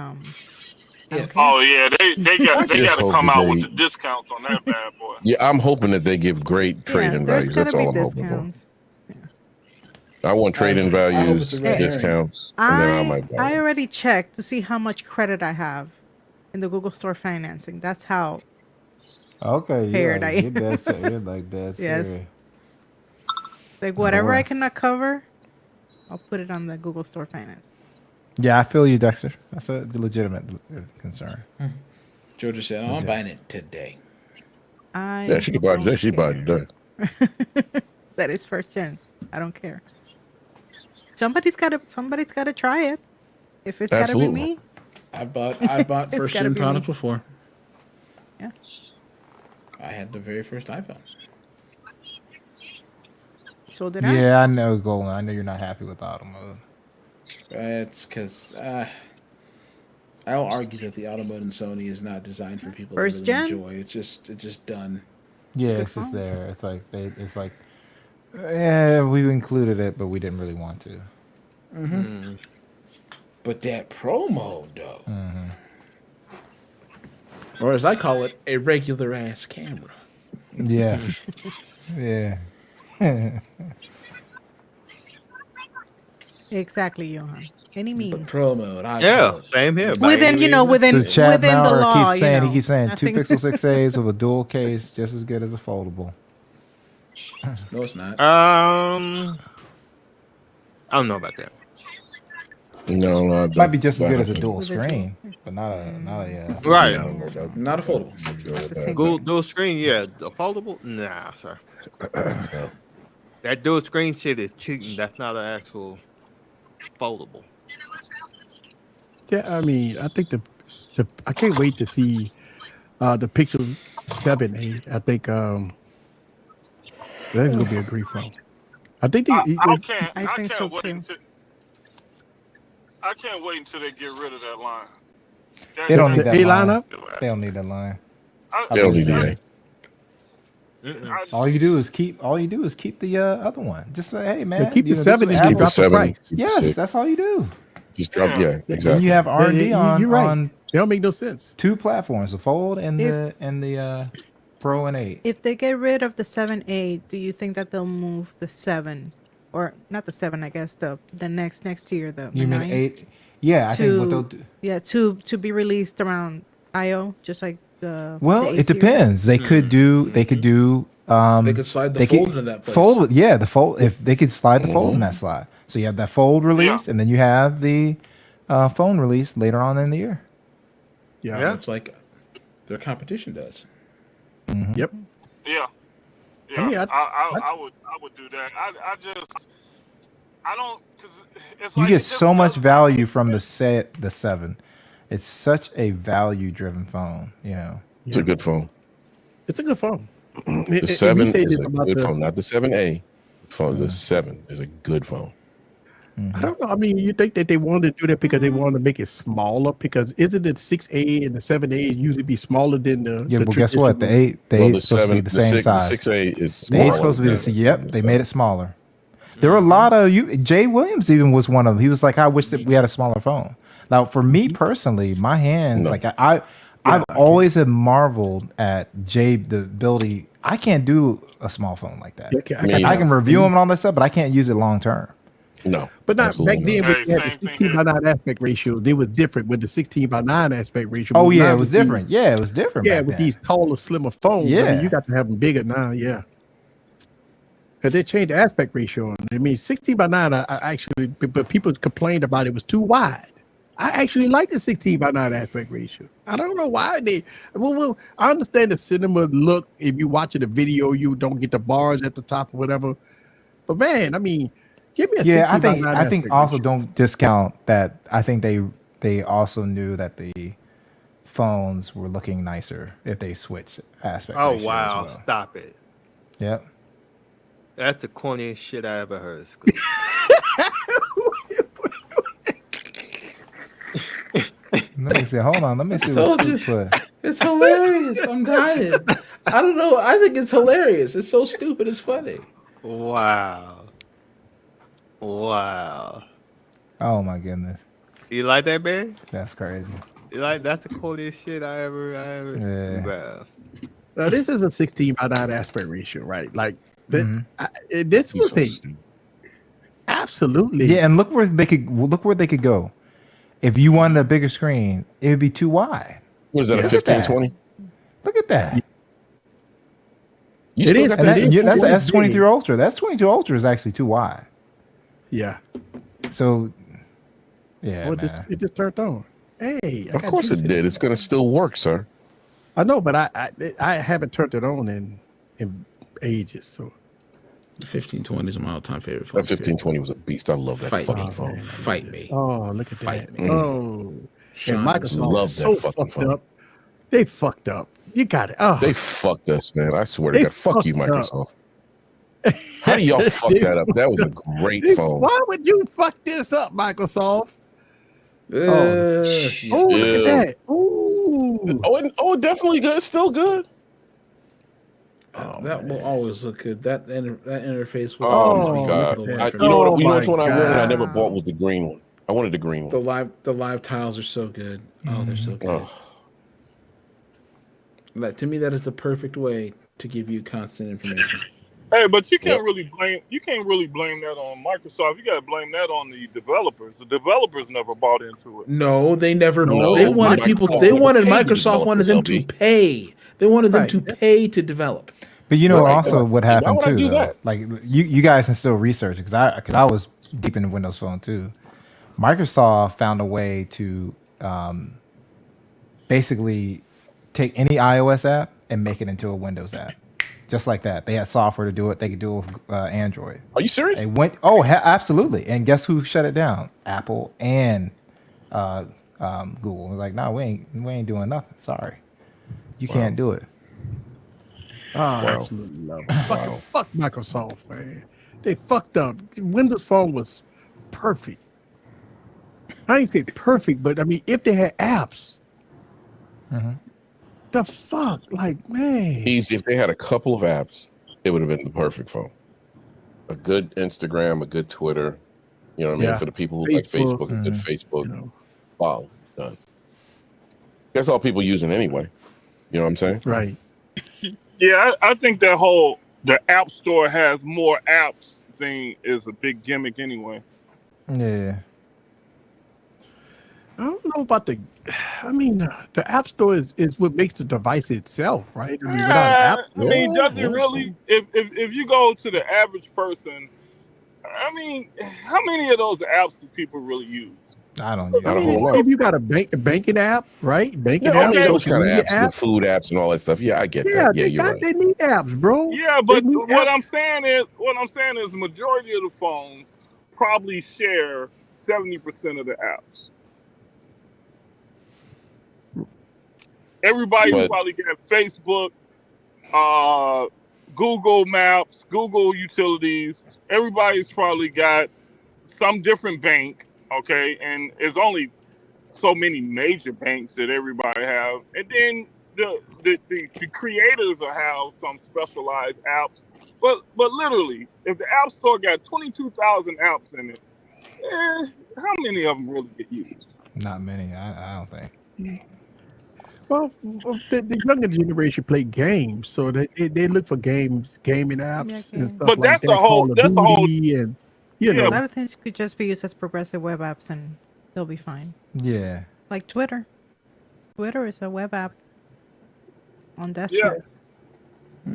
[SPEAKER 10] Oh yeah, they got
[SPEAKER 5] just
[SPEAKER 10] to
[SPEAKER 5] hope
[SPEAKER 10] come
[SPEAKER 5] that
[SPEAKER 10] out with
[SPEAKER 5] they-
[SPEAKER 10] the discounts on that bad boy.
[SPEAKER 5] Yeah, I'm hoping that they give great trade-in
[SPEAKER 6] there's
[SPEAKER 5] values.
[SPEAKER 6] gotta
[SPEAKER 5] That's all
[SPEAKER 6] be
[SPEAKER 5] I'm hoping for.
[SPEAKER 6] discounts.
[SPEAKER 5] I want trade-in
[SPEAKER 8] I hope
[SPEAKER 5] values,
[SPEAKER 8] it's a red herring.
[SPEAKER 5] discounts, and then I might buy
[SPEAKER 6] I
[SPEAKER 5] it.
[SPEAKER 6] already checked to see how much credit I have in the Google Store financing. That's how.
[SPEAKER 7] Okay,
[SPEAKER 6] Paired,
[SPEAKER 7] yeah,
[SPEAKER 6] I-
[SPEAKER 7] you're like that.
[SPEAKER 6] Yes.
[SPEAKER 7] Serious.
[SPEAKER 6] Like whatever I
[SPEAKER 7] Alright.
[SPEAKER 6] cannot cover, I'll put it on the Google Store finance.
[SPEAKER 7] Yeah, I feel you, Dexter. That's a legitimate concern.
[SPEAKER 8] Joe just said, I'm buying it today.
[SPEAKER 5] Yeah, she could buy it today. She buy it today.
[SPEAKER 6] That is first gen. I don't care. Somebody's gotta try it. If it's gotta be
[SPEAKER 5] Absolutely.
[SPEAKER 6] me,
[SPEAKER 8] I bought
[SPEAKER 6] It's
[SPEAKER 8] first
[SPEAKER 6] gotta
[SPEAKER 8] gen
[SPEAKER 6] be
[SPEAKER 8] products
[SPEAKER 6] me.
[SPEAKER 8] before.
[SPEAKER 6] Yeah.
[SPEAKER 8] I had the very first iPhone.
[SPEAKER 6] so did I.
[SPEAKER 7] Yeah, I know, Golan. I know you're not happy with auto mode.
[SPEAKER 8] It's because I'll argue that the auto mode in Sony is not designed for people
[SPEAKER 6] First
[SPEAKER 8] to really
[SPEAKER 6] gen?
[SPEAKER 8] enjoy. It's just done.
[SPEAKER 7] Yeah,
[SPEAKER 6] Good
[SPEAKER 7] it's just
[SPEAKER 6] phone.
[SPEAKER 7] there. It's like, yeah, we've included it, but we didn't really want to.
[SPEAKER 8] But that pro mode though, or as I call it, a regular ass camera.
[SPEAKER 7] Yeah, yeah.
[SPEAKER 6] Exactly, Johan. Any
[SPEAKER 8] But
[SPEAKER 6] means
[SPEAKER 8] pro mode, I
[SPEAKER 4] Yeah,
[SPEAKER 8] call it.
[SPEAKER 4] same here. By
[SPEAKER 6] within
[SPEAKER 4] any
[SPEAKER 6] you know
[SPEAKER 4] reason.
[SPEAKER 6] within
[SPEAKER 7] So Chad
[SPEAKER 6] within the
[SPEAKER 7] Maurer
[SPEAKER 6] law.
[SPEAKER 7] keeps saying,
[SPEAKER 6] you know,
[SPEAKER 7] he keeps saying two
[SPEAKER 6] nothing-
[SPEAKER 7] Pixel 6A's with a dual case, just as good as a foldable.
[SPEAKER 8] No, it's not.
[SPEAKER 4] I don't know about that.
[SPEAKER 5] No, no, I
[SPEAKER 7] Might be just as good as a
[SPEAKER 5] don't.
[SPEAKER 7] dual
[SPEAKER 6] With a
[SPEAKER 7] screen, but not a
[SPEAKER 4] Right.
[SPEAKER 5] Yeah, I don't know about
[SPEAKER 8] Not a foldable.
[SPEAKER 6] the same
[SPEAKER 4] Dual screen, yeah. The foldable, nah, sir.
[SPEAKER 5] that.
[SPEAKER 4] That dual screen shit is cheating. That's not an actual foldable.
[SPEAKER 3] Yeah, I mean, I think the I can't wait to see the Pixel 7a. I think that's gonna be a great phone. I think
[SPEAKER 6] I
[SPEAKER 10] I
[SPEAKER 6] think so
[SPEAKER 10] can't wait
[SPEAKER 6] too.
[SPEAKER 10] I can't wait until they get rid of that line.
[SPEAKER 7] They don't need
[SPEAKER 3] the
[SPEAKER 7] that
[SPEAKER 3] A
[SPEAKER 7] line.
[SPEAKER 3] lineup.
[SPEAKER 7] They don't need that line.
[SPEAKER 5] They don't need the
[SPEAKER 7] All you do is keep the other one. Just say, hey man,
[SPEAKER 3] keep the
[SPEAKER 7] this is
[SPEAKER 3] 7 and
[SPEAKER 7] Apple-
[SPEAKER 3] drop the
[SPEAKER 5] seven,
[SPEAKER 3] price.
[SPEAKER 5] keep the
[SPEAKER 7] Yes,
[SPEAKER 5] six.
[SPEAKER 7] that's all you do.
[SPEAKER 5] Just drop. Yeah,
[SPEAKER 7] And
[SPEAKER 5] exactly.
[SPEAKER 7] you have R&D on
[SPEAKER 3] You're right.
[SPEAKER 7] on
[SPEAKER 3] They don't make no sense.
[SPEAKER 7] 2 platforms, the Fold and the Pro and 8.
[SPEAKER 6] If they get rid of the 7A, do you think that they'll move the 7, or not the 7? I guess the next year, the
[SPEAKER 7] You mean
[SPEAKER 6] 9,
[SPEAKER 7] 8? Yeah, I think what they'll
[SPEAKER 6] to
[SPEAKER 7] do.
[SPEAKER 6] yeah to be released around IO, just like the
[SPEAKER 7] Well,
[SPEAKER 6] the
[SPEAKER 7] it
[SPEAKER 6] 8 series?
[SPEAKER 7] depends. They could do. They could do.
[SPEAKER 8] They could slide the fold into that place.
[SPEAKER 7] Fold, yeah, the fold. If they could slide the fold in that slot, so you have that fold release, and then you have the phone release later on in the year.
[SPEAKER 8] Yeah, it's like their competition does.
[SPEAKER 3] Yep.
[SPEAKER 10] Yeah. Yeah.
[SPEAKER 3] I mean,
[SPEAKER 10] I would do that. I don't, because it's
[SPEAKER 7] You
[SPEAKER 10] like
[SPEAKER 7] get
[SPEAKER 10] it just
[SPEAKER 7] so much
[SPEAKER 10] doesn't-
[SPEAKER 7] value from the 7. It's such a value-driven phone. You know,
[SPEAKER 5] It's a good phone.
[SPEAKER 3] It's a good phone.
[SPEAKER 5] The 7 is a good phone, not the 7A. Phone. The 7 is a good phone.
[SPEAKER 3] I don't know. I mean, you think that they wanted to do that because they wanted to make it smaller? Because isn't it 6A and the 7A usually be smaller than the?
[SPEAKER 7] yeah.
[SPEAKER 3] the
[SPEAKER 7] Well, guess what? The
[SPEAKER 3] traditional-
[SPEAKER 7] 8, the 8 is supposed to be the same size.
[SPEAKER 5] 6A is
[SPEAKER 7] The
[SPEAKER 5] smaller.
[SPEAKER 7] 8's supposed to be the same. Yep, they made it smaller. There were a lot of Jay Williams even was one of them. He was like, I wish that we had a smaller phone. Now, for me personally, my hands,
[SPEAKER 5] No.
[SPEAKER 7] like I've always have marveled at Jay, the ability. I can't do a small phone like that.
[SPEAKER 3] Okay,
[SPEAKER 7] I can review them and all that stuff, but I can't use it long term.
[SPEAKER 5] No,
[SPEAKER 3] But not
[SPEAKER 5] absolutely
[SPEAKER 3] back then
[SPEAKER 10] not.
[SPEAKER 3] when you had
[SPEAKER 10] Same
[SPEAKER 3] the
[SPEAKER 10] thing
[SPEAKER 3] 16 by 9 aspect ratio. They was different with the 16 by 9 aspect ratio.
[SPEAKER 7] Oh
[SPEAKER 3] But
[SPEAKER 7] yeah,
[SPEAKER 3] now
[SPEAKER 7] it was
[SPEAKER 3] with these-
[SPEAKER 7] different. Yeah, it was different.
[SPEAKER 3] Yeah,
[SPEAKER 7] back
[SPEAKER 3] with
[SPEAKER 7] then.
[SPEAKER 3] these taller, slimmer phones. I
[SPEAKER 7] Yeah.
[SPEAKER 3] mean, you got to have them bigger now. Yeah. Because they changed the aspect ratio. I mean, 16 by 9, I actually, but people complained about it was too wide. I actually like the 16 by 9 aspect ratio. I don't know why they. Well, I understand the cinema look. If you watching a video, you don't get the bars at the top or whatever. But man, I mean, give me a 16
[SPEAKER 7] Yeah, I
[SPEAKER 3] by
[SPEAKER 7] think
[SPEAKER 3] 9
[SPEAKER 7] I think
[SPEAKER 3] aspect
[SPEAKER 7] also
[SPEAKER 3] ratio.
[SPEAKER 7] don't discount that. I think they also knew that the phones were looking nicer if they switched aspect
[SPEAKER 4] Oh
[SPEAKER 7] ratio
[SPEAKER 4] wow!
[SPEAKER 7] as well.
[SPEAKER 4] Stop it.
[SPEAKER 7] Yep.
[SPEAKER 4] That's the corniest shit I ever heard.
[SPEAKER 7] Let me see. Hold on. Let me see
[SPEAKER 8] Told
[SPEAKER 7] what
[SPEAKER 8] you.
[SPEAKER 7] Scoop put.
[SPEAKER 8] It's hilarious. I'm dying. I don't know. I think it's hilarious. It's so stupid. It's funny.
[SPEAKER 4] Wow. Wow.
[SPEAKER 7] Oh my goodness,
[SPEAKER 4] You like that, man?
[SPEAKER 7] that's crazy.
[SPEAKER 4] You like that's the coolest shit I ever.
[SPEAKER 7] Yeah.
[SPEAKER 4] Bro.
[SPEAKER 3] Now, this is a 16 by 9 aspect ratio, right? Like
[SPEAKER 7] Mhm.
[SPEAKER 3] this was a absolutely.
[SPEAKER 7] Yeah, and look where they could go. If you wanted a bigger screen, it would be too wide.
[SPEAKER 5] What is that, a
[SPEAKER 7] Look at that.
[SPEAKER 5] 1520?
[SPEAKER 7] Look at that.
[SPEAKER 5] You
[SPEAKER 3] It
[SPEAKER 5] still
[SPEAKER 3] is,
[SPEAKER 5] got
[SPEAKER 7] And
[SPEAKER 5] that?
[SPEAKER 3] it is.
[SPEAKER 7] that's the
[SPEAKER 3] It's big.
[SPEAKER 7] S23 Ultra. That S22 Ultra is actually too wide.
[SPEAKER 3] Yeah.
[SPEAKER 7] So, yeah,
[SPEAKER 3] Well,
[SPEAKER 7] man.
[SPEAKER 3] it just turned on. Hey,
[SPEAKER 5] Of course it did. It's going to still work, sir.
[SPEAKER 3] I know, but I haven't turned it on in ages. So
[SPEAKER 8] The 1520 is my all-time favorite phone.
[SPEAKER 5] That 1520 was a beast. I love that
[SPEAKER 8] Fight
[SPEAKER 5] fucking
[SPEAKER 8] me.
[SPEAKER 5] phone.
[SPEAKER 8] Fight me.
[SPEAKER 3] oh, look at
[SPEAKER 8] Fight
[SPEAKER 3] that.
[SPEAKER 8] me.
[SPEAKER 3] Oh,
[SPEAKER 8] Sean
[SPEAKER 3] and Microsoft
[SPEAKER 5] love
[SPEAKER 3] so
[SPEAKER 5] that fucking
[SPEAKER 3] fucked
[SPEAKER 5] phone.
[SPEAKER 3] up. They fucked up. You got it. Oh,
[SPEAKER 5] They fucked us, man. I swear to
[SPEAKER 3] They
[SPEAKER 5] God. Fuck you,
[SPEAKER 3] fucked up.
[SPEAKER 5] Microsoft. How do y'all fuck that up? That was a great phone.
[SPEAKER 3] Why would you fuck this up, Microsoft?
[SPEAKER 8] Yeah.
[SPEAKER 3] Oh, look at
[SPEAKER 5] Ew.
[SPEAKER 3] that. Ooh.
[SPEAKER 5] Oh, definitely good. Still good.
[SPEAKER 8] That will always look good. That interface will
[SPEAKER 5] Oh,
[SPEAKER 8] always
[SPEAKER 5] my
[SPEAKER 8] be
[SPEAKER 5] God.
[SPEAKER 8] the one
[SPEAKER 5] I,
[SPEAKER 8] for
[SPEAKER 5] you
[SPEAKER 8] me.
[SPEAKER 5] know
[SPEAKER 3] Oh
[SPEAKER 5] what? You know
[SPEAKER 3] my
[SPEAKER 5] which one I wanted? I never
[SPEAKER 6] God.
[SPEAKER 5] bought was the green one. I wanted the green
[SPEAKER 8] The
[SPEAKER 5] one.
[SPEAKER 8] live tiles are so good. Oh, they're so good.
[SPEAKER 5] Oh,
[SPEAKER 8] Like, to me, that is the perfect way to give you constant information.
[SPEAKER 10] Hey, but you can't
[SPEAKER 5] Yep.
[SPEAKER 10] really blame that on Microsoft. You got to blame that on the developers. The developers never bought into it.
[SPEAKER 8] No, they never.
[SPEAKER 5] No,
[SPEAKER 8] they wanted
[SPEAKER 5] Microsoft
[SPEAKER 8] people.
[SPEAKER 5] never
[SPEAKER 8] They wanted
[SPEAKER 5] paid the
[SPEAKER 8] Microsoft wanted them to
[SPEAKER 5] developers,
[SPEAKER 8] pay. They wanted them
[SPEAKER 3] Right.
[SPEAKER 8] to pay to develop.
[SPEAKER 7] But you know,
[SPEAKER 5] Right.
[SPEAKER 7] also what
[SPEAKER 5] Why
[SPEAKER 7] happened
[SPEAKER 5] would I
[SPEAKER 7] too,
[SPEAKER 5] do
[SPEAKER 7] though,
[SPEAKER 5] that?
[SPEAKER 7] like you guys can still research because I was deep into Windows Phone too. Microsoft found a way to basically take any iOS app and make it into a Windows app, just like that. They had software to do it. They could do it with Android.
[SPEAKER 5] are you serious?
[SPEAKER 7] They went, oh, absolutely. And guess who shut it down? Apple and Google was like, "No, we ain't doing nothing. Sorry, you can't do it."
[SPEAKER 3] Oh, I absolutely love it. Fuck Microsoft, man. They fucked up. Windows Phone was perfect. I ain't say perfect, but I mean, if they had apps, the fuck, like, man.
[SPEAKER 5] Easy. If they had a couple of apps, it would have been the perfect phone. A good Instagram, a good Twitter. You know what I mean? For the people who like Facebook, a good Facebook. You know. Wow, done. That's all people using anyway. You know what I'm saying?
[SPEAKER 3] Right.
[SPEAKER 10] Yeah, I think the App Store has more apps thing is a big gimmick anyway.
[SPEAKER 7] Yeah.
[SPEAKER 3] I don't know about the App Store is what makes the device itself, right? I mean, without an App Store,
[SPEAKER 10] I mean, does it really? If you go to the average person, I mean, how many of those apps do people really use?
[SPEAKER 7] I don't use.
[SPEAKER 3] If you got a banking app, right? Banking
[SPEAKER 5] app,
[SPEAKER 3] okay.
[SPEAKER 5] Those kind of apps, the food apps and all that stuff. Yeah, I get that. Yeah, you're right.
[SPEAKER 3] They need apps, bro.
[SPEAKER 10] Yeah, but what I'm saying is, the majority of the phones probably share 70% of the apps. Everybody's probably got Facebook, Google Maps, Google Utilities. Everybody's probably got some different bank, okay? And there's only so many major banks that everybody have. And then the creators will have some specialized apps. But literally, if the App Store got 22,000 apps in it, how many of them really get used?
[SPEAKER 7] Not many, I don't think.
[SPEAKER 3] Well, the younger generation play games, so they look for gaming apps and stuff
[SPEAKER 10] but
[SPEAKER 3] like
[SPEAKER 10] that's that. That's a whole.
[SPEAKER 3] And you know,
[SPEAKER 6] a lot of things could just be used as progressive web apps, and they'll be fine.
[SPEAKER 7] Yeah.
[SPEAKER 6] Like Twitter. Twitter is a web app on desktop.
[SPEAKER 10] Yeah.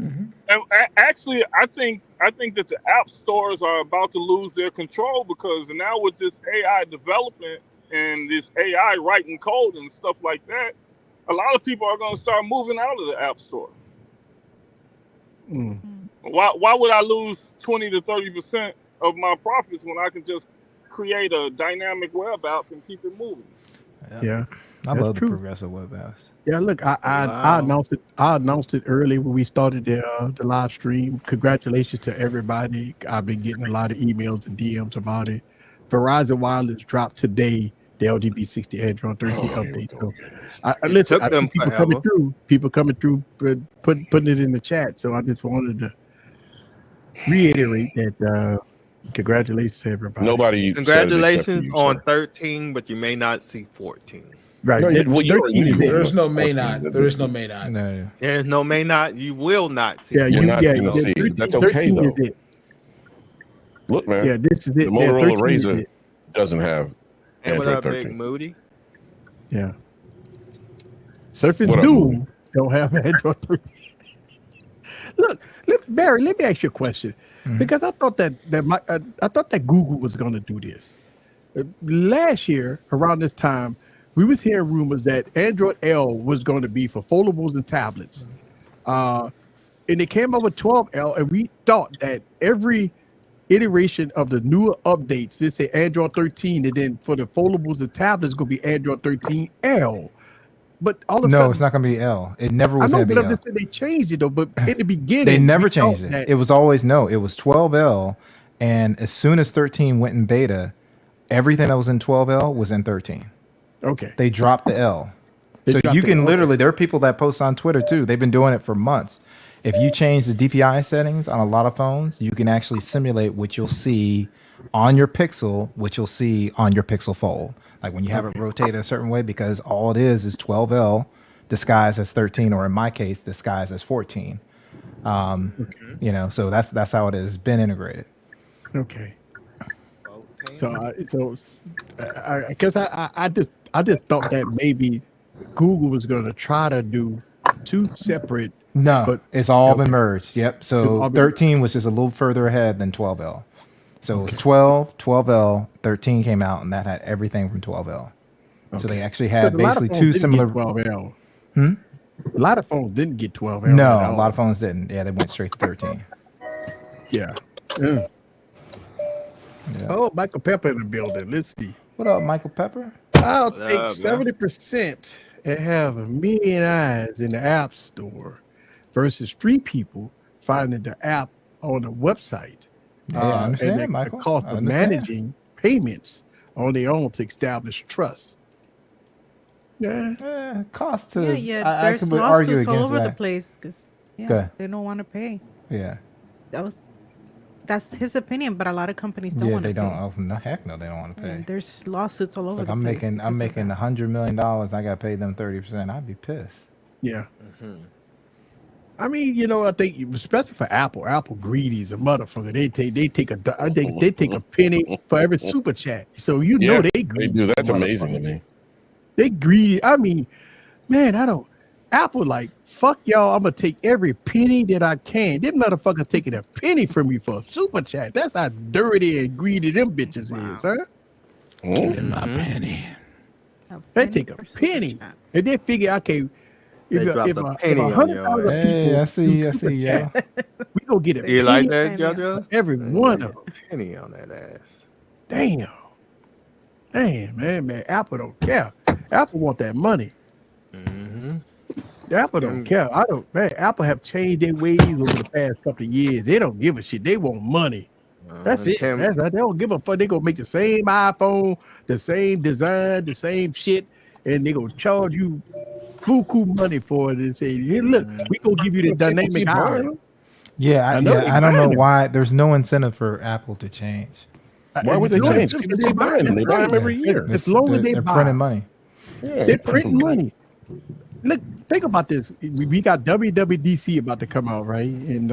[SPEAKER 10] And actually, I think that the app stores are about to lose their control because now with this AI development and this AI writing code and stuff like that, a lot of people are going to start moving out of the App Store. Why would I lose 20 to 30% of my profits when I can just create a dynamic web app and keep it moving?
[SPEAKER 3] Yeah.
[SPEAKER 7] I love the progressive web apps.
[SPEAKER 3] Yeah, look, I announced it. I announced it early when we started the live stream. Congratulations to everybody. I've been getting a lot of emails and DMs about it. Verizon Wireless dropped today the LGB60 Android 13 update. So I see people coming through, putting it in the chat. So I just wanted to reiterate that. Congratulations to everybody.
[SPEAKER 4] Congratulations on 13, but you may not see 14.
[SPEAKER 3] Right.
[SPEAKER 8] There is no may not. There is no may not.
[SPEAKER 7] No.
[SPEAKER 4] There is no may not. You will not see.
[SPEAKER 3] Yeah,
[SPEAKER 5] you're not going to see. That's okay though. Look, man.
[SPEAKER 3] Yeah, this is it.
[SPEAKER 5] The Motorola Razr doesn't have Android 13.
[SPEAKER 4] Big Moody?
[SPEAKER 3] Yeah. Surface Duo don't have Android 13. Look, Barry, let me ask you a question. Because I thought that Google was going to do this. Last year, around this time, we was hearing rumors that Android L was going to be for foldables and tablets. And they came up with 12L, and we thought that every iteration of the newer updates, they say Android 13, and then for the foldables and tablets, it's going to be Android 13L. But all of a sudden,
[SPEAKER 7] it's not going to be L. It never was going to be L.
[SPEAKER 3] They changed it though. But in the beginning,
[SPEAKER 7] they never changed it. It was always no. It was 12L, and as soon as 13 went in beta, everything that was in 12L was in 13.
[SPEAKER 3] Okay.
[SPEAKER 7] They dropped the L. So you can literally, there are people that post on Twitter too. They've been doing it for months. If you change the DPI settings on a lot of phones, you can actually simulate what you'll see on your Pixel, what you'll see on your Pixel Fold. Like when you have it rotated a certain way, because all it is 12L disguised as 13, or in my case, disguised as 14. You know, so that's how it has been integrated.
[SPEAKER 3] Okay. So I guess I just thought that maybe Google was going to try to do two separate.
[SPEAKER 7] No,
[SPEAKER 3] but
[SPEAKER 7] it's all been merged. Yep. So 13 was just a little further ahead than 12L. So it was 12, 12L, 13 came out, and that had everything from 12L. So they actually had basically two similar.
[SPEAKER 3] 12L. A lot of phones didn't get 12L.
[SPEAKER 7] No, a lot of phones didn't. Yeah, they went straight to 13.
[SPEAKER 3] Yeah. Oh, Michael Pepper in the building. Let's see.
[SPEAKER 7] What up, Michael Pepper?
[SPEAKER 3] I'll
[SPEAKER 4] What
[SPEAKER 3] take
[SPEAKER 4] up, man?
[SPEAKER 3] 70% and have a million eyes in the app store versus 3 people finding the app on the website.
[SPEAKER 7] Yeah, I understand,
[SPEAKER 3] and the
[SPEAKER 7] Michael.
[SPEAKER 3] cost
[SPEAKER 7] I
[SPEAKER 3] of
[SPEAKER 7] understand.
[SPEAKER 3] managing payments on their own to establish trust. Yeah.
[SPEAKER 7] Cost to.
[SPEAKER 6] Yeah.
[SPEAKER 7] I
[SPEAKER 6] There's
[SPEAKER 7] could argue
[SPEAKER 6] lawsuits all
[SPEAKER 7] against
[SPEAKER 6] over the
[SPEAKER 7] that.
[SPEAKER 6] place because
[SPEAKER 7] Okay.
[SPEAKER 6] they don't want to pay.
[SPEAKER 7] Yeah.
[SPEAKER 6] That's his opinion, but a lot of companies don't
[SPEAKER 7] Yeah,
[SPEAKER 6] want to
[SPEAKER 7] they
[SPEAKER 6] pay.
[SPEAKER 7] don't. Oh, no, heck no, they don't want to pay.
[SPEAKER 6] And there's lawsuits all
[SPEAKER 7] It's
[SPEAKER 6] over
[SPEAKER 7] like
[SPEAKER 6] the
[SPEAKER 7] I'm
[SPEAKER 6] place.
[SPEAKER 7] making
[SPEAKER 6] because of
[SPEAKER 7] $100 million. I got to pay them 30%. I'd be pissed.
[SPEAKER 3] Yeah. I mean, I think especially for Apple greedy as a motherfucker. They take a penny for every super chat. So they
[SPEAKER 5] They
[SPEAKER 3] greedy.
[SPEAKER 5] do. That's
[SPEAKER 3] motherfucker.
[SPEAKER 5] amazing to me.
[SPEAKER 3] They greedy. I mean, man, Apple like, fuck y'all. I'm gonna take every penny that I can. Them motherfuckers taking a penny from me for a super chat. That's how dirty and greedy them bitches is, huh?
[SPEAKER 8] Give me my penny.
[SPEAKER 3] They take a penny. And they figure, okay,
[SPEAKER 4] They dropped a penny on
[SPEAKER 3] 100,000
[SPEAKER 4] your
[SPEAKER 7] Hey,
[SPEAKER 3] people
[SPEAKER 7] I see you. I
[SPEAKER 3] do
[SPEAKER 7] see you.
[SPEAKER 3] super chat, we gonna get a
[SPEAKER 4] You like
[SPEAKER 3] penny
[SPEAKER 4] that, JoJo?
[SPEAKER 3] every one of them.
[SPEAKER 4] Penny on that ass.
[SPEAKER 3] Damn, man. Apple don't care. Apple want that money. Apple don't care. Apple have changed their ways over the past couple of years. They don't give a shit. They want money. That's it.
[SPEAKER 4] Tim,
[SPEAKER 3] They don't give a fuck. They gonna make the same iPhone, the same design, the same shit, and they gonna charge you buku money for it and say, "Hey, look, we gonna give you the dynamic island."
[SPEAKER 7] Yeah, I don't know why. There's no incentive for Apple to change.
[SPEAKER 5] Why would they change? People keep buying them. They buy them every year.
[SPEAKER 3] As long as
[SPEAKER 7] they're
[SPEAKER 3] they buy,
[SPEAKER 7] printing money.
[SPEAKER 5] Yeah,
[SPEAKER 3] they're printing money. Look, think about this. We got WWDC about to come out, right? And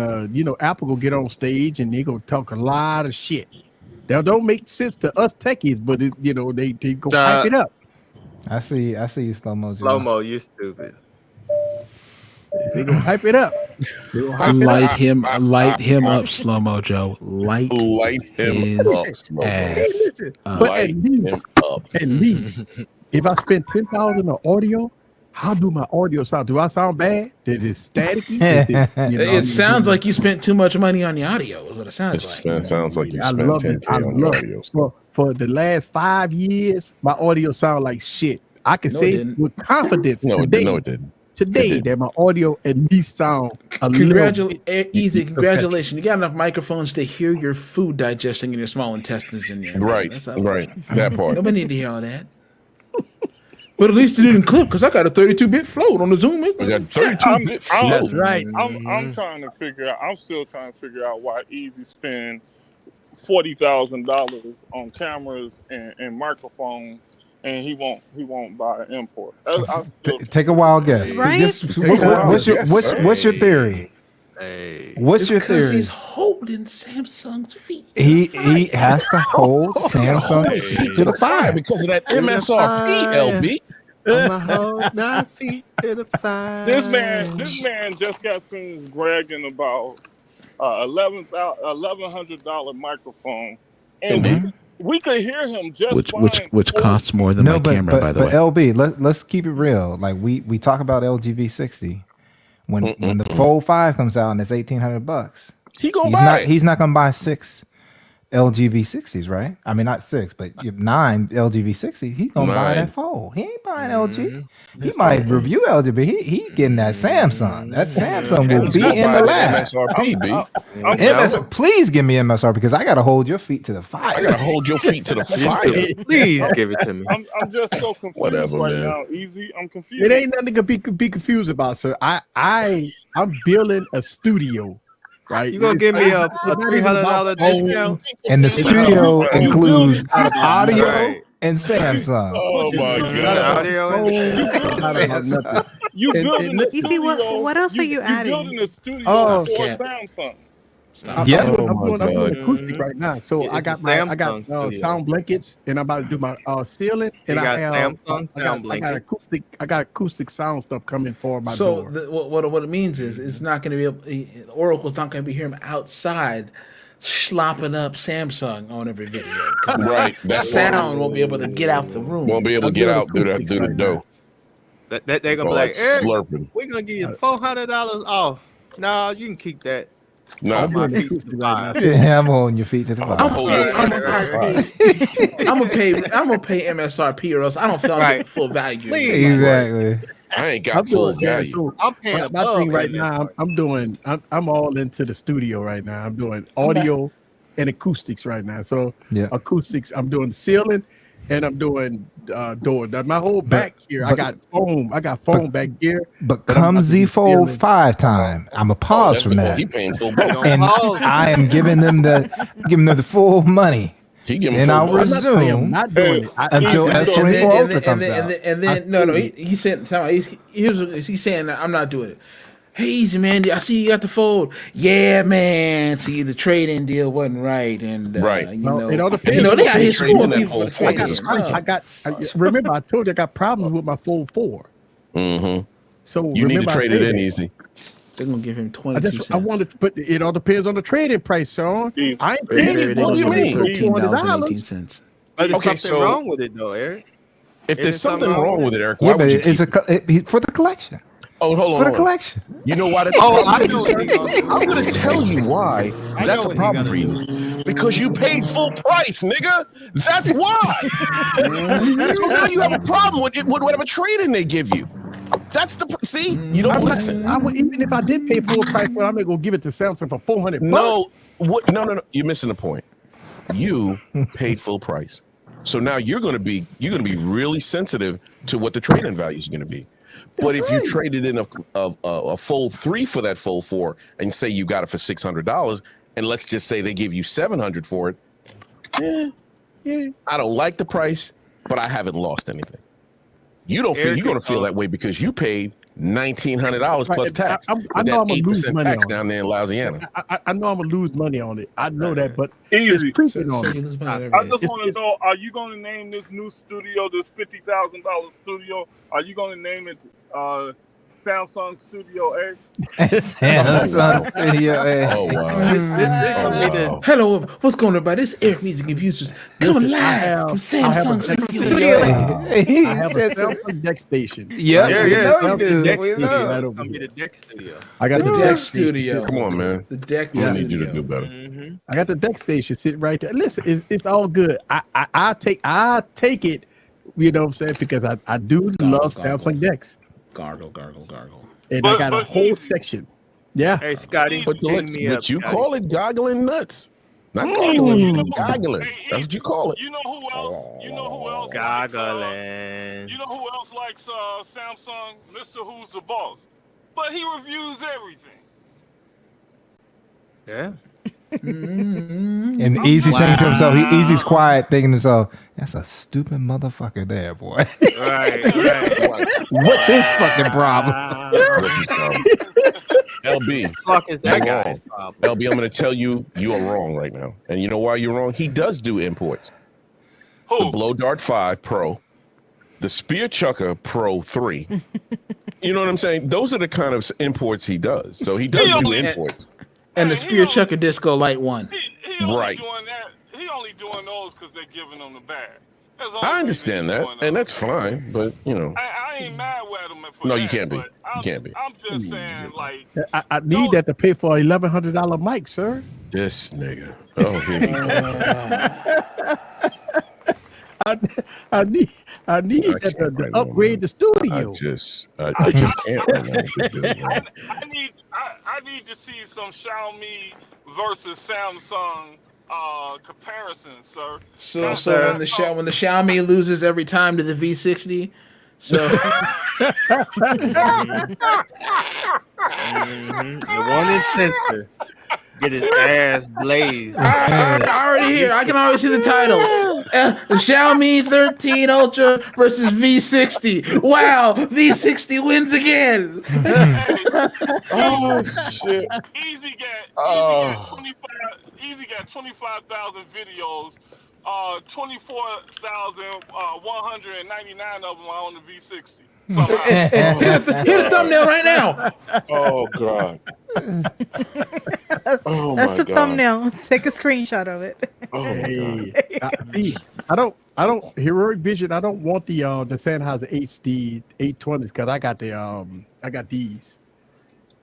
[SPEAKER 3] Apple will get on stage and they gonna talk a lot of shit. That don't make sense to us techies, but they go hype it up.
[SPEAKER 7] I see you, slow mo.
[SPEAKER 4] Slow mo, you stupid.
[SPEAKER 3] They gonna hype it up.
[SPEAKER 8] Light him up, slow mo, Joe. Light
[SPEAKER 5] him
[SPEAKER 8] his
[SPEAKER 5] up, slow mo.
[SPEAKER 8] ass.
[SPEAKER 3] Hey, listen, but
[SPEAKER 5] Light him up.
[SPEAKER 3] at least, if I spend $10,000 on audio, how do my audio sound? Do I sound bad? Is it staticky?
[SPEAKER 8] It sounds like you spent too much money on the audio. Is what it sounds like.
[SPEAKER 5] It sounds like you
[SPEAKER 3] I
[SPEAKER 5] spent
[SPEAKER 3] love it.
[SPEAKER 5] $10K on your audio.
[SPEAKER 3] For the last 5 years, my audio sound like shit. I can
[SPEAKER 8] No, it
[SPEAKER 3] say
[SPEAKER 8] didn't.
[SPEAKER 3] with confidence
[SPEAKER 5] No, it didn't.
[SPEAKER 3] today that my audio at least sound a little bit.
[SPEAKER 8] Easy. Congratulations. You got enough microphones to hear your food digesting in your small intestines in there.
[SPEAKER 5] Right,
[SPEAKER 8] That's all.
[SPEAKER 5] right. That part.
[SPEAKER 8] Nobody need to hear all that. But at least it didn't clip because I got a 32-bit float on the Zoom.
[SPEAKER 5] We got 32-bit flow.
[SPEAKER 3] That's right.
[SPEAKER 10] I'm trying to figure out. I'm still trying to figure out why Easy spend $40,000 on cameras and microphones, and he won't buy an import.
[SPEAKER 7] Take a wild guess.
[SPEAKER 6] Right?
[SPEAKER 7] What's your theory?
[SPEAKER 4] Hey.
[SPEAKER 7] What's your
[SPEAKER 8] Because
[SPEAKER 7] theory?
[SPEAKER 8] he's holding Samsung's feet.
[SPEAKER 7] He has to hold Samsung's feet to the fire.
[SPEAKER 5] Because of that MSRP, LB.
[SPEAKER 4] I'ma hold my feet to the fire.
[SPEAKER 10] This man just got finished bragging about $1,100 microphone, and we could hear him just
[SPEAKER 8] Which costs more than my camera, by the way.
[SPEAKER 7] LB, let's keep it real. Like we talk about LG V60. When the Fold 5 comes out and it's $1,800, he's not gonna buy 6 LG V60s, right? I mean, not 6, but 9 LG V60. He's gonna buy that Fold. He ain't buying LG. He might review LG, but he getting that Samsung. That Samsung will be in the lab.
[SPEAKER 5] MSRP, B.
[SPEAKER 7] Please give me MSR because I gotta hold your feet to the fire.
[SPEAKER 5] I gotta hold your feet to the fire.
[SPEAKER 4] Please give it to me.
[SPEAKER 10] I'm just so confused now. Easy, I'm confused.
[SPEAKER 3] It ain't nothing to be confused about, sir. I'm building a studio. Right.
[SPEAKER 4] You gonna give me a $300 discount?
[SPEAKER 7] And the studio includes audio and Samsung.
[SPEAKER 5] Oh my
[SPEAKER 10] God! You building a
[SPEAKER 6] Easy,
[SPEAKER 10] studio?
[SPEAKER 6] what else are you adding?
[SPEAKER 10] You building a studio for Samsung?
[SPEAKER 3] I'm doing acoustic right now. So I got sound blankets, and I'm about to do my ceiling, and I got acoustic sound stuff coming for my door.
[SPEAKER 8] So what it means is it's not going to be Oracle's not going to be hearing outside slopping up Samsung on every video.
[SPEAKER 5] Right,
[SPEAKER 8] that sound won't be able to get out the room.
[SPEAKER 5] Won't be able to get out through the dough.
[SPEAKER 4] They're gonna be like,
[SPEAKER 5] slurping.
[SPEAKER 4] we're gonna give you $400 off. No, you can keep that.
[SPEAKER 5] No,
[SPEAKER 3] I'm doing
[SPEAKER 4] my
[SPEAKER 3] the
[SPEAKER 4] feet
[SPEAKER 3] acoustic
[SPEAKER 4] to the
[SPEAKER 3] right now.
[SPEAKER 4] fire.
[SPEAKER 7] Yeah, I'm holding your feet to the
[SPEAKER 5] I'm
[SPEAKER 7] fire.
[SPEAKER 5] hold your feet to the fire.
[SPEAKER 9] I'm gonna pay MSRP or else I don't feel I'm getting full value.
[SPEAKER 4] Please.
[SPEAKER 7] Exactly.
[SPEAKER 5] I ain't
[SPEAKER 3] I'm
[SPEAKER 5] got full
[SPEAKER 3] doing, man,
[SPEAKER 5] value.
[SPEAKER 3] so
[SPEAKER 4] I'm paying
[SPEAKER 3] my
[SPEAKER 4] above
[SPEAKER 3] thing right
[SPEAKER 4] MSRP.
[SPEAKER 3] now, I'm all into the studio right now. I'm doing audio and acoustics right now. So
[SPEAKER 7] Yeah.
[SPEAKER 3] acoustics, I'm doing ceiling and I'm doing door. Now, my whole back here, I got foam back here.
[SPEAKER 7] But
[SPEAKER 3] that I'm
[SPEAKER 7] come
[SPEAKER 3] about to
[SPEAKER 7] Z
[SPEAKER 3] do
[SPEAKER 7] Fold
[SPEAKER 3] ceiling.
[SPEAKER 7] 5 time, I'm a
[SPEAKER 5] Oh,
[SPEAKER 7] pause
[SPEAKER 5] that's
[SPEAKER 7] from
[SPEAKER 5] the, oh,
[SPEAKER 7] that.
[SPEAKER 5] he paying full price.
[SPEAKER 7] And I am giving them the full money.
[SPEAKER 5] He giving
[SPEAKER 7] Then
[SPEAKER 5] full
[SPEAKER 7] I'll
[SPEAKER 5] price.
[SPEAKER 3] I'm not saying I'm
[SPEAKER 7] resume
[SPEAKER 3] not doing it.
[SPEAKER 7] until
[SPEAKER 9] And
[SPEAKER 7] S24
[SPEAKER 9] then-
[SPEAKER 7] Ultra comes out.
[SPEAKER 9] and then no, he said he's saying that I'm not doing it. Hey, Easy man, I see you got the fold. Yeah, man. See, the trading deal wasn't right, and
[SPEAKER 5] Right.
[SPEAKER 9] you
[SPEAKER 3] No,
[SPEAKER 9] know,
[SPEAKER 3] it all depends.
[SPEAKER 9] you know, they out here
[SPEAKER 5] Trading
[SPEAKER 9] screwing
[SPEAKER 5] that
[SPEAKER 9] people for the
[SPEAKER 5] Fold 4
[SPEAKER 9] trading.
[SPEAKER 5] is a screenshot.
[SPEAKER 3] Remember I told you I got problems with my Fold 4.
[SPEAKER 5] Mm-hmm.
[SPEAKER 3] So
[SPEAKER 5] You need to
[SPEAKER 3] remember I
[SPEAKER 5] trade it
[SPEAKER 3] said
[SPEAKER 5] in
[SPEAKER 3] that.
[SPEAKER 5] easy.
[SPEAKER 9] They're gonna give him 22 cents.
[SPEAKER 3] I wanted to put it all depends on the trading price, Sean.
[SPEAKER 10] Jeez.
[SPEAKER 3] I ain't
[SPEAKER 9] They're
[SPEAKER 3] paying
[SPEAKER 9] gonna
[SPEAKER 5] What do you
[SPEAKER 9] give him
[SPEAKER 5] mean?
[SPEAKER 9] $13.18.
[SPEAKER 4] But there's
[SPEAKER 5] Okay,
[SPEAKER 4] something
[SPEAKER 5] so-
[SPEAKER 4] wrong with it though, Eric.
[SPEAKER 5] If there's
[SPEAKER 4] Isn't
[SPEAKER 5] something
[SPEAKER 4] something
[SPEAKER 5] wrong
[SPEAKER 4] wrong
[SPEAKER 5] with it, Eric,
[SPEAKER 7] Yeah,
[SPEAKER 5] why
[SPEAKER 7] but
[SPEAKER 5] would you
[SPEAKER 7] it's
[SPEAKER 5] keep it?
[SPEAKER 7] for the collection.
[SPEAKER 5] Oh, hold on.
[SPEAKER 7] For the
[SPEAKER 5] hold on.
[SPEAKER 7] collection.
[SPEAKER 5] You know why?
[SPEAKER 4] Oh, I know what you're gonna do.
[SPEAKER 5] I'm going to tell you why
[SPEAKER 4] I
[SPEAKER 5] that's
[SPEAKER 4] know
[SPEAKER 5] a
[SPEAKER 4] what
[SPEAKER 5] problem
[SPEAKER 4] he
[SPEAKER 5] for
[SPEAKER 4] gonna
[SPEAKER 5] you. Because you paid full price, nigga. That's why. So now you have a problem with whatever trading they give you. That's the see. You don't listen.
[SPEAKER 3] Even if I did pay full price for it, I'm gonna go give it to Samsung for $400.
[SPEAKER 5] No, no. You're missing the point. You paid full price, so now you're going to be really sensitive to what the trading value is going to be. But if you traded in a Fold 3 for that Fold 4 and say you got it for $600, and let's just say they give you $700 for it, I don't like the price, but I haven't lost anything. You don't feel you're going to feel that way because you paid $1,900 plus tax.
[SPEAKER 3] I
[SPEAKER 5] with
[SPEAKER 3] know
[SPEAKER 5] that
[SPEAKER 3] I'm gonna lose
[SPEAKER 5] 8%
[SPEAKER 3] money
[SPEAKER 5] tax
[SPEAKER 3] on it.
[SPEAKER 5] down there in Louisiana.
[SPEAKER 3] I know I'm gonna lose money on it. I know that, but
[SPEAKER 10] Easy.
[SPEAKER 3] it's creeping on
[SPEAKER 9] So
[SPEAKER 3] me.
[SPEAKER 9] you lose money every
[SPEAKER 10] I
[SPEAKER 9] day.
[SPEAKER 10] just want to know: are you going to name this new studio, this $50,000 studio? Are you going to name it Samsung Studio A?
[SPEAKER 7] Samsung Studio A.
[SPEAKER 5] Oh wow!
[SPEAKER 4] wow.
[SPEAKER 9] Hello, what's going on, everybody? This is Eric Music Computers coming
[SPEAKER 3] Listen,
[SPEAKER 9] live from
[SPEAKER 3] I have a
[SPEAKER 9] Samsung
[SPEAKER 3] Dex
[SPEAKER 9] Studio.
[SPEAKER 3] I have a Samsung Dex station.
[SPEAKER 7] Yeah,
[SPEAKER 4] Yeah,
[SPEAKER 7] we
[SPEAKER 4] yeah,
[SPEAKER 7] know
[SPEAKER 4] it's gonna
[SPEAKER 7] you
[SPEAKER 4] be
[SPEAKER 7] do.
[SPEAKER 4] the Dex
[SPEAKER 7] We
[SPEAKER 4] Studio.
[SPEAKER 7] know.
[SPEAKER 3] Right
[SPEAKER 4] It's
[SPEAKER 3] over
[SPEAKER 4] gonna be
[SPEAKER 3] here.
[SPEAKER 4] the Dex Studio.
[SPEAKER 3] I got
[SPEAKER 9] The
[SPEAKER 3] the
[SPEAKER 9] Dex
[SPEAKER 3] Dex
[SPEAKER 9] Studio.
[SPEAKER 5] Come on, man.
[SPEAKER 9] The Dex
[SPEAKER 5] We
[SPEAKER 9] Studio.
[SPEAKER 5] need you to do better.
[SPEAKER 4] Mm-hmm.
[SPEAKER 3] I got the Dex station sitting right there. Listen, it's all good. I take it. You know what I'm saying? Because I do love Samsung Dex,
[SPEAKER 9] Gargle, gargle, gargle.
[SPEAKER 3] and I
[SPEAKER 10] But-
[SPEAKER 3] got a
[SPEAKER 10] but
[SPEAKER 3] whole
[SPEAKER 10] easy.
[SPEAKER 3] section. Yeah.
[SPEAKER 4] Hey, Scotty,
[SPEAKER 5] But
[SPEAKER 4] hit me up.
[SPEAKER 5] you
[SPEAKER 4] Scotty.
[SPEAKER 5] call it goggling nuts, not goggling,
[SPEAKER 10] You know-
[SPEAKER 5] goggling.
[SPEAKER 10] Hey,
[SPEAKER 5] That's what you call it.
[SPEAKER 10] You know who else? You know who else?
[SPEAKER 4] Goggling.
[SPEAKER 10] You know who else likes Samsung? Mr. Who's the Boss. But he reviews everything.
[SPEAKER 4] Yeah.
[SPEAKER 7] And Easy saying to himself, Easy's quiet, thinking to himself, that's a stupid motherfucker there, boy.
[SPEAKER 4] Right.
[SPEAKER 7] What's his fucking problem?
[SPEAKER 5] What's his problem? LB,
[SPEAKER 4] Fuck is that
[SPEAKER 5] you're
[SPEAKER 4] guy's
[SPEAKER 5] wrong.
[SPEAKER 4] problem?
[SPEAKER 5] LB, I'm going to tell you, you are wrong right now. And you know why you're wrong? He does do imports. The
[SPEAKER 10] Who?
[SPEAKER 5] Blow Dart 5 Pro, the Spear Chucker Pro 3. You know what I'm saying? Those are the kind of imports he does. So he does do imports.
[SPEAKER 9] And the
[SPEAKER 10] Hey,
[SPEAKER 9] Spear Chucker Disco Light 1.
[SPEAKER 10] He only
[SPEAKER 5] Right.
[SPEAKER 10] doing that. He only doing those because they're giving him the bag. That's the only
[SPEAKER 5] I
[SPEAKER 10] reason
[SPEAKER 5] understand
[SPEAKER 10] he's
[SPEAKER 5] that,
[SPEAKER 10] doing
[SPEAKER 5] and
[SPEAKER 10] those.
[SPEAKER 5] that's fine. But you know,
[SPEAKER 10] I ain't mad with him for
[SPEAKER 5] No,
[SPEAKER 10] that.
[SPEAKER 5] you can't be.
[SPEAKER 10] but
[SPEAKER 5] You can't be.
[SPEAKER 10] I'm just saying, like,
[SPEAKER 3] I need that to pay for a $1,100 mic, sir.
[SPEAKER 5] this nigga. Oh, here we go.
[SPEAKER 3] I need
[SPEAKER 5] I
[SPEAKER 3] that
[SPEAKER 5] can't
[SPEAKER 3] to
[SPEAKER 5] right now,
[SPEAKER 3] upgrade the studio.
[SPEAKER 5] I just can't right now. with this dude, man.
[SPEAKER 10] I need to see some Xiaomi versus Samsung comparison, sir.
[SPEAKER 9] So
[SPEAKER 10] That's-
[SPEAKER 9] when the Xiaomi loses every time to the V60, so
[SPEAKER 4] The one in censor get his ass blazed.
[SPEAKER 9] I already hear. I can already see the title. Xiaomi 13 Ultra versus V60. Wow, V60 wins again.
[SPEAKER 5] Oh shit!
[SPEAKER 10] Easy got 25,000 videos. 24,199 of them are on the V60.
[SPEAKER 9] Here's the thumbnail right now.
[SPEAKER 5] Oh god! Oh
[SPEAKER 6] That's
[SPEAKER 5] my
[SPEAKER 6] the
[SPEAKER 5] god!
[SPEAKER 6] thumbnail. Take a screenshot of it.
[SPEAKER 5] Oh my god!
[SPEAKER 3] Hey, I don't Heroic Vision. I don't want the Sennheiser HD 820s because I got these.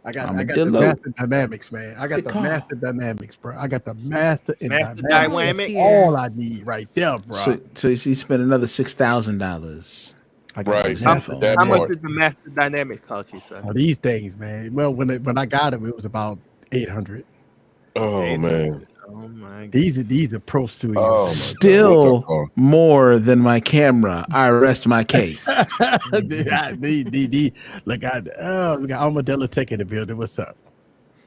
[SPEAKER 3] I got the
[SPEAKER 9] Armadillo.
[SPEAKER 3] Master Dynamics, man. I got the
[SPEAKER 9] Call.
[SPEAKER 3] Master Dynamics, bro. I got the Master and
[SPEAKER 4] Master
[SPEAKER 3] Dynamics.
[SPEAKER 4] Dynamics.
[SPEAKER 3] All I need right there, bro.
[SPEAKER 9] So you spent another $6,000. I got
[SPEAKER 5] Right.
[SPEAKER 9] those
[SPEAKER 5] How-
[SPEAKER 9] headphones.
[SPEAKER 5] that
[SPEAKER 4] How much
[SPEAKER 5] part.
[SPEAKER 4] did the Master Dynamics cost you, sir?
[SPEAKER 3] Oh, these things, man. Well, when I got them, it was about 800.
[SPEAKER 5] Oh man.
[SPEAKER 4] Oh my God.
[SPEAKER 3] These are Pro Studios.
[SPEAKER 5] Oh, my God. What's
[SPEAKER 9] Still
[SPEAKER 5] up, Carl?
[SPEAKER 9] more than my camera. I rest my case.
[SPEAKER 3] Look, we got Armadillo Tech in the building. What's up?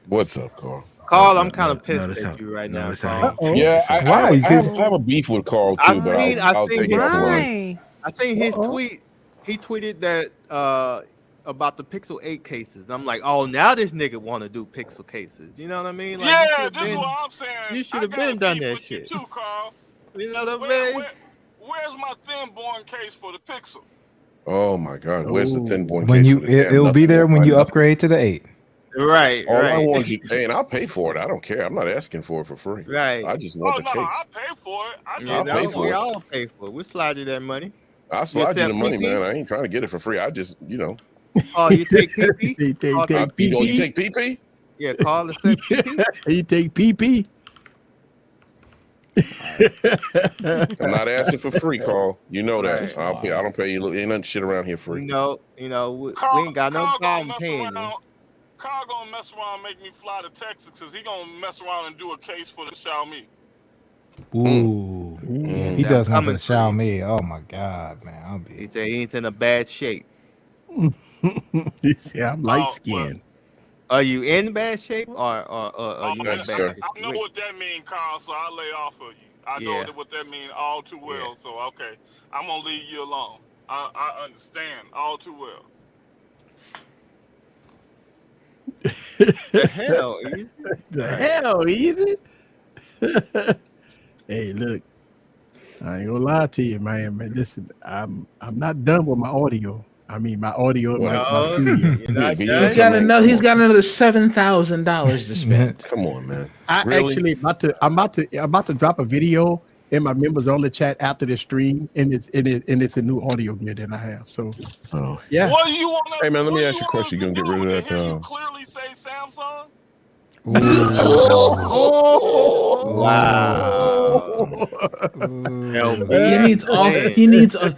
[SPEAKER 5] What's up, Carl?
[SPEAKER 4] Carl, I'm kind of pissed
[SPEAKER 9] notice
[SPEAKER 4] at
[SPEAKER 9] how-
[SPEAKER 4] you right now,
[SPEAKER 9] notice how
[SPEAKER 4] Carl.
[SPEAKER 9] he-
[SPEAKER 5] Yeah, I
[SPEAKER 7] Why?
[SPEAKER 5] have a beef with Carl too,
[SPEAKER 4] I've
[SPEAKER 5] but
[SPEAKER 4] seen-
[SPEAKER 5] I'll
[SPEAKER 4] I've seen
[SPEAKER 5] take it
[SPEAKER 4] his-
[SPEAKER 5] offline.
[SPEAKER 6] Why?
[SPEAKER 4] I think his
[SPEAKER 3] Uh-oh.
[SPEAKER 4] tweet, he tweeted that about the Pixel 8 cases. I'm like, oh, now this nigga want to do Pixel cases. You know what I mean? Like, you
[SPEAKER 10] Yeah,
[SPEAKER 4] should've
[SPEAKER 10] this is
[SPEAKER 4] been-
[SPEAKER 10] what I'm saying.
[SPEAKER 4] you
[SPEAKER 10] I
[SPEAKER 4] should've
[SPEAKER 10] got
[SPEAKER 4] been
[SPEAKER 10] a
[SPEAKER 4] done
[SPEAKER 10] beef
[SPEAKER 4] that
[SPEAKER 10] with
[SPEAKER 4] shit.
[SPEAKER 10] You too, Carl.
[SPEAKER 4] You know what I
[SPEAKER 10] Where,
[SPEAKER 4] mean?
[SPEAKER 10] where's my thin-born case for the Pixel?
[SPEAKER 5] Oh my God, where's the thin point?
[SPEAKER 7] When
[SPEAKER 5] case
[SPEAKER 7] you,
[SPEAKER 5] of this damn
[SPEAKER 7] it'll be
[SPEAKER 5] nothing?
[SPEAKER 7] there when you
[SPEAKER 5] Nothing.
[SPEAKER 7] upgrade to the 8.
[SPEAKER 4] Right,
[SPEAKER 5] All I
[SPEAKER 4] right.
[SPEAKER 5] want you, and I'll pay for it. I don't care. I'm not asking for it for free.
[SPEAKER 4] Right.
[SPEAKER 5] I just
[SPEAKER 10] Oh
[SPEAKER 5] want the
[SPEAKER 10] no,
[SPEAKER 5] case.
[SPEAKER 10] I'll pay for it. I
[SPEAKER 4] Yeah,
[SPEAKER 10] just
[SPEAKER 5] pay
[SPEAKER 10] want
[SPEAKER 5] for
[SPEAKER 4] we
[SPEAKER 5] it.
[SPEAKER 4] all pay for it. We'll slide you that money.
[SPEAKER 5] I'll slide you the
[SPEAKER 4] accept
[SPEAKER 5] money,
[SPEAKER 4] PP?
[SPEAKER 5] man. I ain't trying to get it for free. I just,
[SPEAKER 4] Oh, you take PP?
[SPEAKER 3] They take
[SPEAKER 4] Oh,
[SPEAKER 5] you
[SPEAKER 3] PP.
[SPEAKER 5] take PP?
[SPEAKER 4] Yeah, Carl, accept PP.
[SPEAKER 3] You take PP.
[SPEAKER 5] I'm not asking for free, Carl. You know that.
[SPEAKER 4] Right.
[SPEAKER 5] I'll pay. I don't pay you. Ain't nothing shit around here free.
[SPEAKER 4] We ain't got no problem paying you.
[SPEAKER 10] Carl gonna mess around and make me fly to Texas because he gonna mess around and do a case for the Xiaomi.
[SPEAKER 7] Ooh. If he
[SPEAKER 4] Yeah,
[SPEAKER 7] does one for
[SPEAKER 4] coming
[SPEAKER 7] the
[SPEAKER 4] for you.
[SPEAKER 7] Xiaomi, oh my God, man. I'll
[SPEAKER 4] He
[SPEAKER 7] be.
[SPEAKER 4] said he ain't in a bad shape.
[SPEAKER 3] You see, I'm light skinned.
[SPEAKER 4] Are you in bad shape or
[SPEAKER 10] Oh,
[SPEAKER 4] you in
[SPEAKER 5] Thank
[SPEAKER 4] bad
[SPEAKER 5] you, sir.
[SPEAKER 4] shape?
[SPEAKER 10] I know what that means, Carl, so I'll lay off of you. I
[SPEAKER 4] Yeah.
[SPEAKER 10] know what that means all too well, so okay. I'm gonna leave you alone. I understand all too well.
[SPEAKER 4] The hell, Easy?
[SPEAKER 3] The hell, easy. Hey, look, I ain't gonna lie to you, man. Listen, I'm not done with my audio. I mean, my audio in my
[SPEAKER 4] No,
[SPEAKER 3] studio.
[SPEAKER 4] you're not
[SPEAKER 5] He's
[SPEAKER 4] done?
[SPEAKER 9] He's got another $7,000 to spend.
[SPEAKER 5] Come on, man.
[SPEAKER 3] I
[SPEAKER 5] Really?
[SPEAKER 3] actually I'm about to drop a video in my members only chat after the stream, and it's a new audio gear that I have. So
[SPEAKER 5] Oh.
[SPEAKER 3] yeah.
[SPEAKER 10] What do you want us?
[SPEAKER 5] Hey, man, let me
[SPEAKER 10] what
[SPEAKER 5] ask
[SPEAKER 10] do
[SPEAKER 5] you a question.
[SPEAKER 10] want
[SPEAKER 5] You
[SPEAKER 10] us
[SPEAKER 5] gonna
[SPEAKER 10] to
[SPEAKER 5] get
[SPEAKER 10] do?
[SPEAKER 5] rid of
[SPEAKER 10] To
[SPEAKER 5] that,
[SPEAKER 10] hear you clearly say Samsung?
[SPEAKER 4] Wow.
[SPEAKER 9] He needs all. He needs a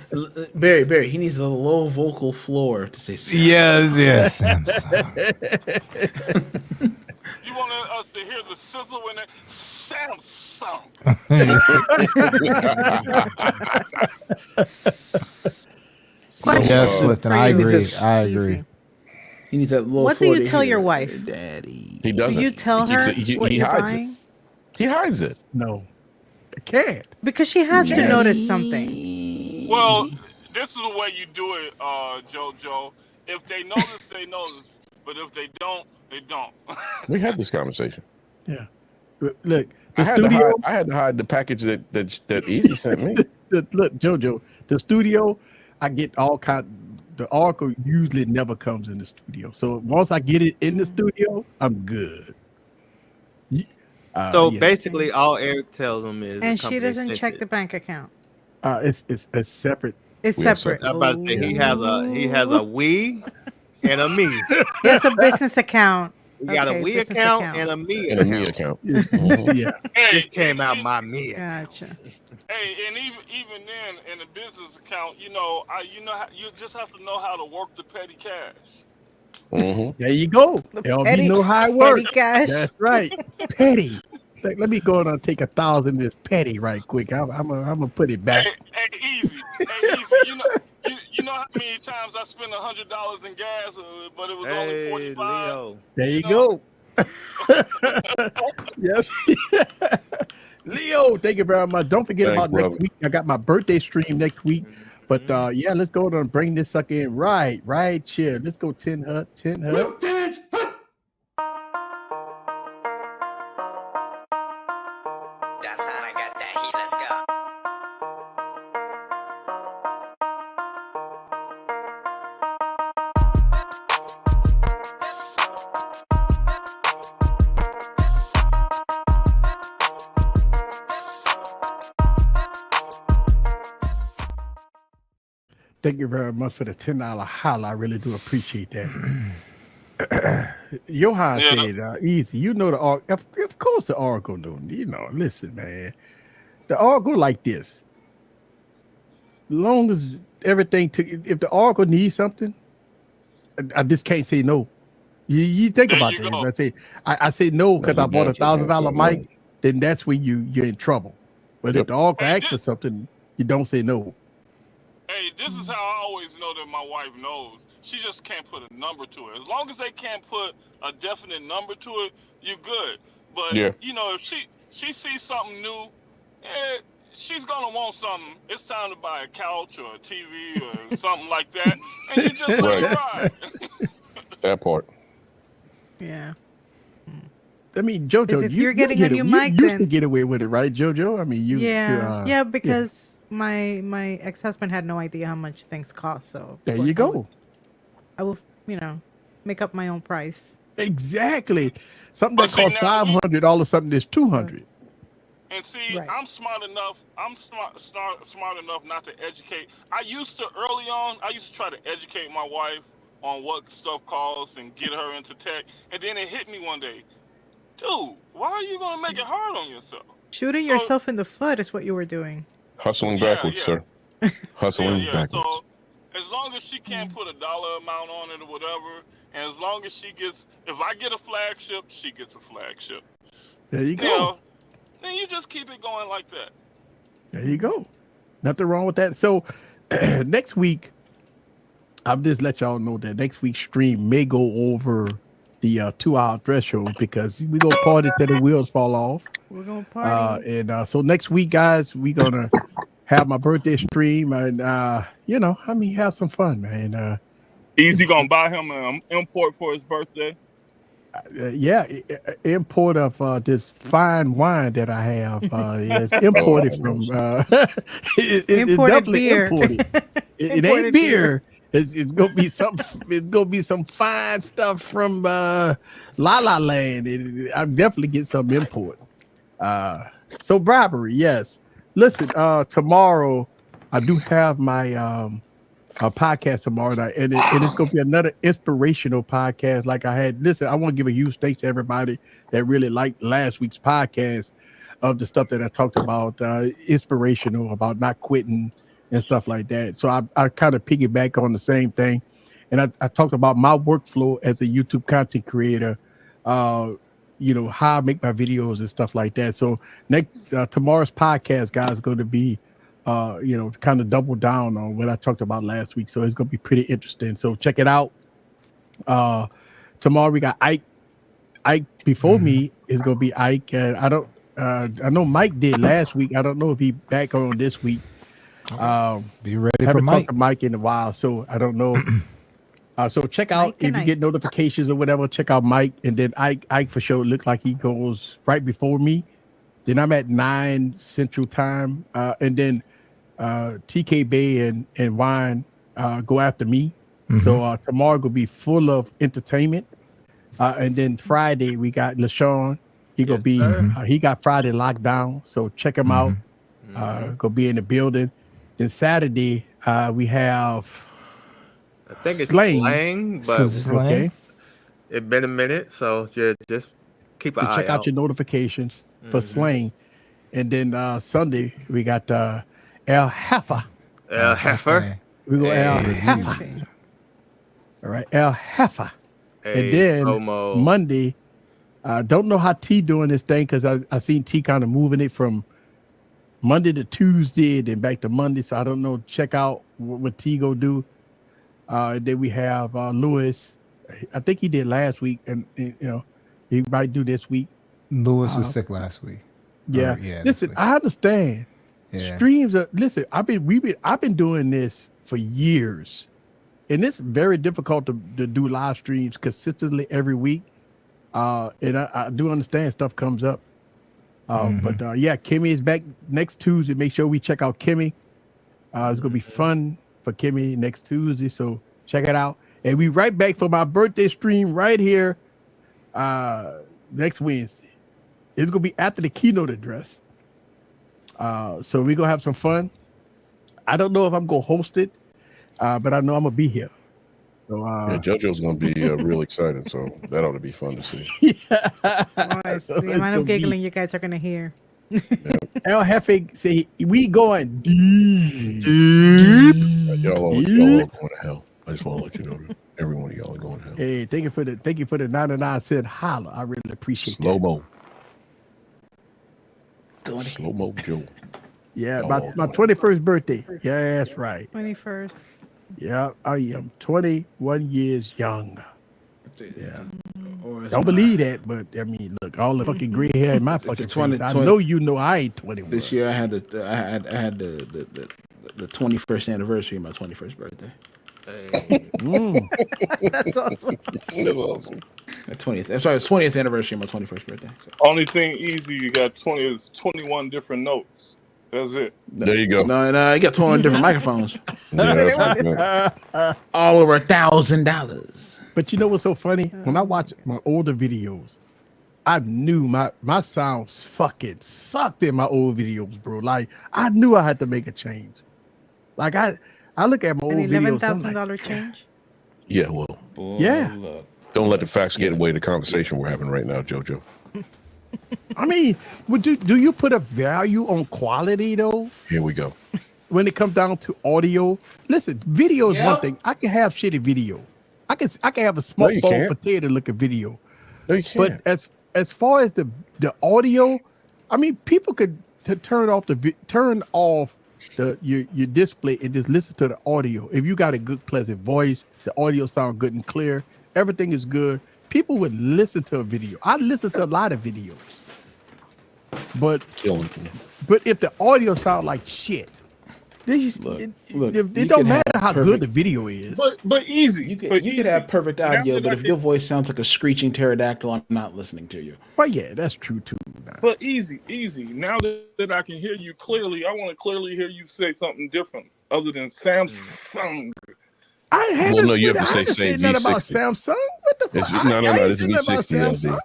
[SPEAKER 9] Barry. He needs a low vocal floor to say.
[SPEAKER 7] Yes, yes. Samsung.
[SPEAKER 10] You want us to hear the sizzle in it? Samsung.
[SPEAKER 6] Question
[SPEAKER 7] Yes,
[SPEAKER 6] for
[SPEAKER 7] Clifton, I
[SPEAKER 6] you,
[SPEAKER 7] agree.
[SPEAKER 9] Easy.
[SPEAKER 7] I agree.
[SPEAKER 9] He needs that low.
[SPEAKER 6] What do
[SPEAKER 9] floor
[SPEAKER 6] you
[SPEAKER 9] to
[SPEAKER 6] tell
[SPEAKER 9] hear,
[SPEAKER 6] your wife?
[SPEAKER 9] Daddy.
[SPEAKER 5] He
[SPEAKER 6] Do
[SPEAKER 5] doesn't.
[SPEAKER 6] you tell
[SPEAKER 5] He
[SPEAKER 6] her
[SPEAKER 5] keeps it-
[SPEAKER 6] what
[SPEAKER 5] he
[SPEAKER 6] you're
[SPEAKER 5] hides
[SPEAKER 6] buying?
[SPEAKER 5] it. He hides it.
[SPEAKER 3] No, I can't.
[SPEAKER 6] Because she has to notice something.
[SPEAKER 10] Well, this is the way you do it, JoJo. If they notice, they notice. But if they don't, they don't.
[SPEAKER 5] We had this conversation.
[SPEAKER 3] Yeah. Look, the
[SPEAKER 5] I had, to
[SPEAKER 3] studio.
[SPEAKER 5] hide, I had to hide the package that Easy sent me.
[SPEAKER 3] Look, JoJo, the studio. I get all kind. The Oracle usually never comes in the studio. So once I get it in the studio, I'm good.
[SPEAKER 4] So
[SPEAKER 3] Yeah.
[SPEAKER 4] basically, all Eric tells them is,
[SPEAKER 6] And
[SPEAKER 4] the
[SPEAKER 6] she
[SPEAKER 4] company
[SPEAKER 6] doesn't
[SPEAKER 4] sent
[SPEAKER 6] check
[SPEAKER 4] it.
[SPEAKER 6] the bank account.
[SPEAKER 3] It's separate.
[SPEAKER 6] It's
[SPEAKER 5] We have
[SPEAKER 6] separate.
[SPEAKER 4] I'm about to say he has a we and a me.
[SPEAKER 6] He has a business account.
[SPEAKER 4] We got
[SPEAKER 6] Okay,
[SPEAKER 4] a we
[SPEAKER 6] business
[SPEAKER 4] account,
[SPEAKER 6] account.
[SPEAKER 4] and a me
[SPEAKER 5] In a
[SPEAKER 4] account.
[SPEAKER 5] me account.
[SPEAKER 3] Yeah.
[SPEAKER 4] This came out my me.
[SPEAKER 6] Gotcha.
[SPEAKER 10] Hey, and even then, in a business account, you just have to know how to work the petty cash.
[SPEAKER 3] There you go. LB
[SPEAKER 6] petty-
[SPEAKER 3] know how it
[SPEAKER 6] petty
[SPEAKER 3] works.
[SPEAKER 6] cash.
[SPEAKER 3] That's right. Petty. Like, let me go on and take 1,000 of this petty right quick. I'm gonna put it back.
[SPEAKER 10] Hey, easy. You know how many times I spent $100 in gas, but it was only
[SPEAKER 4] Hey,
[SPEAKER 10] 45.
[SPEAKER 4] Leo.
[SPEAKER 3] There you go. Yes. Leo, thank you very much. Don't forget
[SPEAKER 5] Thanks,
[SPEAKER 3] about
[SPEAKER 5] brother.
[SPEAKER 3] next week. I got my birthday stream next week. But yeah, let's go and bring this sucker in. Right here. Let's go 10 hut. Thank you very much for the $10 holla. I really do appreciate that. Johan
[SPEAKER 10] Yeah.
[SPEAKER 3] said, easy. You know the Oracle. Of course the Oracle do. You know, listen, man. The Oracle like this. Long as everything if the Oracle needs something, I just can't say no. You think
[SPEAKER 10] There
[SPEAKER 3] about
[SPEAKER 10] you
[SPEAKER 3] that.
[SPEAKER 10] go.
[SPEAKER 3] I say no because I bought
[SPEAKER 5] Absolutely.
[SPEAKER 3] $1,000 mic, then that's when you're in trouble. But if
[SPEAKER 5] Yep.
[SPEAKER 3] the Oracle
[SPEAKER 10] Hey,
[SPEAKER 3] asks for something, you don't say no.
[SPEAKER 10] Hey, this is how I always know that my wife knows. She just can't put a number to it. As long as they can't put a definite number to it, you're good. But
[SPEAKER 5] Yeah.
[SPEAKER 10] you know, if she sees something new, she's gonna want something. It's time to buy a couch or a TV or something like that, and you just let
[SPEAKER 5] Right.
[SPEAKER 10] her ride.
[SPEAKER 5] That part.
[SPEAKER 6] Yeah.
[SPEAKER 3] I mean,
[SPEAKER 6] Because
[SPEAKER 3] JoJo,
[SPEAKER 6] if
[SPEAKER 3] you
[SPEAKER 6] you're getting a
[SPEAKER 3] get
[SPEAKER 6] new
[SPEAKER 3] you
[SPEAKER 6] mic,
[SPEAKER 3] used to
[SPEAKER 6] then
[SPEAKER 3] get away with it, right, JoJo? I mean,
[SPEAKER 6] yeah, because my ex-husband had no idea how much things cost, so of
[SPEAKER 3] there
[SPEAKER 6] course
[SPEAKER 3] you go.
[SPEAKER 6] I will, make up my own price.
[SPEAKER 3] Exactly. Something
[SPEAKER 10] But
[SPEAKER 3] that
[SPEAKER 10] see,
[SPEAKER 3] costs
[SPEAKER 10] now we,
[SPEAKER 3] $500, all of a sudden there's $200.
[SPEAKER 10] and see,
[SPEAKER 6] Right.
[SPEAKER 10] I'm smart enough. I'm smart enough not to educate. Early on, I used to try to educate my wife on what stuff costs and get her into tech. And then it hit me one day, dude, why are you gonna make it hard on yourself?
[SPEAKER 6] Shooting
[SPEAKER 10] So
[SPEAKER 6] yourself in the foot is what you were doing.
[SPEAKER 5] Hustling
[SPEAKER 10] yeah,
[SPEAKER 5] backwards,
[SPEAKER 10] yeah,
[SPEAKER 5] sir. Hustling backwards.
[SPEAKER 10] So as long as she can't put a dollar amount on it or whatever, and as long as if I get a flagship, she gets a flagship.
[SPEAKER 3] There you
[SPEAKER 10] You
[SPEAKER 3] go.
[SPEAKER 10] know, then you just keep it going like that.
[SPEAKER 3] There you go. Nothing wrong with that. So next week, I'll just let y'all know that next week's stream may go over the 2-hour threshold because we go party till the wheels fall off.
[SPEAKER 6] We're gonna party.
[SPEAKER 3] And so next week, guys, we're gonna have my birthday stream and have some fun, man.
[SPEAKER 10] Easy gonna buy him an import for his birthday.
[SPEAKER 3] Import of this fine wine that I have is imported from. It's
[SPEAKER 6] Imported
[SPEAKER 3] definitely
[SPEAKER 6] beer.
[SPEAKER 3] imported. It ain't
[SPEAKER 6] Imported
[SPEAKER 3] beer. It's gonna be some. It's gonna be some fine stuff from La La Land. I definitely get some import. So bribery, yes. Listen, tomorrow I do have my a podcast tomorrow night, and it's going to be another inspirational podcast. Like I had, listen, I want to give a huge thanks to everybody that really liked last week's podcast of the stuff that I talked about, inspirational about not quitting and stuff like that. So I kind of piggyback on the same thing, and I talked about my workflow as a YouTube content creator. How I make my videos and stuff like that. So tomorrow's podcast, guys, is going to be kind of double down on what I talked about last week. So it's going to be pretty interesting. So check it out. Tomorrow we got Ike. Ike before me is going to be Ike. I know Mike did last week. I don't know if he back on this week.
[SPEAKER 7] Be ready
[SPEAKER 3] I
[SPEAKER 7] for
[SPEAKER 3] haven't
[SPEAKER 7] Mike.
[SPEAKER 3] talked to Mike in a while, so I don't know. So check out if you get notifications or whatever. Check out Mike, and then Ike for sure look like he goes right before me. Then I'm at 9 Central Time, and then TK Bay and Wine go after me. So tomorrow will be full of entertainment, and then Friday we got LaShawn. He gonna be he got Friday locked down, so check him out. Gonna be in the building. Then Saturday we have.
[SPEAKER 4] I think it's
[SPEAKER 3] Slang.
[SPEAKER 4] Slang, but
[SPEAKER 3] Okay.
[SPEAKER 4] it's been a minute, so just keep an eye
[SPEAKER 3] Check out your notifications for Slang. And then Sunday, we got El Heifer.
[SPEAKER 4] El Heifer.
[SPEAKER 3] We go El Heifer. All right, El Heifer. And then Monday, don't know how T doing this thing because I seen T kind of moving it from Monday to Tuesday, then back to Monday. So I don't know. Check out what T go do. Then we have Lewis. I think he did last week, and he might do this week.
[SPEAKER 7] Lewis was sick last week.
[SPEAKER 3] Yeah. Listen, I understand.
[SPEAKER 7] Yeah.
[SPEAKER 3] Streams are listen. I've been doing this for years, and it's very difficult to do live streams consistently every week. And I do understand stuff comes up. But Kimmy is back next Tuesday. Make sure we check out Kimmy. It's gonna be fun for Kimmy next Tuesday, so check it out. And we right back for my birthday stream right here next Wednesday. It's gonna be after the keynote address. So we're gonna have some fun. I don't know if I'm gonna host it, but I know I'm gonna be here. So,
[SPEAKER 5] Yeah, JoJo's gonna be real excited, so that ought to be fun to see.
[SPEAKER 6] Boys,
[SPEAKER 3] So
[SPEAKER 6] the
[SPEAKER 3] it's
[SPEAKER 6] amount
[SPEAKER 3] gonna
[SPEAKER 6] of
[SPEAKER 3] be-
[SPEAKER 6] giggling you guys are gonna hear.
[SPEAKER 3] El Jefe say we going deep.
[SPEAKER 5] Y'all all going to hell. I just want to let you know that every one of y'all are going to hell.
[SPEAKER 3] Hey, thank you for the 99-cent holler. I really appreciate
[SPEAKER 5] Slow
[SPEAKER 3] that.
[SPEAKER 5] mo. Slow mo Joe.
[SPEAKER 3] Yeah,
[SPEAKER 5] Y'all
[SPEAKER 3] my
[SPEAKER 5] all
[SPEAKER 3] my
[SPEAKER 5] going.
[SPEAKER 3] 21st birthday. Yeah, that's right.
[SPEAKER 6] 21st.
[SPEAKER 3] Yeah, I am 21 years young. Yeah.
[SPEAKER 8] Or
[SPEAKER 3] Don't believe that, but I mean, look, all the fucking gray hair in my
[SPEAKER 8] It's a
[SPEAKER 3] fucking
[SPEAKER 8] 20
[SPEAKER 3] face. I know you know I ain't 21.
[SPEAKER 8] this year I had the 21st anniversary of my 21st birthday.
[SPEAKER 6] That's awesome.
[SPEAKER 5] That's awesome.
[SPEAKER 8] My 20th. I'm sorry, it's 20th anniversary of my 21st birthday. So.
[SPEAKER 10] Only thing easy you got 21 different notes. That's it.
[SPEAKER 5] There you go.
[SPEAKER 8] No, you got 21 different microphones.
[SPEAKER 5] Yeah, that's what I meant.
[SPEAKER 8] All over $1,000.
[SPEAKER 3] But you know what's so funny? When I watch my older videos, I knew my sounds fucking sucked in my old videos, bro. Like I knew I had to make a change. Like I look at my old
[SPEAKER 6] An
[SPEAKER 3] videos. I'm like,
[SPEAKER 6] $11,000 change.
[SPEAKER 5] Yeah, well,
[SPEAKER 3] yeah.
[SPEAKER 5] don't let the facts get away the conversation we're having right now, JoJo.
[SPEAKER 3] I mean, do you put a value on quality though?
[SPEAKER 5] Here we go.
[SPEAKER 3] When it comes down to audio, listen, video is one thing. I can have shitty video. I can have a small
[SPEAKER 5] you
[SPEAKER 3] bone
[SPEAKER 5] can't.
[SPEAKER 3] potato looking video.
[SPEAKER 5] No, you can't.
[SPEAKER 3] But as far as the audio, I mean, people could turn off your display and just listen to the audio. If you got a good, pleasant voice, the audio sound good and clear, everything is good. People would listen to a video. I listen to a lot of videos, but if the audio sound like shit, it don't matter how good the video is.
[SPEAKER 10] But easy.
[SPEAKER 8] You could have perfect audio, but if your voice sounds like a screeching pterodactyl, I'm not listening to you.
[SPEAKER 3] Well, yeah, that's true too.
[SPEAKER 10] But easy. Now that I can hear you clearly, I want to clearly hear you say something different other than Samsung.
[SPEAKER 5] You have to say
[SPEAKER 3] say nothing about
[SPEAKER 5] V60.
[SPEAKER 3] Samsung. What the fuck?
[SPEAKER 5] No, this is
[SPEAKER 3] I ain't saying nothing
[SPEAKER 5] V60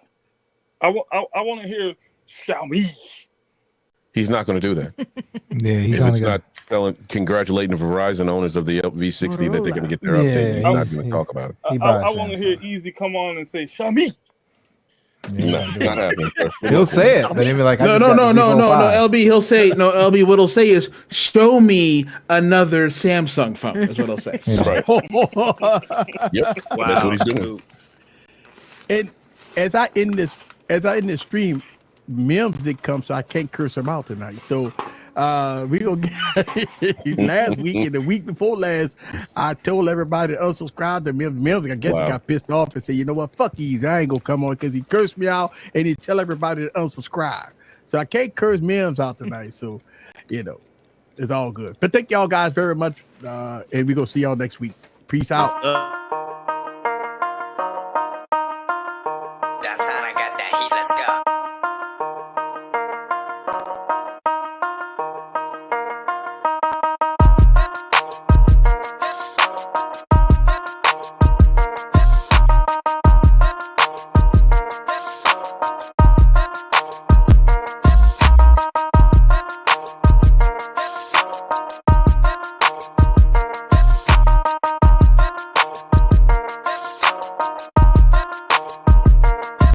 [SPEAKER 3] about
[SPEAKER 5] LD.
[SPEAKER 10] I want to hear Xiaomi.
[SPEAKER 5] He's not going to do that.
[SPEAKER 7] Yeah, he's
[SPEAKER 5] If
[SPEAKER 7] only
[SPEAKER 5] it's
[SPEAKER 7] gonna,
[SPEAKER 5] not congratulating the Verizon owners of the V60 that they're going to get their update, he's not going to talk about it.
[SPEAKER 10] I want to hear Easy come on and say Xiaomi.
[SPEAKER 5] Not happening.
[SPEAKER 7] he'll say it, but he'll be like,
[SPEAKER 8] No. LB, he'll say no. LB, what he'll say is, "Show me another Samsung phone." That's what he'll say.
[SPEAKER 5] Right. Yep.
[SPEAKER 4] Wow.
[SPEAKER 5] That's what he's doing.
[SPEAKER 3] And as I end this stream, Mims did come, so I can't curse him out tonight. So we gonna get last week and the week before last, I told everybody to unsubscribe to Mims. Mims, I guess he got pissed off and said, you know what, fuck Easy, I ain't gonna come on because he cursed me out and he tell everybody to unsubscribe. So I can't curse Mims out tonight. So it's all good. But thank y'all guys very much, and we gonna see y'all next week. Peace out.